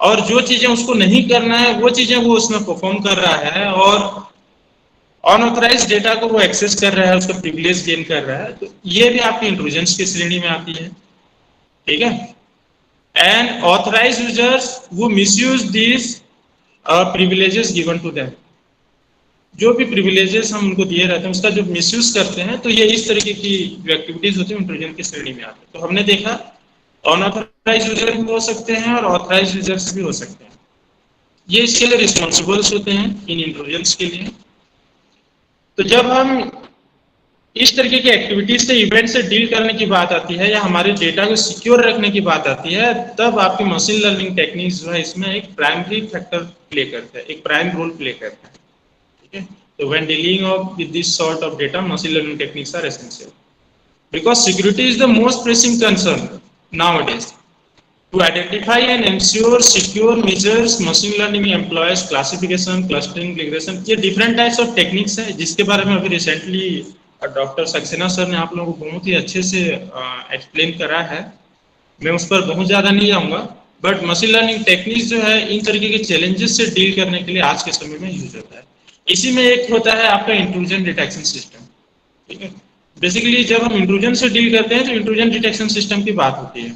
और जो चीजें उसको नहीं करना है वो चीजें वो उसमें परफॉर्म कर रहा है, और अनऑथराइज्ड डेटा को वो एक्सेस कर रहा है, उसका प्रिविलेज गेन कर रहा है। तो ये भी आपकी इंट्रूजन्स की श्रेणी में आती है, ठीक है। एंड ऑथराइज्ड यूजर्स वो misuse this privileges given to them, जो भी प्रिविलेजेस हम उनको दिए रहते हैं उसका जो मिसयूज करते हैं, तो ये इस तरीके की जो एक्टिविटीज होती है इंट्रूजन की श्रेणी में आती है। तो हमने देखा अनऑथराइज्ड यूजर भी हो सकते हैं और ऑथराइज्ड यूजर्स भी हो सकते हैं, ये इसके लिए रिस्पॉन्सिबल्स होते हैं इन इंट्रूजन्स के लिए। तो जब हम इस तरीके की एक्टिविटीज से, इवेंट से डील करने की बात आती है, या हमारे डेटा को सिक्योर रखने की बात आती है, तब आपकी मशीन लर्निंग टेक्निक्स जो है इसमें एक प्राइमरी फैक्टर प्ले करता है, एक प्राइम रोल प्ले करता है, ठीक है। तो when dealing of with this sort of data, machine learning techniques are essential because security is the most pressing concern nowadays. To identify and ensure secure measures, machine learning employs classification, clustering, regression, ये different types of techniques हैं, जिसके बारे में अभी recently doctor Saxena sir ने आप लोगों को बहुत ही अच्छे से एक्सप्लेन करा है। मैं उस पर बहुत ज़्यादा नहीं जाऊँगा, बट मशीन लर्निंग टेक्निक्स जो है इन तरीके के चैलेंजेस से डील करने के लिए आज के समय में यूज होता है। इसी में एक होता है आपका इंट्रूजन डिटेक्शन सिस्टम, ठीक है। बेसिकली जब हम इंट्रूजन से डील करते हैं तो इंट्रूजन डिटेक्शन सिस्टम की बात होती है।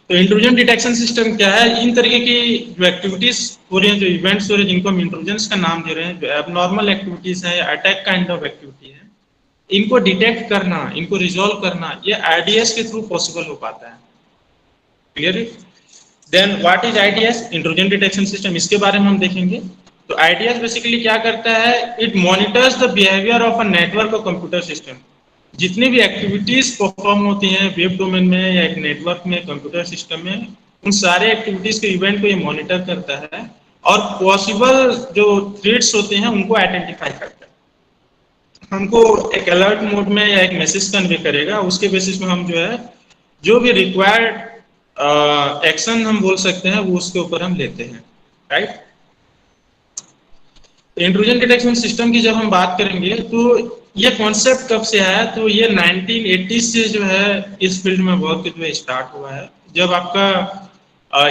तो इंट्रूजन डिटेक्शन सिस्टम क्या है? इन तरीके की जो एक्टिविटीज हो रही हैं, जो इवेंट्स हो रहे हैं, जिनको हम इंट्रूजन्स का नाम दे रहे हैं, जो एबनॉर्मल एक्टिविटीज है, अटैक काइंड ऑफ एक्टिविटी है, इनको डिटेक्ट करना, इनको रिजॉल्व करना, ये आईडीएस के थ्रू पॉसिबल हो पाता है। Clear? Then what is IDS? Intrusion detection system, इसके बारे में हम देखेंगे। तो आईडीएस बेसिकली क्या करता है? It monitors the behaviour of a network और कंप्यूटर सिस्टम। जितनी भी एक्टिविटीज परफॉर्म होती हैं वेब डोमेन में या एक नेटवर्क में, कंप्यूटर सिस्टम में, उन सारे एक्टिविटीज के इवेंट को ये मॉनिटर करता है और पॉसिबल जो थ्रेट्स होते हैं उनको आइडेंटिफाई करता है। हमको एक अलर्ट मोड में या एक मैसेज कन्वे करेगा, उसके बेसिस में हम जो है जो भी रिक्वायर्ड एक्शन हम बोल सकते हैं वो उसके ऊपर हम लेते हैं, राइट। इंट्रूजन डिटेक्शन सिस्टम की जब हम बात करेंगे तो ये कॉन्सेप्ट कब से आया? तो ये 1980 से जो है इस फील्ड में वर्क जो है स्टार्ट हुआ है। जब आपका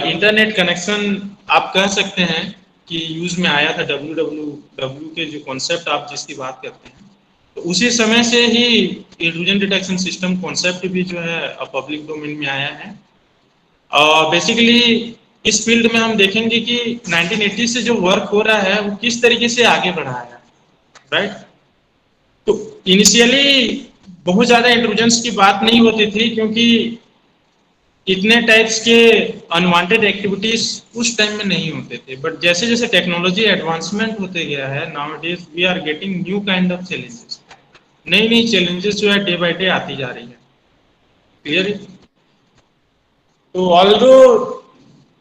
इंटरनेट कनेक्शन आप कह सकते हैं कि यूज में आया था, www के जो कॉन्सेप्ट आप जिसकी बात करते हैं, तो उसी समय से ही इंट्रूजन डिटेक्शन सिस्टम कॉन्सेप्ट भी जो है पब्लिक डोमेन में आया है। बेसिकली इस फील्ड में हम देखेंगे कि 1980 से जो वर्क हो रहा है वो किस तरीके से आगे बढ़ा है, राइट। तो इनिशियली बहुत ज्यादा इंट्रूजन्स की बात नहीं होती थी क्योंकि इतने टाइप्स के अनवांटेड एक्टिविटीज उस टाइम में नहीं होते थे। बट जैसे जैसे टेक्नोलॉजी एडवांसमेंट होते गया है, nowadays we are getting new kind of challenges, नई नई चैलेंजेस जो है डे बाय डे आती जा रही है। क्लियर? तो although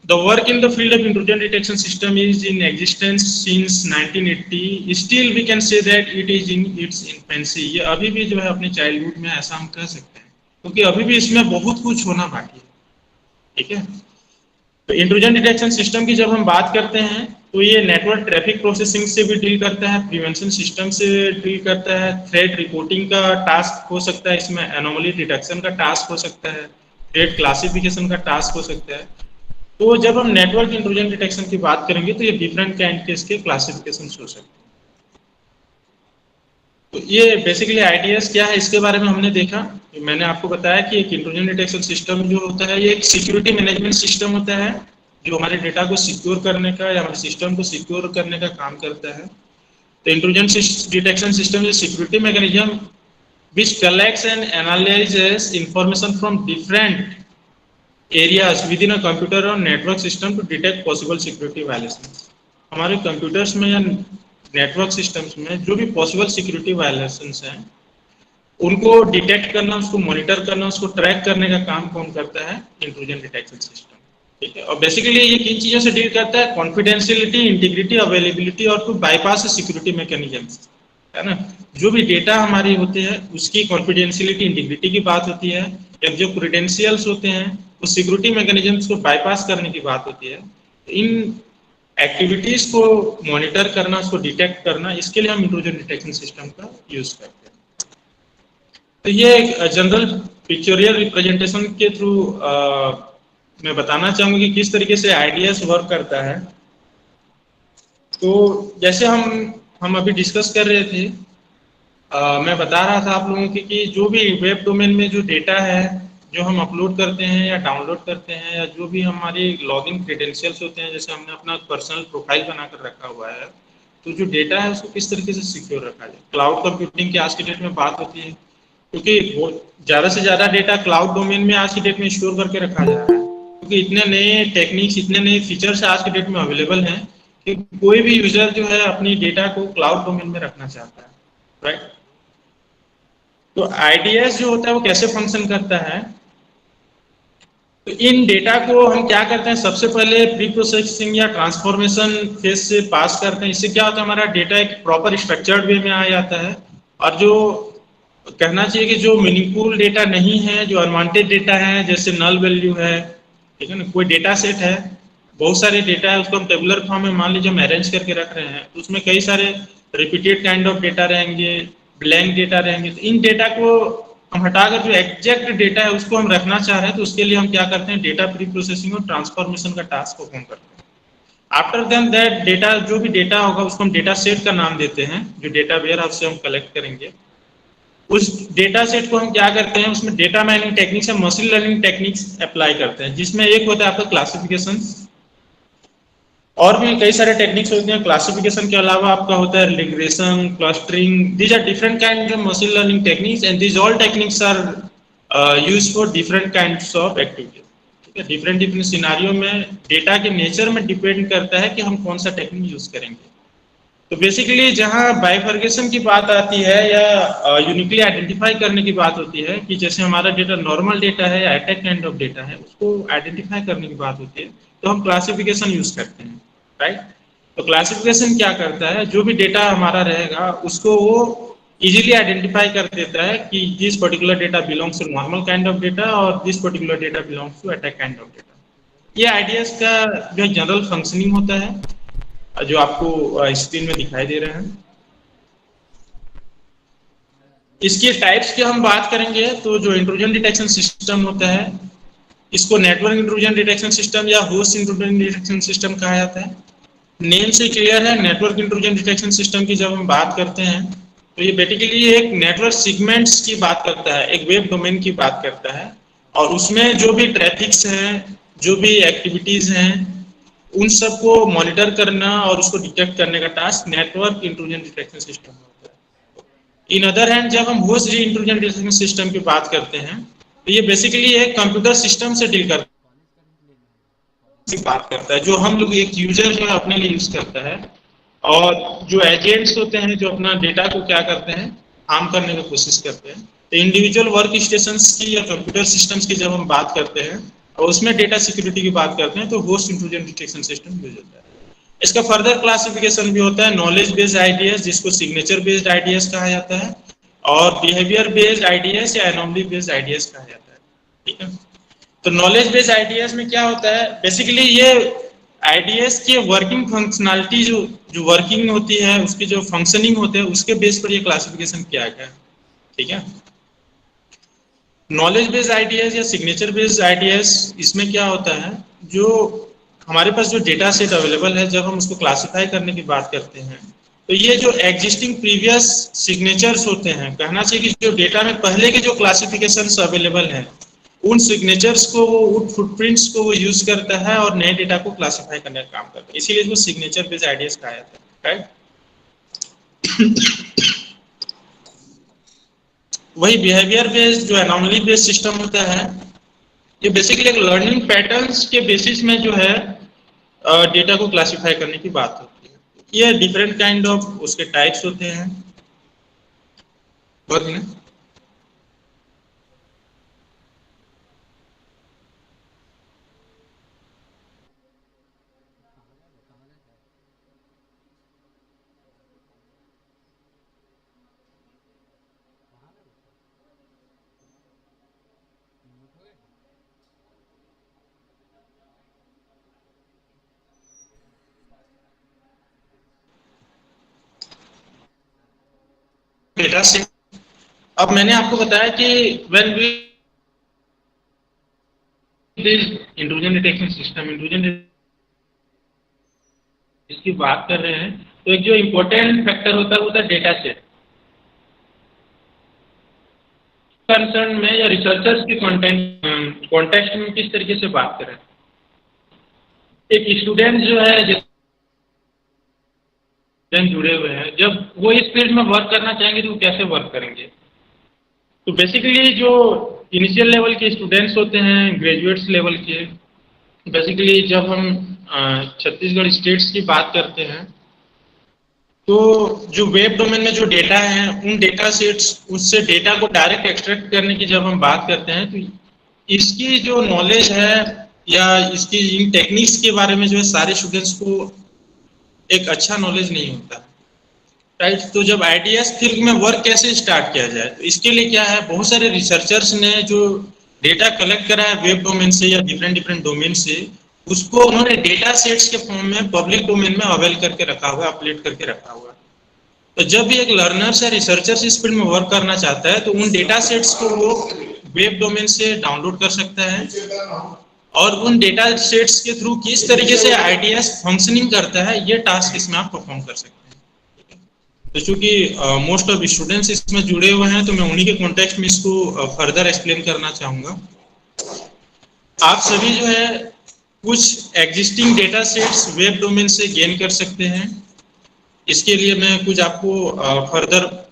The work in the field of intrusion detection system is in existence since 1980. Still we can say that it is in its infancy. ये अभी भी जो है अपने चाइल्डहुड में ऐसा हम कह सकते हैं, क्योंकि अभी भी इसमें बहुत कुछ होना बाकी है, ठीक है। तो इंट्रूजन डिटेक्शन सिस्टम की जब हम बात करते हैं तो ये नेटवर्क ट्रैफिक प्रोसेसिंग से भी डील करता है, प्रिवेंशन सिस्टम से डील करता है, थ्रेट रिपोर्टिंग का टास्क हो सकता है, इसमें एनोमली डिटेक्शन का टास्क हो सकता है, थ्रेट क्लासिफिकेशन का टास्क हो सकता है। तो जब हम नेटवर्क इंट्रूजन डिटेक्शन की बात करेंगे तो ये डिफरेंट काइंड के इसके क्लासिफिकेशन हो सकते हैं। तो ये बेसिकली आइडियाज क्या है इसके बारे में हमने देखा। मैंने आपको बताया कि एक इंट्रूजन डिटेक्शन सिस्टम जो होता है ये एक सिक्योरिटी मैनेजमेंट सिस्टम होता है जो हमारे डेटा को सिक्योर करने का या हमारे सिस्टम को सिक्योर करने का काम करता है। तो intrusion detection system is security mechanism which collects and analyzes information from different areas within a computer or network system to detect possible security violations। हमारे कंप्यूटर्स में या नेटवर्क सिस्टम्स में जो भी पॉसिबल सिक्योरिटी वायलेशंस हैं उनको detect करना, उसको मॉनिटर करना, उसको ट्रैक करने का काम कौन करता है? इंट्रूजन डिटेक्शन सिस्टम, ठीक है। और बेसिकली ये किन चीज़ों से डील करता है? कॉन्फिडेंशियलिटी, इंटीग्रिटी, अवेलेबिलिटी और टू बाईपास सिक्योरिटी मैकेनिज्म्स, है ना। जो भी डेटा हमारी होती है उसकी कॉन्फिडेंशियलिटी, इंटीग्रिटी की बात होती है, या जो क्रेडेंशियल्स होते हैं वो सिक्योरिटी मैकेनिज्म्स को बाईपास करने की बात होती है। इन एक्टिविटीज को मॉनिटर करना, उसको डिटेक्ट करना, इसके लिए हम इंट्रूजन डिटेक्शन सिस्टम का यूज करते हैं। तो ये एक जनरल पिक्चोरियल रिप्रेजेंटेशन के थ्रू मैं बताना चाहूंगा कि किस तरीके से आइडियाज वर्क करता है। तो जैसे हम अभी डिस्कस कर रहे थे, मैं बता रहा था आप लोगों की कि जो भी वेब डोमेन में जो डेटा है जो हम अपलोड करते हैं या डाउनलोड करते हैं, या जो भी हमारे लॉगिन क्रेडेंशियल्स होते हैं, जैसे हमने अपना पर्सनल प्रोफाइल बनाकर रखा हुआ है, तो जो डेटा है उसको किस तरीके से सिक्योर रखा जाए। क्लाउड कंप्यूटिंग की आज की डेट में बात होती है, क्योंकि ज़्यादा से ज़्यादा डेटा क्लाउड डोमेन में आज की डेट में स्टोर करके रखा जा रहा है, क्योंकि इतने नए टेक्निक्स, इतने नए फीचर्स आज की डेट में अवेलेबल हैं कि कोई भी यूजर जो है अपनी डेटा को क्लाउड डोमेन में रखना चाहता है, राइट। तो आइडियाज जो होता है वो कैसे फंक्शन करता है? तो इन डेटा को हम क्या करते हैं, सबसे पहले प्री प्रोसेसिंग या ट्रांसफॉर्मेशन फेज से पास करते हैं। इससे क्या होता है, हमारा डेटा एक प्रॉपर स्ट्रक्चर्ड वे में आ जाता है, और जो कहना चाहिए कि जो मीनिंगफुल डेटा नहीं है, जो अनवांटेड डेटा है, जैसे नल वैल्यू है, ठीक है ना, कोई डेटा सेट है, बहुत सारे डेटा है, उसको हम टेबुलर फॉर्म में मान लीजिए हम अरेंज करके रख रहे हैं, तो उसमें कई सारे रिपीटेड काइंड ऑफ डेटा रहेंगे, ब्लैंक डेटा रहेंगे। तो इन डेटा को हम हटाकर जो एग्जैक्ट डेटा है उसको हम रखना चाह रहे हैं, तो उसके लिए हम क्या करते हैं, डेटा प्री प्रोसेसिंग और ट्रांसफॉर्मेशन का टास्क परफॉर्म करते हैं। आफ्टर देन दैट डेटा, जो भी डेटा होगा उसको हम डेटा सेट का नाम देते हैं, जो डेटा वेयर हाउस से हम कलेक्ट करेंगे। उस डेटा सेट को हम क्या करते हैं, उसमें डेटा माइनिंग टेक्निक्स या मशीन लर्निंग टेक्निक्स अप्लाई करते हैं, जिसमें एक होता है आपका क्लासिफिकेशन, और भी कई सारे टेक्निक्स होते हैं। क्लासिफिकेशन के अलावा आपका होता है regression, clustering. These are different kind of machine learning techniques and these all techniques are used for different kinds of activity, ठीक है। डिफरेंट डिफरेंट सिनारियो में डेटा के नेचर में डिपेंड करता है कि हम कौन सा टेक्निक यूज करेंगे। तो बेसिकली जहाँ बाइफर्केशन की बात आती है या यूनिकली आइडेंटिफाई करने की बात होती है, कि जैसे हमारा डेटा नॉर्मल डेटा है या अटैक काइंड ऑफ डेटा है, उसको आइडेंटिफाई करने की बात होती है, तो हम क्लासिफिकेशन यूज करते हैं, राइट। तो क्लासिफिकेशन क्या करता है, जो भी डेटा हमारा रहेगा उसको वो इजीली आइडेंटिफाई कर देता है कि this particular data belongs to normal kind of data और this particular data belongs to attack kind of data. ये आइडियाज का जो जनरल फंक्शनिंग होता है, जो आपको स्क्रीन में दिखाई दे रहे हैं। इसके टाइप्स की हम बात करेंगे, तो जो इंट्रूजन डिटेक्शन सिस्टम होता है, इसको नेटवर्क इंट्रूजन डिटेक्शन सिस्टम या होस्ट इंट्रूजन डिटेक्शन सिस्टम कहा जाता है। नेम से क्लियर है, नेटवर्क इंट्रूजन डिटेक्शन सिस्टम की जब हम बात करते हैं तो ये बेसिकली एक नेटवर्क सेगमेंट्स की बात करता है, एक वेब डोमेन की बात करता है, और उसमें जो भी ट्रैफिक्स हैं, जो भी एक्टिविटीज हैं, उन सबको मॉनिटर करना और उसको डिटेक्ट करने का task network intrusion detection system होता है। इन अदर हैंड जब हम होस्ट इंट्रूजन डिटेक्शन सिस्टम की बात करते हैं तो ये बेसिकली एक कंप्यूटर सिस्टम से डील करता है, जो हम लोग एक यूजर जो है अपने लिए यूज करता है, और जो एजेंट्स होते हैं जो अपना डेटा को क्या करते हैं, हार्म करने की कोशिश करते हैं। तो इंडिविजुअल वर्क स्टेशंस की या कंप्यूटर सिस्टम्स की जब हम बात करते हैं, और उसमें डेटा सिक्योरिटी की बात करते हैं तो host intrusion detection system use होता है। इसका फर्दर क्लासिफिकेशन भी होता है नॉलेज बेस्ड आईडीएस, जिसको सिग्नेचर बेस्ड आईडीएस कहा जाता है, और बिहेवियर बेस्ड आईडीएस या एनोमली बेस्ड आईडीएस कहा जाता है। ठीक है, तो नॉलेज बेस्ड आईडीएस में क्या होता है, बेसिकली ये आईडीएस के वर्किंग फंक्शनैलिटी जो वर्किंग होती है, उसकी जो फंक्शनिंग होते हैं, उसके बेस पर ये क्लासिफिकेशन किया गया है। ठीक है, नॉलेज बेस्ड आईडीएस या सिग्नेचर बेस्ड आईडीएस, इसमें क्या होता है, जो हमारे पास जो डेटा सेट अवेलेबल है, जब हम उसको क्लासिफाई करने की बात करते हैं, तो ये जो एग्जिस्टिंग प्रीवियस सिग्नेचर्स होते हैं, कहना चाहिए कि जो डेटा में पहले के जो क्लासिफिकेशंस अवेलेबल हैं, उन सिग्नेचर्स को, उन फुटप्रिंट्स को वो यूज करता है और नए डेटा को क्लासिफाई करने का काम करता है, इसीलिए इसको सिग्नेचर बेस्ड आईडीएस कहा जाता है। राइट, वही बिहेवियर बेस्ड जो एनोमली बेस्ड सिस्टम होता है, ये बेसिकली एक लर्निंग पैटर्न्स के बेसिस में जो है डेटा को क्लासिफाई करने की बात होती है। ये डिफरेंट काइंड ऑफ उसके टाइप्स होते हैं। डेटा सेट, अब मैंने आपको बताया कि when we this intrusion detection system, intrusion इसकी बात कर रहे हैं, तो एक जो इम्पोर्टेंट फैक्टर होता है वो होता है डेटा सेट। कंसर्न में या रिसर्चर्स के कॉन्टेक्स्ट में किस तरीके से बात करें, एक स्टूडेंट जो है जुड़े हुए हैं, जब वो इस फील्ड में वर्क करना चाहेंगे तो वो कैसे वर्क करेंगे। तो बेसिकली जो इनिशियल लेवल के स्टूडेंट्स होते हैं, ग्रेजुएट्स लेवल के, बेसिकली जब हम छत्तीसगढ़ स्टेट्स की बात करते हैं, तो जो वेब डोमेन में जो डेटा है, उन डेटा सेट्स, उससे डेटा को डायरेक्ट एक्सट्रैक्ट करने की जब हम बात करते हैं, तो इसकी जो नॉलेज है या इसकी इन टेक्निक्स के बारे में जो है सारे स्टूडेंट्स को एक अच्छा नॉलेज नहीं होता। राइट, तो जब आईडीएस फील्ड में वर्क कैसे स्टार्ट किया जाए, तो इसके लिए क्या है, बहुत सारे रिसर्चर्स ने जो डेटा कलेक्ट करा है वेब डोमेन से या डिफरेंट डोमेन से, उसको उन्होंने डेटा सेट्स के फॉर्म में पब्लिक डोमेन में अवेल करके रखा हुआ है, अपलोड करके रखा हुआ है। तो जब भी एक लर्नर्स या रिसर्चर्स इस फील्ड में वर्क करना चाहता है, तो उन डेटा सेट्स को वो वेब डोमेन से डाउनलोड कर सकता है और उन डेटा सेट्स के थ्रू किस तरीके से आईडीएस फंक्शनिंग करता है, ये टास्क इसमें आप परफॉर्म कर सकते हैं। तो चूंकि मोस्ट ऑफ स्टूडेंट्स इसमें जुड़े हुए हैं, तो मैं उन्हीं के कॉन्टेक्स्ट में इसको फर्दर एक्सप्लेन करना चाहूँगा। आप सभी जो है कुछ existing data sets web domain से गेन कर सकते हैं। इसके लिए मैं कुछ आपको फर्दर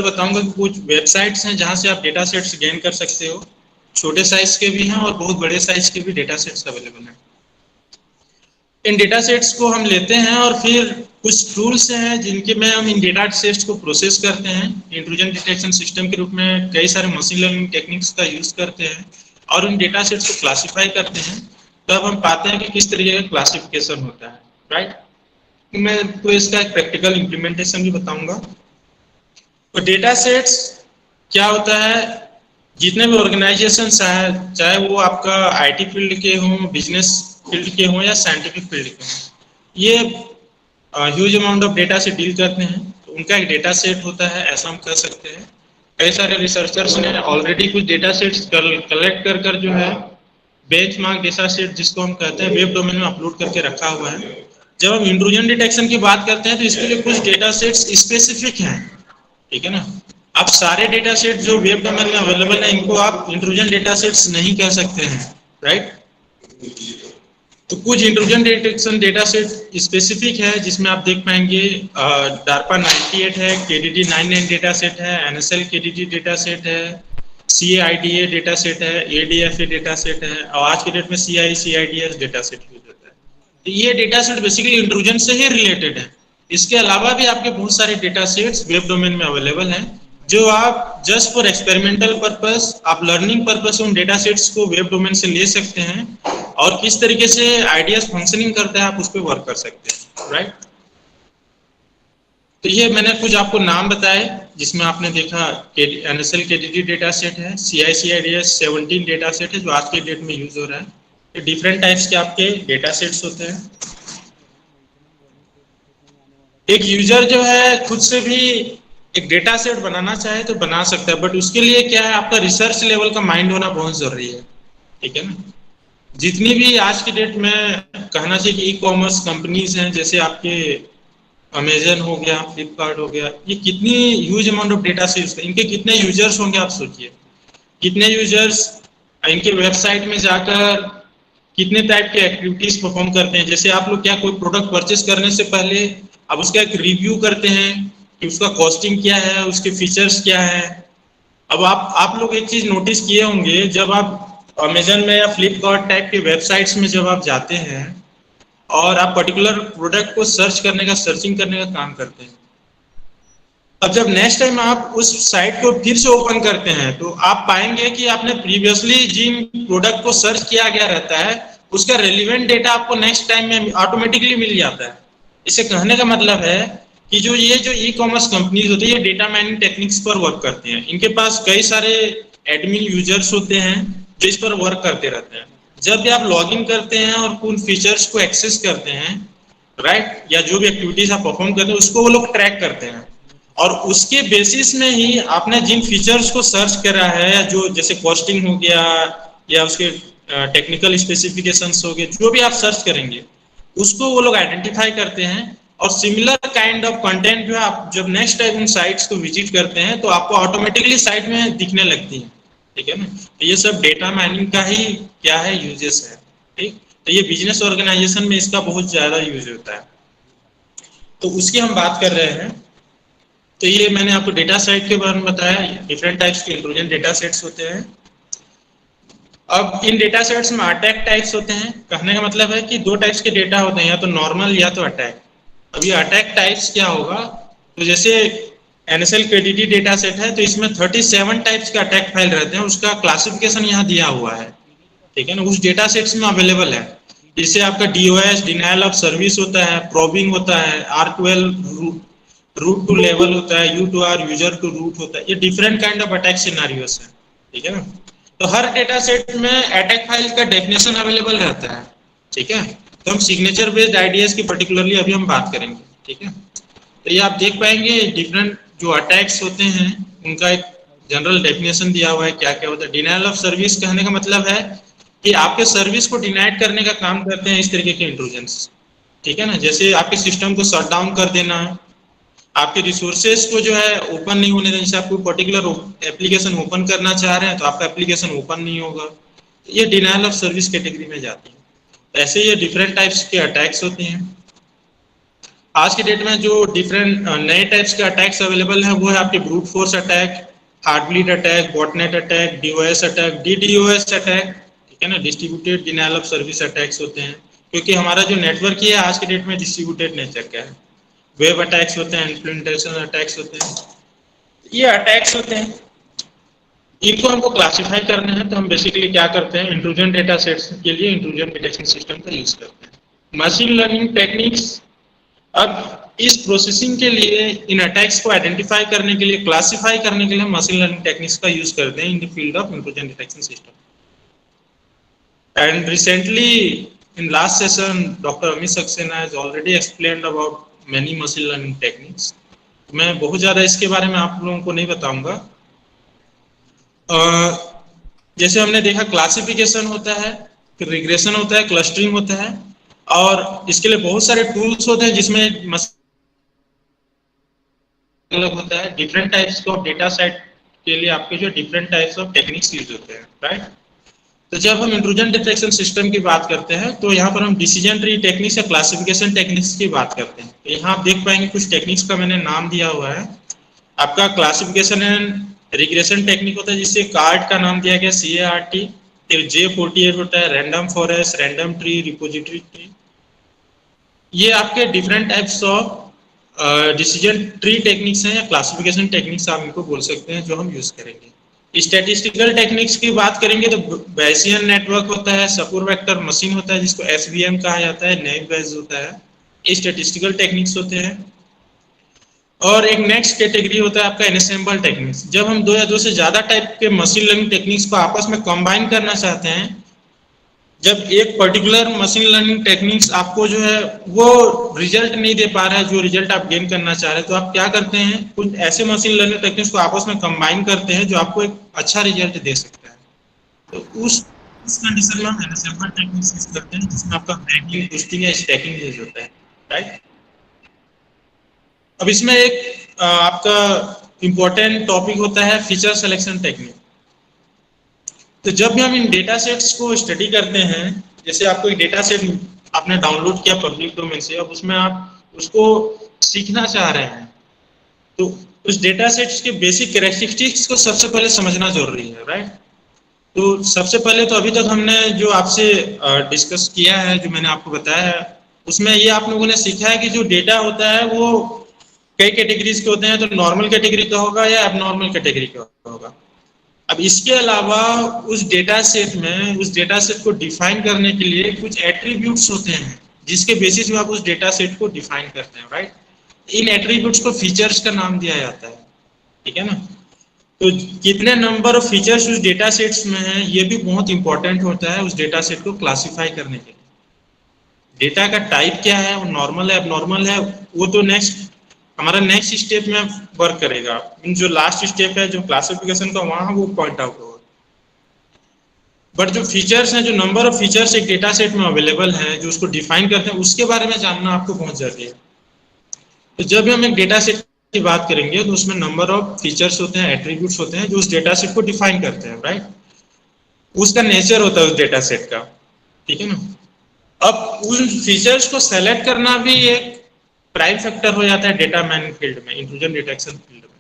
बताऊंगा कि कुछ वेबसाइट्स हैं जहां से आप डेटा सेट्स गेन कर सकते हो। छोटे साइज के भी हैं और बहुत बड़े साइज के भी डेटा सेट्स अवेलेबल हैं। इन डेटा सेट्स को हम लेते हैं और फिर कुछ टूल्स हैं जिनके में हम इन डेटा सेट्स को प्रोसेस करते हैं। इंट्रूजन डिटेक्शन सिस्टम के रूप में कई सारे मशीन लर्निंग टेक्निक्स का यूज करते हैं और उन डेटा सेट्स को क्लासिफाई करते हैं। तब हम पाते हैं कि किस तरीके का क्लासिफिकेशन होता है। राइट, मैं तो इसका एक प्रैक्टिकल इम्प्लीमेंटेशन भी बताऊंगा। तो डेटा सेट्स क्या होता है, जितने भी ऑर्गेनाइजेशन है, चाहे वो आपका आईटी फील्ड के हों, बिजनेस फील्ड के हों या साइंटिफिक फील्ड के हों, ये ह्यूज अमाउंट ऑफ डेटा से डील करते हैं। तो उनका एक डेटा सेट होता है, ऐसा हम कह सकते हैं। कई सारे रिसर्चर्स ने ऑलरेडी कुछ डेटा सेट्स कलेक्ट कर जो है बेंचमार्क डेटा सेट, जिसको हम कहते हैं, वेब डोमेन में अपलोड करके रखा हुआ है। जब हम इंट्रूजन डिटेक्शन की बात करते हैं तो इसके लिए कुछ डेटा सेट्स स्पेसिफिक हैं, ठीक है ना। आप सारे डेटा सेट जो वेब डोमेन में अवेलेबल है, इनको आप इंट्रूजन डेटा सेट्स नहीं कह सकते हैं। राइट, तो कुछ intrusion detection data set specific है, जिसमें आप देख पाएंगे डार्पा 98 है, केडीडी 99 डेटा सेट है, एनएसएल केडीडी डेटा सेट है, CAIDA डेटा सेट है, ADFA डेटा सेट है, और आज के डेट में CIDS डेटा सेट यूज होता है। तो ये डेटा सेट बेसिकली इंट्रूजन से ही रिलेटेड है। इसके अलावा भी आपके बहुत सारे डेटा सेट्स वेब डोमेन में अवेलेबल हैं, जो आप जस्ट फॉर एक्सपेरिमेंटल पर्पस, आप लर्निंग पर्पस उन डेटा सेट्स को वेब डोमेन से ले सकते हैं और किस तरीके से आइडियाज फंक्शनिंग करता है आप उस पर वर्क कर सकते हैं, राइट। तो ये मैंने कुछ आपको नाम बताए जिसमें आपने देखा NSL KDD डेटा सेट है, CICIDS 17 डेटा सेट है जो आज के डेट में यूज हो रहा है। ये डिफरेंट टाइप्स के आपके डेटा सेट्स होते हैं। एक यूजर जो है खुद से भी एक डेटा सेट बनाना चाहे तो बना सकता है, बट उसके लिए क्या है, आपका रिसर्च लेवल का माइंड होना बहुत जरूरी है, ठीक है ना। जितनी भी आज की डेट में कहना चाहिए कि ई-कॉमर्स कंपनीज हैं, जैसे आपके अमेजन हो गया, फ्लिपकार्ट हो गया, ये कितनी huge amount of data sets, इनके कितने यूजर्स होंगे आप सोचिए। कितने यूजर्स इनके वेबसाइट में जाकर कितने टाइप के एक्टिविटीज परफॉर्म करते हैं। जैसे आप लोग क्या कोई प्रोडक्ट परचेस करने से पहले आप उसका एक रिव्यू करते हैं कि उसका कॉस्टिंग क्या है, उसके फीचर्स क्या है। अब आप लोग एक चीज नोटिस किए होंगे, जब आप अमेजन में या फ्लिपकार्ट टाइप के वेबसाइट्स में जब आप जाते हैं और आप पर्टिकुलर प्रोडक्ट को सर्चिंग करने का काम करते हैं, अब जब नेक्स्ट टाइम आप उस साइट को फिर से ओपन करते हैं तो आप पाएंगे कि आपने प्रीवियसली जिन प्रोडक्ट को सर्च किया गया रहता है उसका रेलिवेंट डेटा आपको नेक्स्ट टाइम में ऑटोमेटिकली मिल जाता है। इसे कहने का मतलब है कि जो ई-कॉमर्स कंपनीज होती है ये डेटा माइनिंग टेक्निक्स पर वर्क करते हैं। इनके पास कई सारे एडमिन यूजर्स होते हैं जो इस पर वर्क करते रहते हैं। जब भी आप लॉग इन करते हैं और उन फीचर्स को एक्सेस करते हैं, राइट, या जो भी एक्टिविटीज आप परफॉर्म करते हैं उसको वो लोग ट्रैक करते हैं और उसके बेसिस में ही आपने जिन फीचर्स को सर्च करा है, या जो जैसे कॉस्टिंग हो गया या उसके टेक्निकल स्पेसिफिकेशंस हो गए, जो भी आप सर्च करेंगे उसको वो लोग आइडेंटिफाई करते हैं और सिमिलर काइंड ऑफ कंटेंट जो है आप जब नेक्स्ट टाइम उन साइट्स को विजिट करते हैं तो आपको ऑटोमेटिकली साइट में दिखने लगती है, ठीक है ना। तो ये सब डेटा माइनिंग का ही क्या है, यूजेस है, ठीक। तो ये बिजनेस ऑर्गेनाइजेशन में इसका बहुत ज्यादा यूज होता है, तो उसकी हम बात कर रहे हैं। तो ये मैंने आपको डेटा सेट के बारे में बताया, डिफरेंट टाइप्स के इंट्रूजन डेटा सेट्स होते हैं। अब इन डेटा सेट्स में अटैक टाइप्स होते हैं। कहने का मतलब है कि दो टाइप्स के डेटा होते हैं, या तो नॉर्मल या तो अटैक। अब ये अटैक टाइप्स क्या होगा, तो जैसे NSL KDD डेटा सेट है तो इसमें 37 टाइप्स के अटैक फाइल रहते हैं, उसका क्लासिफिकेशन यहाँ दिया हुआ है, ठीक है ना, उस डेटा सेट्स में अवेलेबल है। जिससे आपका DOS डिनायल ऑफ सर्विस होता है, प्रोबिंग होता है, R12 रूट टू लेवल होता है, U2R यूजर टू रूट होता है। ये different kind of attack scenarios है, ठीक है ना। तो हर डेटा सेट में अटैक फाइल का डेफिनेशन अवेलेबल रहता है, ठीक है। तो हम सिग्नेचर बेस्ड आइडियाज की पर्टिकुलरली अभी हम बात करेंगे, ठीक है। तो ये आप देख पाएंगे डिफरेंट जो अटैक्स होते हैं उनका एक जनरल डेफिनेशन दिया हुआ है, क्या क्या होता है। डिनायल ऑफ सर्विस कहने का मतलब है कि आपके सर्विस को डिनाइड करने का काम करते हैं इस तरीके के इंट्रूजन्स, ठीक है ना। जैसे आपके सिस्टम को शट डाउन कर देना, आपके रिसोर्सेज को जो है ओपन नहीं होने देना। जैसे आप कोई पर्टिकुलर एप्लीकेशन ओपन करना चाह रहे हैं तो आपका एप्लीकेशन ओपन नहीं होगा, ये डिनायल ऑफ सर्विस कैटेगरी में जाती है। ऐसे ये डिफरेंट टाइप्स के अटैक्स होते हैं। आज के डेट में जो डिफरेंट नए टाइप्स के अटैक्स अवेलेबल हैं वो है आपके brute force attack, Heartbleed attack, botnet attack, DOS attack, DDoS attack, ठीक है ना। Distributed denial of service attacks होते हैं, क्योंकि हमारा जो नेटवर्क ही है आज के डेट में डिस्ट्रीब्यूटेड नेचर का है। वेब अटैक्स होते हैं, इम्प्लीमेंटेशन अटैक्स होते हैं, ये अटैक्स होते हैं। इनको हमको क्लासिफाई करना है तो हम बेसिकली क्या करते हैं, इंट्रूजन डेटा सेट्स के लिए इंट्रूजन डिटेक्शन सिस्टम का यूज करते हैं। मशीन लर्निंग टेक्निक्स, अब इस प्रोसेसिंग के लिए इन अटैक्स को आइडेंटिफाई करने के लिए, क्लासिफाई करने के लिए हम मशीन लर्निंग टेक्निक्स का यूज करते हैं इन the field of intrusion detection system. And recently in last session Dr. Amit Saxena has already explained about many machine learning techniques. मैं बहुत ज़्यादा इसके बारे में आप लोगों को नहीं बताऊंगा। जैसे हमने देखा क्लासिफिकेशन होता है, रिग्रेशन होता है, क्लस्टरिंग होता है, और इसके लिए बहुत सारे टूल्स होते हैं जिसमें अलग होता है। Different types of data set के लिए आपके जो different types of techniques use होते हैं, राइट। तो जब हम इंट्रूजन डिटेक्शन सिस्टम की बात करते हैं तो यहाँ पर हम डिसीजन ट्री टेक्निक्स या क्लासिफिकेशन टेक्निक्स की बात करते हैं। तो यहाँ आप देख पाएंगे कुछ टेक्निक्स का मैंने नाम दिया हुआ है। आपका क्लासिफिकेशन एंड रिग्रेशन टेक्निक होता है, जिससे कार्ड का नाम दिया गया CART, फिर J48 होता है, random forest, random tree, repository tree. ये आपके different types of decision tree techniques हैं या क्लासिफिकेशन टेक्निक्स आप इनको बोल सकते हैं, जो हम यूज करेंगे। स्टैटिस्टिकल टेक्निक्स की बात करेंगे तो bayesian नेटवर्क होता है, सपोर वेक्टर मशीन होता है जिसको SVM कहा जाता है, नैव बेस होता है, ये स्टैटिस्टिकल टेक्निक्स होते हैं। और एक नेक्स्ट कैटेगरी होता है आपका एनसेम्बल टेक्निक्स। जब हम दो या दो से ज्यादा टाइप के मशीन लर्निंग टेक्निक्स को आपस में कंबाइन करना चाहते हैं, जब एक पर्टिकुलर मशीन लर्निंग टेक्निक्स आपको जो है वो रिजल्ट नहीं दे पा रहा है जो रिजल्ट आप गेन करना चाह रहे हैं, तो आप क्या करते हैं, कुछ ऐसे मशीन लर्निंग टेक्निक्स को आपस में कंबाइन करते हैं जो आपको एक अच्छा रिजल्ट दे सकता है। तो उस कंडीशन में हम एनसेम्बल टेक्निक्स यूज करते हैं, जिसमें आपका रैंकिंग, बूस्टिंग या स्टैकिंग यूज होता है, राइट। अब इसमें एक आपका इंपॉर्टेंट टॉपिक होता है फीचर सिलेक्शन टेक्निक। तो जब भी हम इन डेटा सेट्स को स्टडी करते हैं, जैसे आपको एक डेटा सेट आपने डाउनलोड किया पब्लिक डोमेन से, अब उसमें आप उसको सीखना चाह रहे हैं, तो उस डेटा सेट्स के बेसिक कैरेक्टरिस्टिक्स को सबसे पहले समझना जरूरी है, राइट। तो सबसे पहले तो अभी तक हमने जो आपसे डिस्कस किया है, जो मैंने आपको बताया है, उसमें ये आप लोगों ने सीखा है कि जो डेटा होता है वो कई कैटेगरीज के होते हैं, तो नॉर्मल कैटेगरी का होगा या एबनॉर्मल कैटेगरी का होगा। अब इसके अलावा उस डेटा सेट में, उस डेटा सेट को डिफाइन करने के लिए कुछ एट्रीब्यूट्स होते हैं जिसके बेसिस में आप उस डेटा सेट को डिफाइन करते हैं, राइट। इन एट्रीब्यूट्स को फीचर्स का नाम दिया जाता है, ठीक है ना। तो कितने नंबर ऑफ फीचर्स उस डेटा सेट्स में हैं, ये भी बहुत इंपॉर्टेंट होता है उस डेटा सेट को क्लासिफाई करने के लिए। डेटा का टाइप क्या है, वो नॉर्मल है, एबनॉर्मल है, वो तो हमारा नेक्स्ट स्टेप में वर्क करेगा। जो लास्ट स्टेप है जो क्लासिफिकेशन का, वहां वो पॉइंट आउट होगा। बट जो फीचर्स हैं, जो नंबर ऑफ फीचर्स एक डेटा सेट में अवेलेबल है, जो उसको डिफाइन करते हैं, उसके बारे में जानना आपको बहुत जरूरी है। तो जब भी हम एक डेटा सेट की बात करेंगे तो उसमें नंबर ऑफ फीचर्स होते हैं, एट्रीब्यूट्स होते हैं जो उस डेटा सेट को डिफाइन करते हैं, राइट। उसका नेचर होता है उस डेटा सेट का, ठीक है ना। अब उन फीचर्स को सेलेक्ट करना भी एक प्राइम फैक्टर हो जाता है डेटा माइनिंग फील्ड में, इंट्रूजन डिटेक्शन फील्ड में।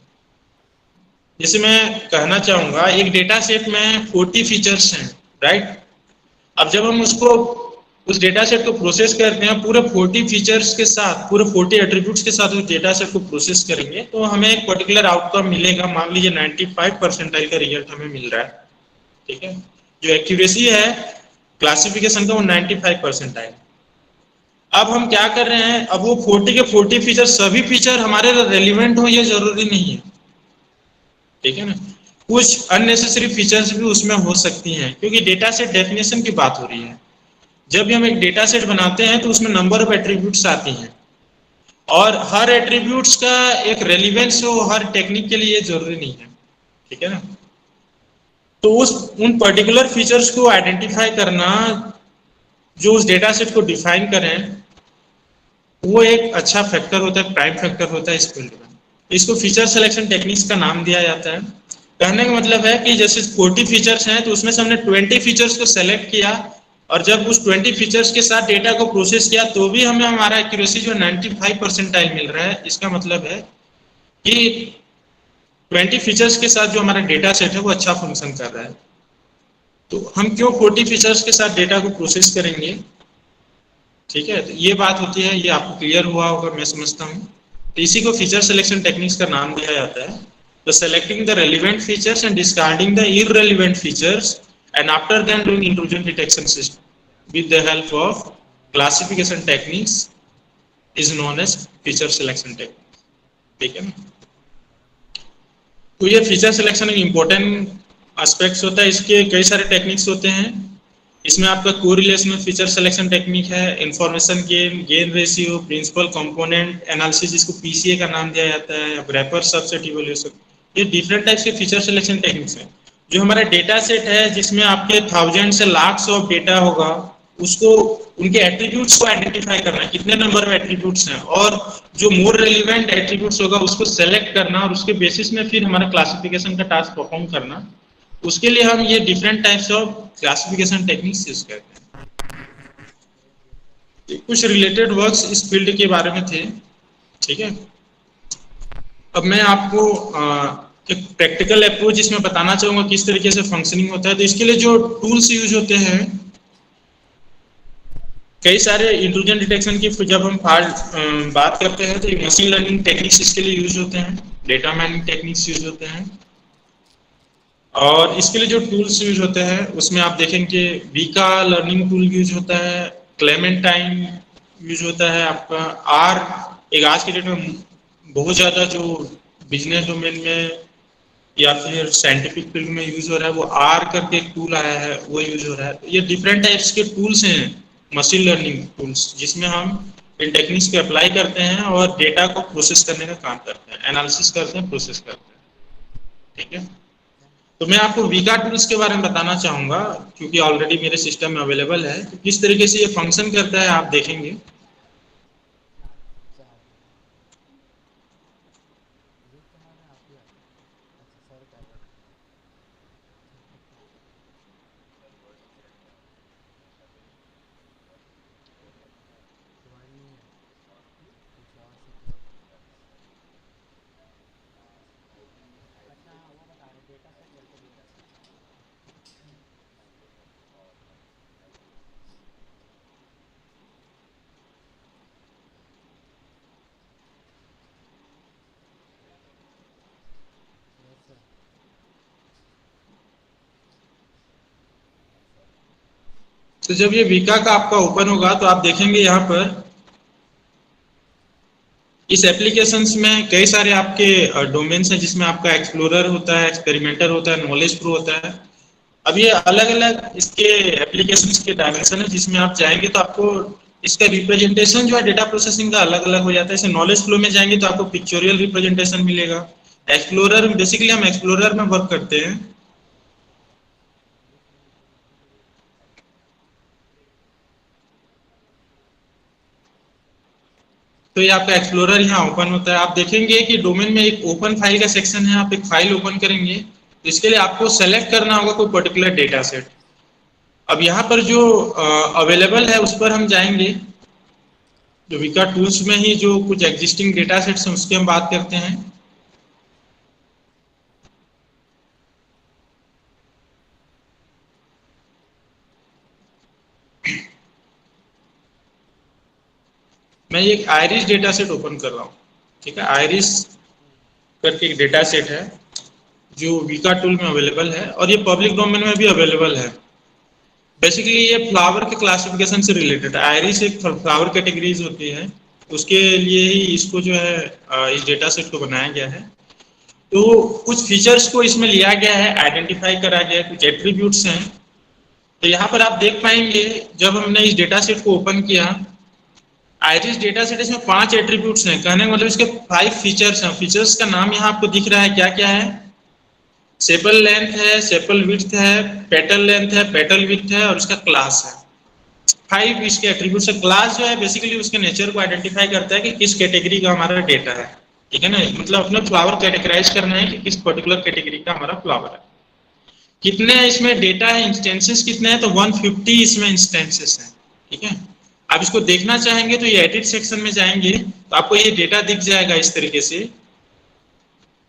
जैसे मैं कहना चाहूंगा एक डेटा सेट में 40 फीचर्स हैं, राइट। अब जब हम उस डेटा सेट को प्रोसेस करते हैं, पूरे 40 फीचर्स के साथ, पूरे 40 एट्रीब्यूट्स के साथ उस डेटा सेट को प्रोसेस करेंगे, तो हमें एक पर्टिकुलर आउटकम मिलेगा। मान लीजिए 95 परसेंटाइल का रिजल्ट हमें मिल रहा है, ठीक है। जो एक्यूरेसी है क्लासिफिकेशन का वो 95 परसेंटाइल। अब हम क्या कर रहे हैं, अब वो 40 के 40 फीचर, सभी फीचर हमारे रेलिवेंट हो ये जरूरी नहीं है, ठीक है ना। कुछ अननेसेसरी फीचर्स भी उसमें हो सकती हैं, क्योंकि डेटा सेट डेफिनेशन की बात हो रही है। जब भी हम एक डेटा सेट बनाते हैं तो उसमें नंबर ऑफ एट्रीब्यूट्स आती हैं, और हर एट्रीब्यूट्स का एक रेलिवेंस हो हर टेक्निक के लिए जरूरी नहीं है, ठीक है ना। तो उन पर्टिकुलर फीचर्स को आइडेंटिफाई करना जो उस डेटा सेट को डिफाइन करें, वो एक अच्छा फैक्टर होता है, प्राइम फैक्टर होता है इस फील्ड में। इसको फीचर सिलेक्शन टेक्निक्स का नाम दिया जाता है। कहने का मतलब है कि जैसे 40 फीचर्स हैं तो उसमें से हमने 20 फीचर्स को सेलेक्ट किया, और जब उस 20 फीचर्स के साथ डेटा को प्रोसेस किया तो भी हमें हमारा एक्यूरेसी जो 95 परसेंटाइल मिल रहा है। इसका मतलब है कि 20 फीचर्स के साथ जो हमारा डेटा सेट है वो अच्छा फंक्शन कर रहा है। तो हम क्यों 40 फीचर्स के साथ डेटा को प्रोसेस करेंगे, ठीक है। तो ये बात होती है, ये आपको क्लियर हुआ होगा मैं समझता हूँ। तो इसी को फीचर सिलेक्शन टेक्निक्स का नाम दिया जाता है। तो selecting the relevant features and discarding the irrelevant features, and after then doing intrusion detection system with the help of classification techniques is known as feature selection technique, ठीक है ना। तो ये फीचर सिलेक्शन एक इम्पोर्टेंट एस्पेक्ट्स होता है। इसके कई सारे टेक्निक्स होते हैं। इसमें आपका कोरिलेशनल फीचर सिलेक्शन टेक्निक है, information gain ratio, principal component analysis, जिसको पीसीए का नाम दिया जाता है, रैपर सबसेट इवैल्यूएशन। ये डिफरेंट टाइप्स के फीचर सिलेक्शन टेक्निक्स हैं। जो हमारा डेटा सेट है जिसमें आपके 1000 से lakhs ऑफ डेटा होगा, उसको उनके एट्रीब्यूट्स को आइडेंटिफाई करना, कितने नंबर ऑफ एट्रीब्यूट्स हैं, और जो मोर रेलिवेंट एट्रीब्यूट्स होगा उसको सेलेक्ट करना, और उसके बेसिस में फिर हमारा क्लासिफिकेशन का टास्क परफॉर्म करना। उसके लिए हम ये different types of classification techniques use करते हैं। कुछ रिलेटेड वर्क्स इस फील्ड के बारे में थे, ठीक है। अब मैं आपको एक प्रैक्टिकल अप्रोच इसमें बताना चाहूंगा किस तरीके से फंक्शनिंग होता है। तो इसके लिए जो टूल्स यूज होते हैं, कई सारे इंट्रूजन डिटेक्शन की जब हम बात करते हैं तो मशीन लर्निंग टेक्निक्स इसके लिए यूज होते हैं, डेटा माइनिंग टेक्निक्स यूज होते हैं, और इसके लिए जो टूल्स यूज होते हैं उसमें आप देखेंगे वीका लर्निंग टूल यूज होता है, क्लेमेंटाइन यूज होता है, आपका आर एक आज के डेट में बहुत ज़्यादा जो बिजनेस डोमेन में या फिर साइंटिफिक फील्ड में यूज हो रहा है वो आर करके एक टूल आया है, वो यूज हो रहा है। ये डिफरेंट टाइप्स के टूल्स हैं मशीन लर्निंग टूल्स, जिसमें हम इन टेक्निक्स को अप्लाई करते हैं और डेटा को प्रोसेस करने का काम करते हैं, एनालिसिस करते हैं, प्रोसेस करते हैं। ठीक है, तो मैं आपको वीका टूल्स के बारे में बताना चाहूँगा क्योंकि ऑलरेडी मेरे सिस्टम में अवेलेबल है। तो किस तरीके से ये फंक्शन करता है आप देखेंगे। तो जब ये वीका का आपका ओपन होगा तो आप देखेंगे यहाँ पर इस एप्लीकेशंस में कई सारे आपके डोमेन्स हैं, जिसमें आपका एक्सप्लोरर होता है, एक्सपेरिमेंटर होता है, नॉलेज प्रो होता है। अब ये अलग अलग इसके एप्लीकेशंस के डायमेंशन है, जिसमें आप जाएंगे तो आपको इसका रिप्रेजेंटेशन जो है डेटा प्रोसेसिंग का अलग अलग हो जाता है। जैसे नॉलेज फ्लो में जाएंगे तो आपको पिक्चोरियल रिप्रेजेंटेशन मिलेगा। एक्सप्लोरर बेसिकली हम एक्सप्लोरर में वर्क करते हैं। तो ये आपका एक्सप्लोरर यहाँ ओपन होता है। आप देखेंगे कि डोमेन में एक ओपन फाइल का सेक्शन है, आप एक फाइल ओपन करेंगे तो इसके लिए आपको सेलेक्ट करना होगा कोई पर्टिकुलर डेटा सेट। अब यहाँ पर जो अवेलेबल है उस पर हम जाएंगे। जो वीका टूल्स में ही जो कुछ एग्जिस्टिंग डेटा सेट्स हैं उसकी हम बात करते हैं। मैं एक आयरिस डेटा सेट ओपन कर रहा हूँ। ठीक है, आयरिस करके एक डेटा सेट है जो वीका टूल में अवेलेबल है और ये पब्लिक डोमेन में भी अवेलेबल है। बेसिकली ये फ्लावर के क्लासिफिकेशन से रिलेटेड है। आयरिस एक फ्लावर कैटेगरीज होती है, उसके लिए ही इसको जो है इस डेटा सेट को बनाया गया है। तो कुछ फीचर्स को इसमें लिया गया है, आइडेंटिफाई करा गया है, कुछ एट्रीब्यूट्स हैं। तो यहाँ पर आप देख पाएंगे जब हमने इस डेटा सेट को ओपन किया, आयरिस डेटा सेट इसमें 5 एट्रीब्यूट्स हैं। कहने का मतलब इसके 5 फीचर्स हैं। फीचर्स का नाम यहाँ आपको दिख रहा है, क्या क्या है। सेपल लेंथ है, सेपल विड्थ है, पेटल लेंथ है, पेटल विड्थ है और उसका क्लास है। 5 इसके एट्रीब्यूट्स है। क्लास जो है बेसिकली उसके नेचर को आइडेंटिफाई करता है कि किस कैटेगरी का हमारा डेटा है। ठीक है ना, मतलब अपना फ्लावर कैटेगराइज करना है कि किस पर्टिकुलर कैटेगरी का हमारा फ्लावर है। कितने इसमें डेटा है, इंस्टेंसेस कितने हैं, तो 150 इसमें इंस्टेंसेस हैं। ठीक है, आप इसको देखना चाहेंगे तो ये एडिट सेक्शन में जाएंगे तो आपको ये डेटा दिख जाएगा इस तरीके से।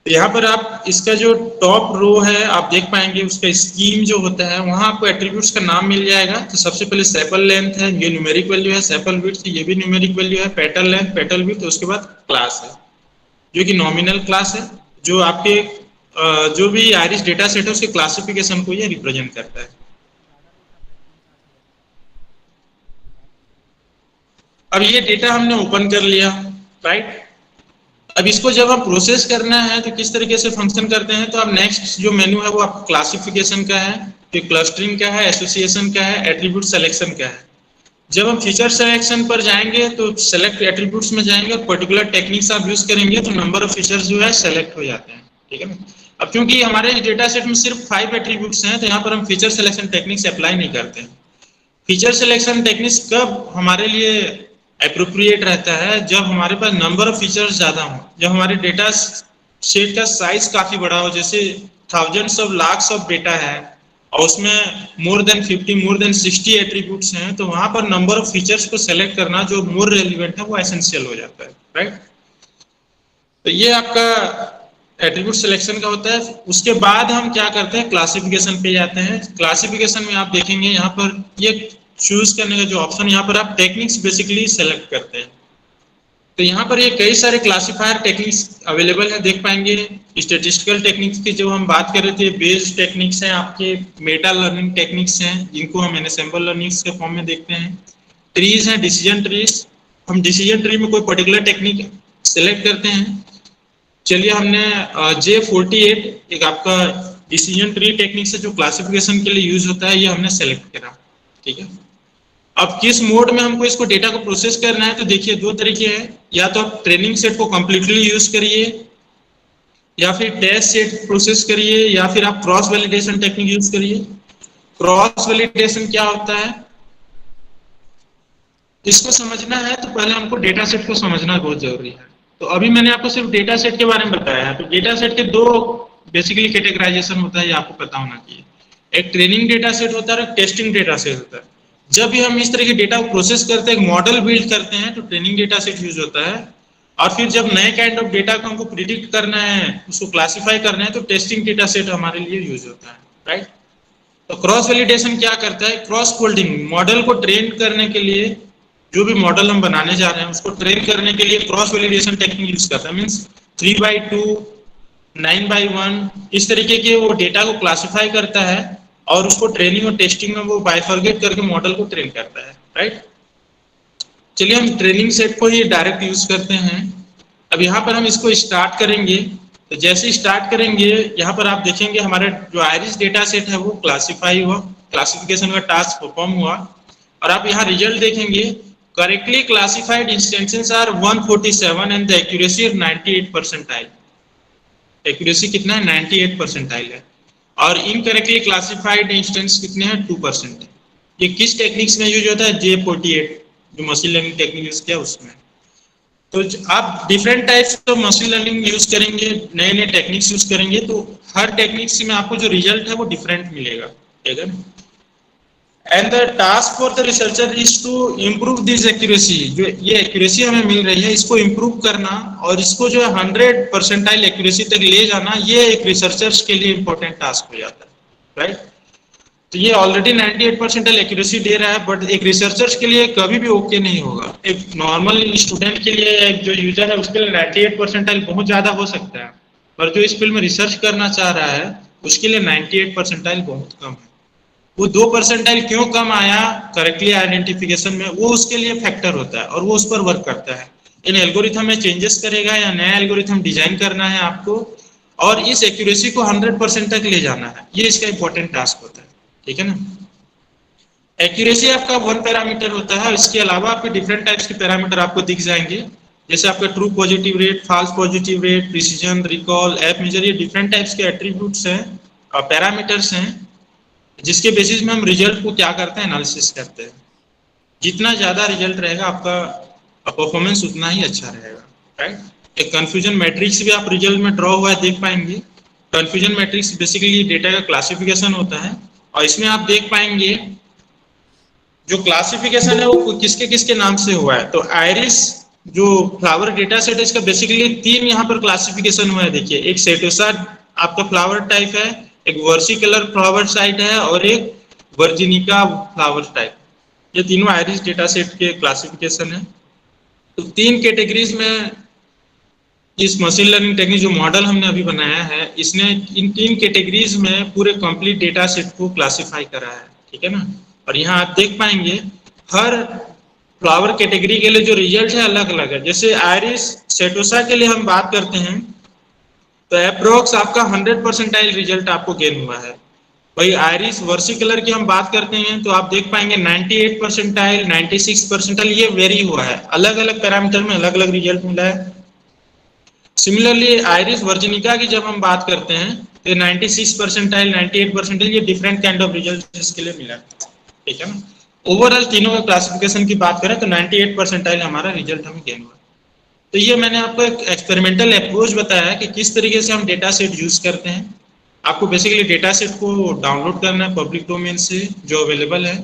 तो यहाँ पर आप इसका जो टॉप रो है आप देख पाएंगे, उसका स्कीम जो होता है वहाँ आपको एट्रीब्यूट्स का नाम मिल जाएगा। तो सबसे पहले सेपल लेंथ है, ये न्यूमेरिक वैल्यू है, सेपल विड्थ ये भी न्यूमेरिक वैल्यू है, पेटल लेंथ, पेटल विड्थ, उसके बाद क्लास है जो कि नॉमिनल क्लास है, जो आपके जो भी आयरिस डेटा सेट है उसके क्लासिफिकेशन को ये रिप्रेजेंट करता है। अब ये डेटा हमने ओपन कर लिया, राइट। अब इसको जब हम प्रोसेस करना है तो किस तरीके से फंक्शन करते हैं, तो अब नेक्स्ट जो मेन्यू है वो आपको क्लासिफिकेशन का है, फिर क्लस्टरिंग का है, एसोसिएशन का है, एट्रीब्यूट सिलेक्शन का है। जब हम फीचर सिलेक्शन पर जाएंगे तो सेलेक्ट एट्रीब्यूट्स में जाएंगे और पर्टिकुलर टेक्निक्स आप यूज करेंगे तो नंबर ऑफ फीचर्स जो है सेलेक्ट हो जाते हैं। ठीक है ना, अब क्योंकि हमारे डेटा सेट में सिर्फ 5 एट्रीब्यूट्स हैं तो यहाँ पर हम फीचर सिलेक्शन टेक्निक्स अप्लाई नहीं करते हैं। फीचर सिलेक्शन टेक्निक्स कब हमारे लिए एप्रोप्रिएट रहता है, जब हमारे पास नंबर ऑफ फीचर्स ज्यादा हो, जब हमारे डेटा सेट का साइज काफी बड़ा हो, जैसे thousands of lakhs of data है और उसमें more than 50 more than 60 attributes हैं, तो वहां पर नंबर ऑफ फीचर्स को सेलेक्ट करना जो मोर रेलिवेंट है वो एसेंशियल हो जाता है, राइट। तो ये आपका एट्रीब्यूट सिलेक्शन का होता है। उसके बाद हम क्या करते हैं, क्लासिफिकेशन पे जाते हैं। क्लासिफिकेशन में आप देखेंगे यहाँ पर ये चूज करने का जो ऑप्शन, यहाँ पर आप टेक्निक्स बेसिकली सेलेक्ट करते हैं। तो यहाँ पर ये कई सारे क्लासिफायर टेक्निक्स अवेलेबल है, देख पाएंगे। स्टैटिस्टिकल टेक्निक्स की जो हम बात कर रहे थे, बेस्ड टेक्निक्स हैं, आपके मेटा लर्निंग टेक्निक्स हैं जिनको हम एनसेम्बल लर्निंग्स के फॉर्म में देखते हैं। ट्रीज हैं, डिसीजन ट्रीज, हम डिसीजन ट्री में कोई पर्टिकुलर टेक्निक सेलेक्ट करते हैं। चलिए हमने J48 एक आपका डिसीजन ट्री टेक्निक से जो क्लासिफिकेशन के लिए यूज होता है, ये हमने सेलेक्ट करा, ठीक है। अब किस मोड में हमको इसको डेटा को प्रोसेस करना है, तो देखिए दो तरीके हैं, या तो आप ट्रेनिंग सेट को कंप्लीटली यूज करिए, या फिर टेस्ट सेट प्रोसेस करिए, या फिर आप क्रॉस वैलिडेशन टेक्निक यूज करिए। क्रॉस वैलिडेशन क्या होता है, इसको समझना है तो पहले हमको डेटा सेट को समझना बहुत जरूरी है। तो अभी मैंने आपको सिर्फ डेटा सेट के बारे में बताया है। तो डेटा सेट के दो बेसिकली कैटेगराइजेशन होता है, ये आपको पता होना चाहिए। एक ट्रेनिंग डेटा सेट होता है और एक टेस्टिंग डेटा सेट होता है। जब भी हम इस तरह के डेटा को प्रोसेस करते हैं, एक मॉडल बिल्ड करते हैं, तो ट्रेनिंग डेटा सेट यूज होता है। और फिर जब नए काइंड ऑफ डेटा को हमको प्रिडिक्ट करना है, उसको क्लासिफाई करना है, तो टेस्टिंग डेटा सेट हमारे लिए यूज होता है, राइट। तो क्रॉस वैलिडेशन क्या करता है, क्रॉस फोल्डिंग, मॉडल को ट्रेन करने के लिए, जो भी मॉडल हम बनाने जा रहे हैं उसको ट्रेन करने के लिए क्रॉस वैलिडेशन टेक्निक यूज करता है। मीन्स 3/2, 9/1, इस तरीके के वो डेटा को क्लासिफाई करता है और उसको ट्रेनिंग और टेस्टिंग में वो बाइफर्गेट करके मॉडल को ट्रेन करता है, राइट। चलिए हम ट्रेनिंग सेट को ही डायरेक्ट यूज करते हैं। अब यहाँ पर हम इसको स्टार्ट करेंगे, तो जैसे स्टार्ट करेंगे यहाँ पर आप देखेंगे हमारा जो आयरिस डेटा सेट है वो क्लासिफाई हुआ, क्लासिफिकेशन का टास्क परफॉर्म हुआ। और आप यहाँ रिजल्ट देखेंगे, correctly classified instances are 147 and the accuracy 98 percentile. Accuracy कितना है, 98 परसेंटाइल है। और इनकरेक्टली क्लासिफाइड इंस्टेंस कितने हैं, 2% है। ये किस टेक्निक्स में यूज होता है, J48 जो मशीन लर्निंग टेक्निक यूज किया उसमें। तो आप different types of machine learning use करेंगे, नए नए टेक्निक्स यूज करेंगे, तो हर टेक्निक्स में आपको जो रिजल्ट है वो डिफरेंट मिलेगा, ठीक है। And the task for the researcher is to improve this accuracy. जो ये एक्यूरेसी हमें मिल रही है इसको इम्प्रूव करना और इसको जो है 100 परसेंटाइल एक्यूरेसी तक ले जाना, ये एक रिसर्चर्स के लिए इंपॉर्टेंट टास्क हो जाता है, राइट। तो ये ऑलरेडी 98 परसेंटाइल एक्यूरेसी दे रहा है, बट एक रिसर्चर्स के लिए कभी भी ओके नहीं होगा। एक नॉर्मल स्टूडेंट के लिए, एक जो यूजर है उसके लिए 98 परसेंटाइल बहुत ज्यादा हो सकता है, पर जो इस फील्ड में रिसर्च करना चाह रहा है उसके लिए 98 परसेंटाइल बहुत कम है। वो 2 परसेंटाइल क्यों कम आया करेक्टली आइडेंटिफिकेशन में, वो उसके लिए फैक्टर होता है और वो उस पर वर्क करता है। इन एल्गोरिथम में चेंजेस करेगा या नया एल्गोरिथम डिजाइन करना है आपको, और इस एक्यूरेसी को 100% तक ले जाना है, ये इसका इंपॉर्टेंट टास्क होता है, ठीक है ना। एक्यूरेसी आपका 1 पैरामीटर होता है, इसके अलावा आपके डिफरेंट टाइप्स के पैरामीटर आपको दिख जाएंगे, जैसे आपका true positive rate, false positive rate, precision, recall, F measure, ये डिफरेंट टाइप्स के एट्रीब्यूट्स हैं और पैरामीटर्स हैं, जिसके बेसिस में हम रिजल्ट को क्या करते हैं, एनालिसिस करते हैं। जितना ज्यादा रिजल्ट रहेगा आपका परफॉर्मेंस उतना ही अच्छा रहेगा, राइट। एक कंफ्यूजन मैट्रिक्स भी आप रिजल्ट में ड्रॉ हुआ है देख पाएंगे। कंफ्यूजन मैट्रिक्स बेसिकली डेटा का क्लासिफिकेशन होता है और इसमें आप देख पाएंगे जो क्लासिफिकेशन है वो किसके किसके नाम से हुआ है। तो आयरिस जो फ्लावर डेटा सेट है इसका बेसिकली 3 यहाँ पर क्लासिफिकेशन हुआ है। देखिए, एक सेटोसा आपका फ्लावर टाइप है, एक वर्सिकलर फ्लावर साइट है और एक वर्जिनिका फ्लावर टाइप। ये तीनों आयरिस डेटा सेट के क्लासिफिकेशन है। तो 3 कैटेगरीज में इस मशीन लर्निंग टेक्निक जो मॉडल हमने अभी बनाया है, इसने इन 3 कैटेगरीज में पूरे कंप्लीट डेटा सेट को क्लासिफाई करा है, ठीक है ना। और यहाँ आप देख पाएंगे हर फ्लावर कैटेगरी के लिए जो रिजल्ट है अलग अलग है। जैसे आयरिस सेटोसा के लिए हम बात करते हैं तो अप्रोक्स आपका 100 परसेंटाइल रिजल्ट आपको गेन हुआ है। वही आयरिस वर्सिकलर की हम बात करते हैं तो आप देख पाएंगे 98 परसेंटाइल, 96 परसेंटाइल, ये वेरी हुआ है, अलग अलग पैरामीटर में अलग अलग रिजल्ट मिला है। सिमिलरली आयरिस वर्जिनिका की जब हम बात करते हैं तो 96 परसेंटाइल, 98 परसेंटाइल, ये डिफरेंट काइंड ऑफ रिजल्ट इसके लिए मिला, ठीक है ना। ओवरऑल तीनों का क्लासिफिकेशन की बात करें तो 98 परसेंटाइल हमारा रिजल्ट हमें गेन हुआ। तो ये मैंने आपको एक एक्सपेरिमेंटल अप्रोच बताया है कि किस तरीके से हम डेटा सेट यूज करते हैं। आपको बेसिकली डेटा सेट को डाउनलोड करना है पब्लिक डोमेन से जो अवेलेबल है।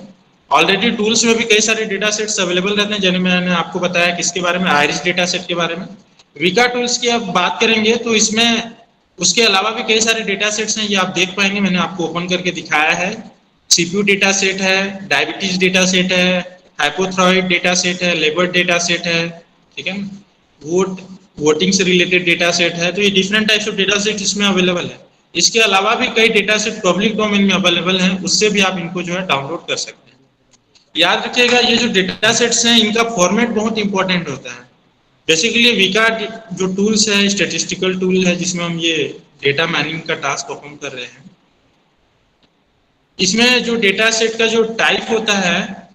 ऑलरेडी टूल्स में भी कई सारे डेटा सेट्स अवेलेबल रहते हैं, जिन्हें मैंने आपको बताया किसके बारे में, आयरिस डेटा सेट के बारे में। विका टूल्स की आप बात करेंगे तो इसमें उसके अलावा भी कई सारे डेटा सेट्स हैं, ये आप देख पाएंगे, मैंने आपको ओपन करके दिखाया है। सीपीयू डेटा सेट है, डायबिटीज डेटा सेट है, हाइपोथायराइड डेटा सेट है, लेबर डेटा सेट है, ठीक है, वोटिंग से रिलेटेड डेटा सेट है। तो ये different types of data set इसमें अवेलेबल है। इसके अलावा भी कई डेटा सेट पब्लिक डोमेन में अवेलेबल हैं, उससे भी आप इनको जो है डाउनलोड कर सकते हैं। याद रखिएगा ये जो डेटा सेट्स हैं इनका फॉर्मेट बहुत इंपॉर्टेंट होता है। बेसिकली विका जो टूल्स है, स्टैटिस्टिकल टूल है जिसमें हम ये डेटा माइनिंग का टास्क परफॉर्म कर रहे हैं, इसमें जो डेटा सेट का जो टाइप होता है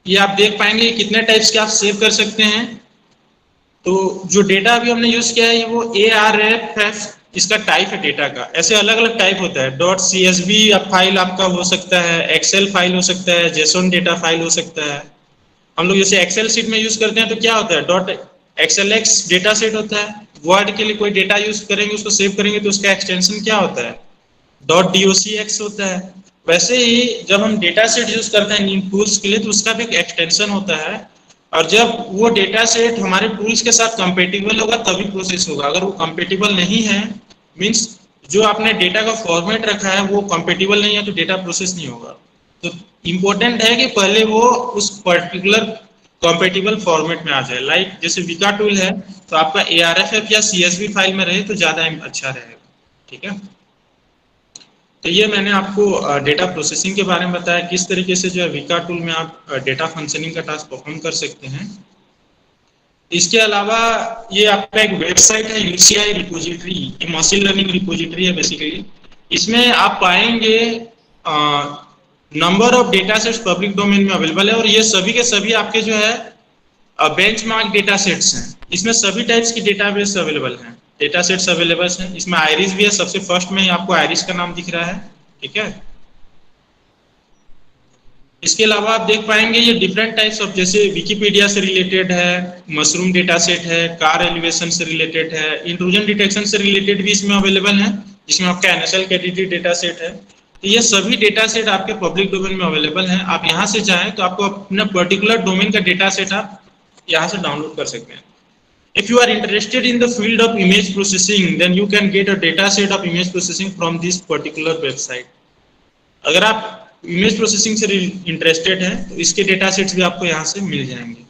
ये आप देख पाएंगे कितने टाइप्स के आप सेव कर सकते हैं। तो जो डेटा अभी हमने यूज किया है वो ARFF इसका टाइप है डेटा का। ऐसे अलग अलग टाइप होता है, .csv फाइल आपका हो सकता है, एक्सेल फाइल हो सकता है, जेसोन डेटा फाइल हो सकता है। हम लोग जैसे एक्सेल शीट में यूज करते हैं तो क्या होता है .xlx डेटा सेट होता है। वर्ड के लिए कोई डेटा यूज करेंगे, उसको सेव करेंगे तो उसका एक्सटेंशन क्या होता है, .docx होता है। वैसे ही जब हम डेटा सेट यूज करते हैं इन टूल्स के लिए तो उसका भी एक एक्सटेंशन होता है, और जब वो डेटा सेट हमारे टूल्स के साथ कंपेटिबल होगा तभी प्रोसेस होगा। अगर वो कंपेटिबल नहीं है, मीन्स जो आपने डेटा का फॉर्मेट रखा है वो कंपेटिबल नहीं है, तो डेटा प्रोसेस नहीं होगा। तो इम्पोर्टेंट है कि पहले वो उस पर्टिकुलर कंपेटिबल फॉर्मेट में आ जाए। लाइक जैसे विका टूल है तो आपका ARFF या CSV फाइल में रहे तो ज़्यादा अच्छा रहेगा, ठीक है। तो ये मैंने आपको डेटा प्रोसेसिंग के बारे में बताया, किस तरीके से जो है विका टूल में आप डेटा फंक्शनिंग का टास्क परफॉर्म कर सकते हैं। इसके अलावा ये आपका एक वेबसाइट है UCI रिपोजिटरी, ये मशीन लर्निंग रिपोजिटरी है बेसिकली। इसमें आप पाएंगे number of data sets public domain में अवेलेबल है, और ये सभी के सभी आपके जो है बेंचमार्क डेटा सेट्स हैं। इसमें सभी टाइप्स की डेटाबेस अवेलेबल हैं, डेटा सेट्स अवेलेबल हैं। इसमें आयरिस भी है, सबसे फर्स्ट में आपको आयरिस का नाम दिख रहा है, ठीक है। इसके अलावा आप देख पाएंगे ये डिफरेंट टाइप्स ऑफ, जैसे विकिपीडिया से रिलेटेड है, मशरूम डेटा सेट है, कार एलिवेशन से रिलेटेड है, इंट्रूजन डिटेक्शन से रिलेटेड भी इसमें अवेलेबल है, जिसमें आपका NSL कैटेगरी डेटा सेट है। तो ये सभी डेटा सेट आपके पब्लिक डोमेन में अवेलेबल हैं। आप यहाँ से चाहें तो आपको अपना पर्टिकुलर डोमेन का डेटा सेट आप यहाँ से डाउनलोड कर सकते हैं। If you are interested in the field of image processing, then you can get a data set of image processing from this particular website. अगर आप इमेज प्रोसेसिंग से इंटरेस्टेड हैं तो इसके डेटा सेट्स भी आपको यहाँ से मिल जाएंगे,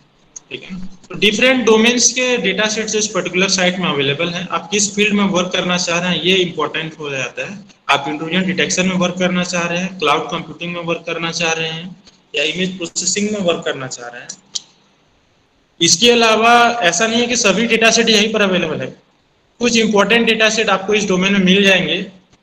ठीक है। तो डिफरेंट डोमेन्स के डेटा सेट्स इस पर्टिकुलर साइट में अवेलेबल हैं। आप किस फील्ड में वर्क करना चाह रहे हैं ये इंपॉर्टेंट हो जाता है। आप इंट्रूजन डिटेक्शन में वर्क करना चाह रहे हैं, क्लाउड कंप्यूटिंग में वर्क करना चाह रहे हैं, या इमेज प्रोसेसिंग में वर्क करना चाह रहे हैं। इसके अलावा ऐसा नहीं है कि सभी डेटा सेट यहीं पर अवेलेबल है। कुछ इंपॉर्टेंट डेटा सेट आपको इस डोमेन में मिल जाएंगे,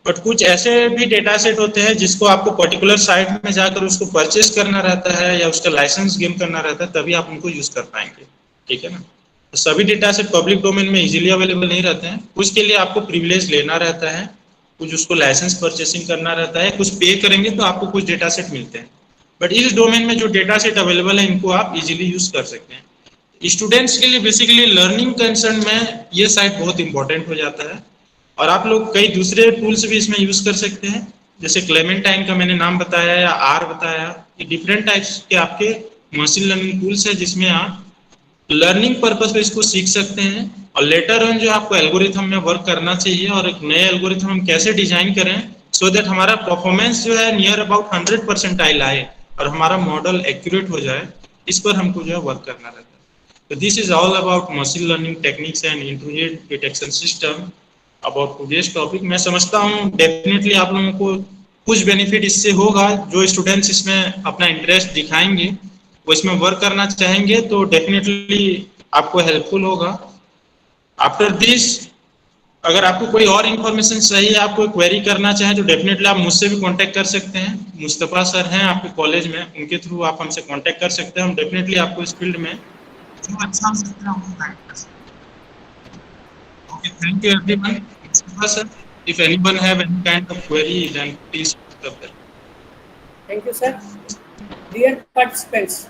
बट कुछ ऐसे भी डेटा सेट होते हैं जिसको आपको पर्टिकुलर साइट में जाकर उसको परचेस करना रहता है या उसका लाइसेंस गेन करना रहता है, तभी आप उनको यूज कर पाएंगे, ठीक है ना। तो सभी डेटा सेट पब्लिक डोमेन में इजीली अवेलेबल नहीं रहते हैं, कुछ के लिए आपको प्रिविलेज लेना रहता है, कुछ उसको लाइसेंस परचेसिंग करना रहता है, कुछ पे करेंगे तो आपको कुछ डेटा सेट मिलते हैं। बट इस डोमेन में जो डेटा सेट अवेलेबल है इनको आप इजीली यूज कर सकते हैं। स्टूडेंट्स के लिए बेसिकली लर्निंग कंसर्न में ये साइट बहुत इंपॉर्टेंट हो जाता है, और आप लोग कई दूसरे टूल्स भी इसमें यूज कर सकते हैं, जैसे क्लेमेंटाइन का मैंने नाम बताया या R बताया। ये डिफरेंट टाइप्स के आपके मशीन लर्निंग टूल्स है जिसमें आप लर्निंग पर्पस पे इसको सीख सकते हैं, और लेटर ऑन जो आपको एल्गोरिथम में वर्क करना चाहिए और एक नए एल्गोरिथम हम कैसे डिजाइन करें सो दैट हमारा परफॉर्मेंस जो है नियर अबाउट 100% आए और हमारा मॉडल एक्यूरेट हो जाए, इस पर हमको जो है वर्क करना रहता है। So this is all about machine learning techniques and intrusion detection system about today's topic. मैं समझता हूँ डेफिनेटली आप लोगों को कुछ बेनिफिट इससे होगा। जो स्टूडेंट्स इसमें अपना इंटरेस्ट दिखाएंगे, वो इसमें वर्क करना चाहेंगे, तो डेफिनेटली आपको हेल्पफुल होगा। आफ्टर दिस अगर आपको कोई और इन्फॉर्मेशन चाहिए, आपको क्वेरी करना चाहें तो डेफिनेटली आप मुझसे भी कांटेक्ट कर सकते हैं। मुस्तफा सर हैं आपके कॉलेज में, उनके थ्रू आप हमसे कांटेक्ट कर सकते हैं। हम डेफिनेटली आपको इस फील्ड में जो अच्छा हो सकता है वो गाइड कर सकते हैं। Okay, thank you everyone. Mustafa sir, if anyone have any kind of query then please put up there.
Thank you sir. Dear participants,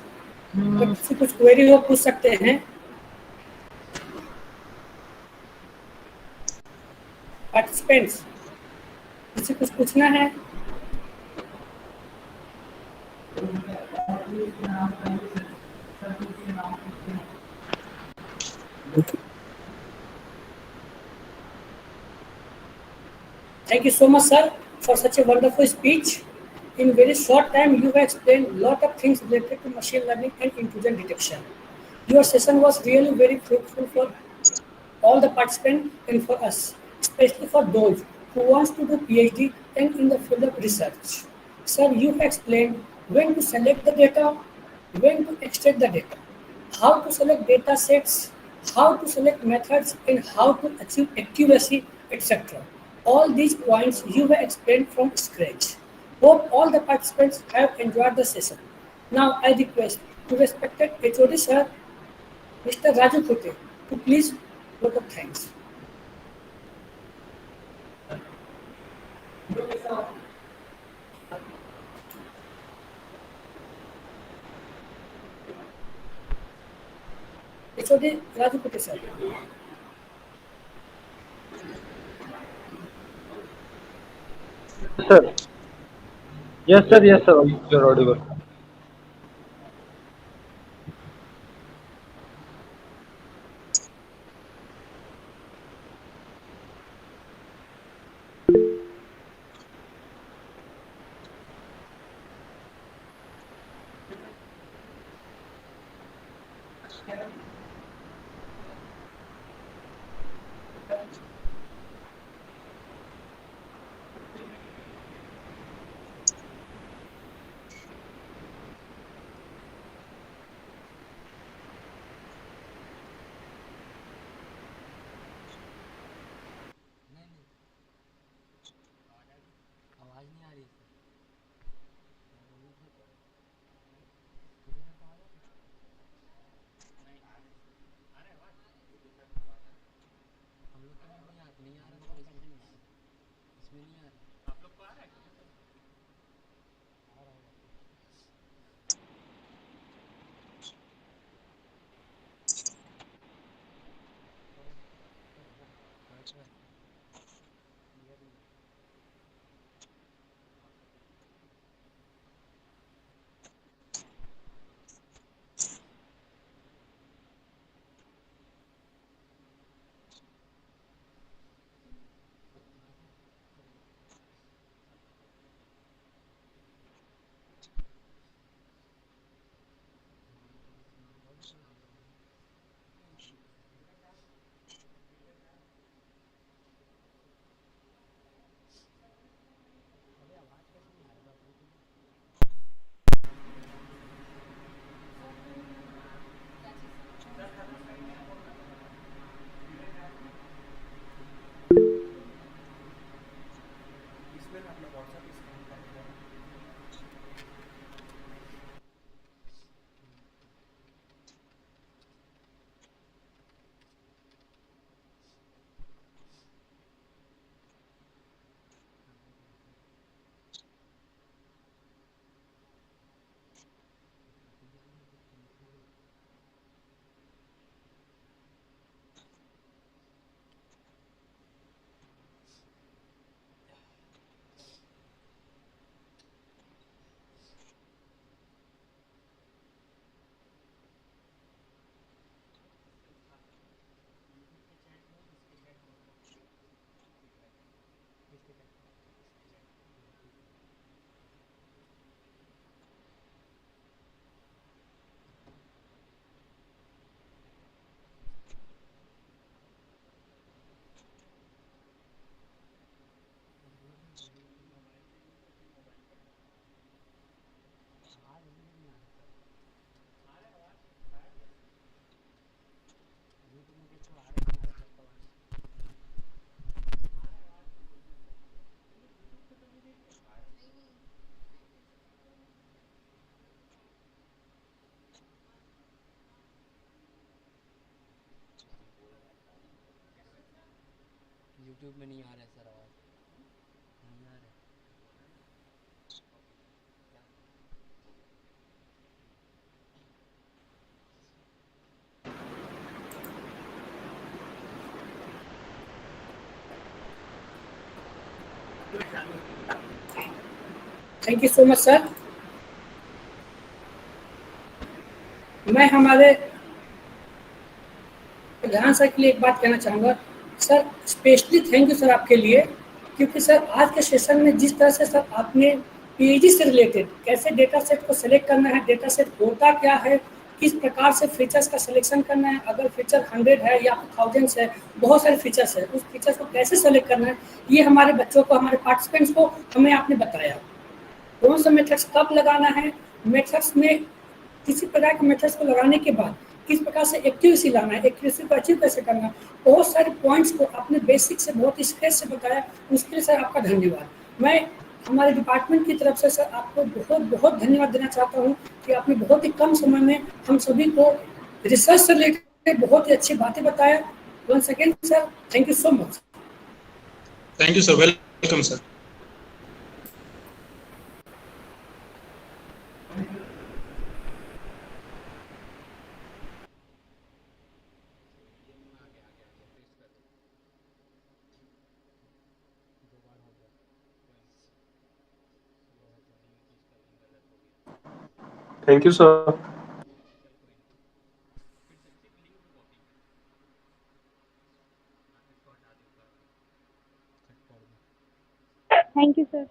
तो किसी कुछ क्वेरी हो पूछ सकते हैं। पार्टिसिपेंट्स, किसी कुछ पूछना है? Thank you so much, sir, for such a wonderful speech. In very short time, you have explained a lot of things related to machine learning and intrusion detection. Your session was really very fruitful for all the participants and for us, especially for those who wants to do PhD and in the field of research. Sir, you have explained when to select the data, when to extract the data, how to select data sets, how to select methods, and how to achieve accuracy, etc. All these points you have explained from scratch. Hope all the participants have enjoyed the session. Now I request to respected HOD sir, Mr. Raju Khute, to please vote of thanks. HOD Raju Khute sir.
Sir. Yes, sir. Yes, sir. You're audible.
आवाज नहीं आ रही है हम लोग को नहीं आ रहा इसमें नहीं आ रहा आप लोग को आ रहा है आ रहा होगा यूट्यूब में नहीं आ रहा है सर आवाज नहीं आ रहा है
thank you so much sir. मैं हमारे प्रधान सर के लिए एक बात कहना चाहूँगा sir, specially thank you sir आपके लिए क्योंकि सर आज के सेशन में जिस तरह से सर आपने पीएचडी से रिलेटेड कैसे डेटा सेट को सेलेक्ट करना है, डेटा सेट होता क्या है, किस प्रकार से फीचर्स का सिलेक्शन करना है, अगर फीचर 100 है या 1000 है, बहुत सारे फीचर्स है, उस फीचर्स को कैसे सेलेक्ट करना है, ये हमारे बच्चों को, हमारे पार्टिसिपेंट्स को हमें आपने बताया। कौन सा मेथड्स कब लगाना है, मेथड्स में किसी प्रकार के मेथड्स को लगाने के बाद किस प्रकार से एक्यूरेसी लाना है, एक्यूरेसी को अचीव कैसे करना है, बहुत सारे पॉइंट्स को आपने बेसिक से बहुत स्केच से बताया, उसके लिए सर आपका धन्यवाद। मैं हमारे डिपार्टमेंट की तरफ से सर आपको बहुत बहुत धन्यवाद देना चाहता हूँ कि आपने बहुत ही कम समय में हम सभी को रिसर्च से रिलेटेड बहुत ही अच्छी बातें बताया। Once again sir, thank you so much.
Thank you sir, welcome sir.
Thank you, sir.
Thank you, sir.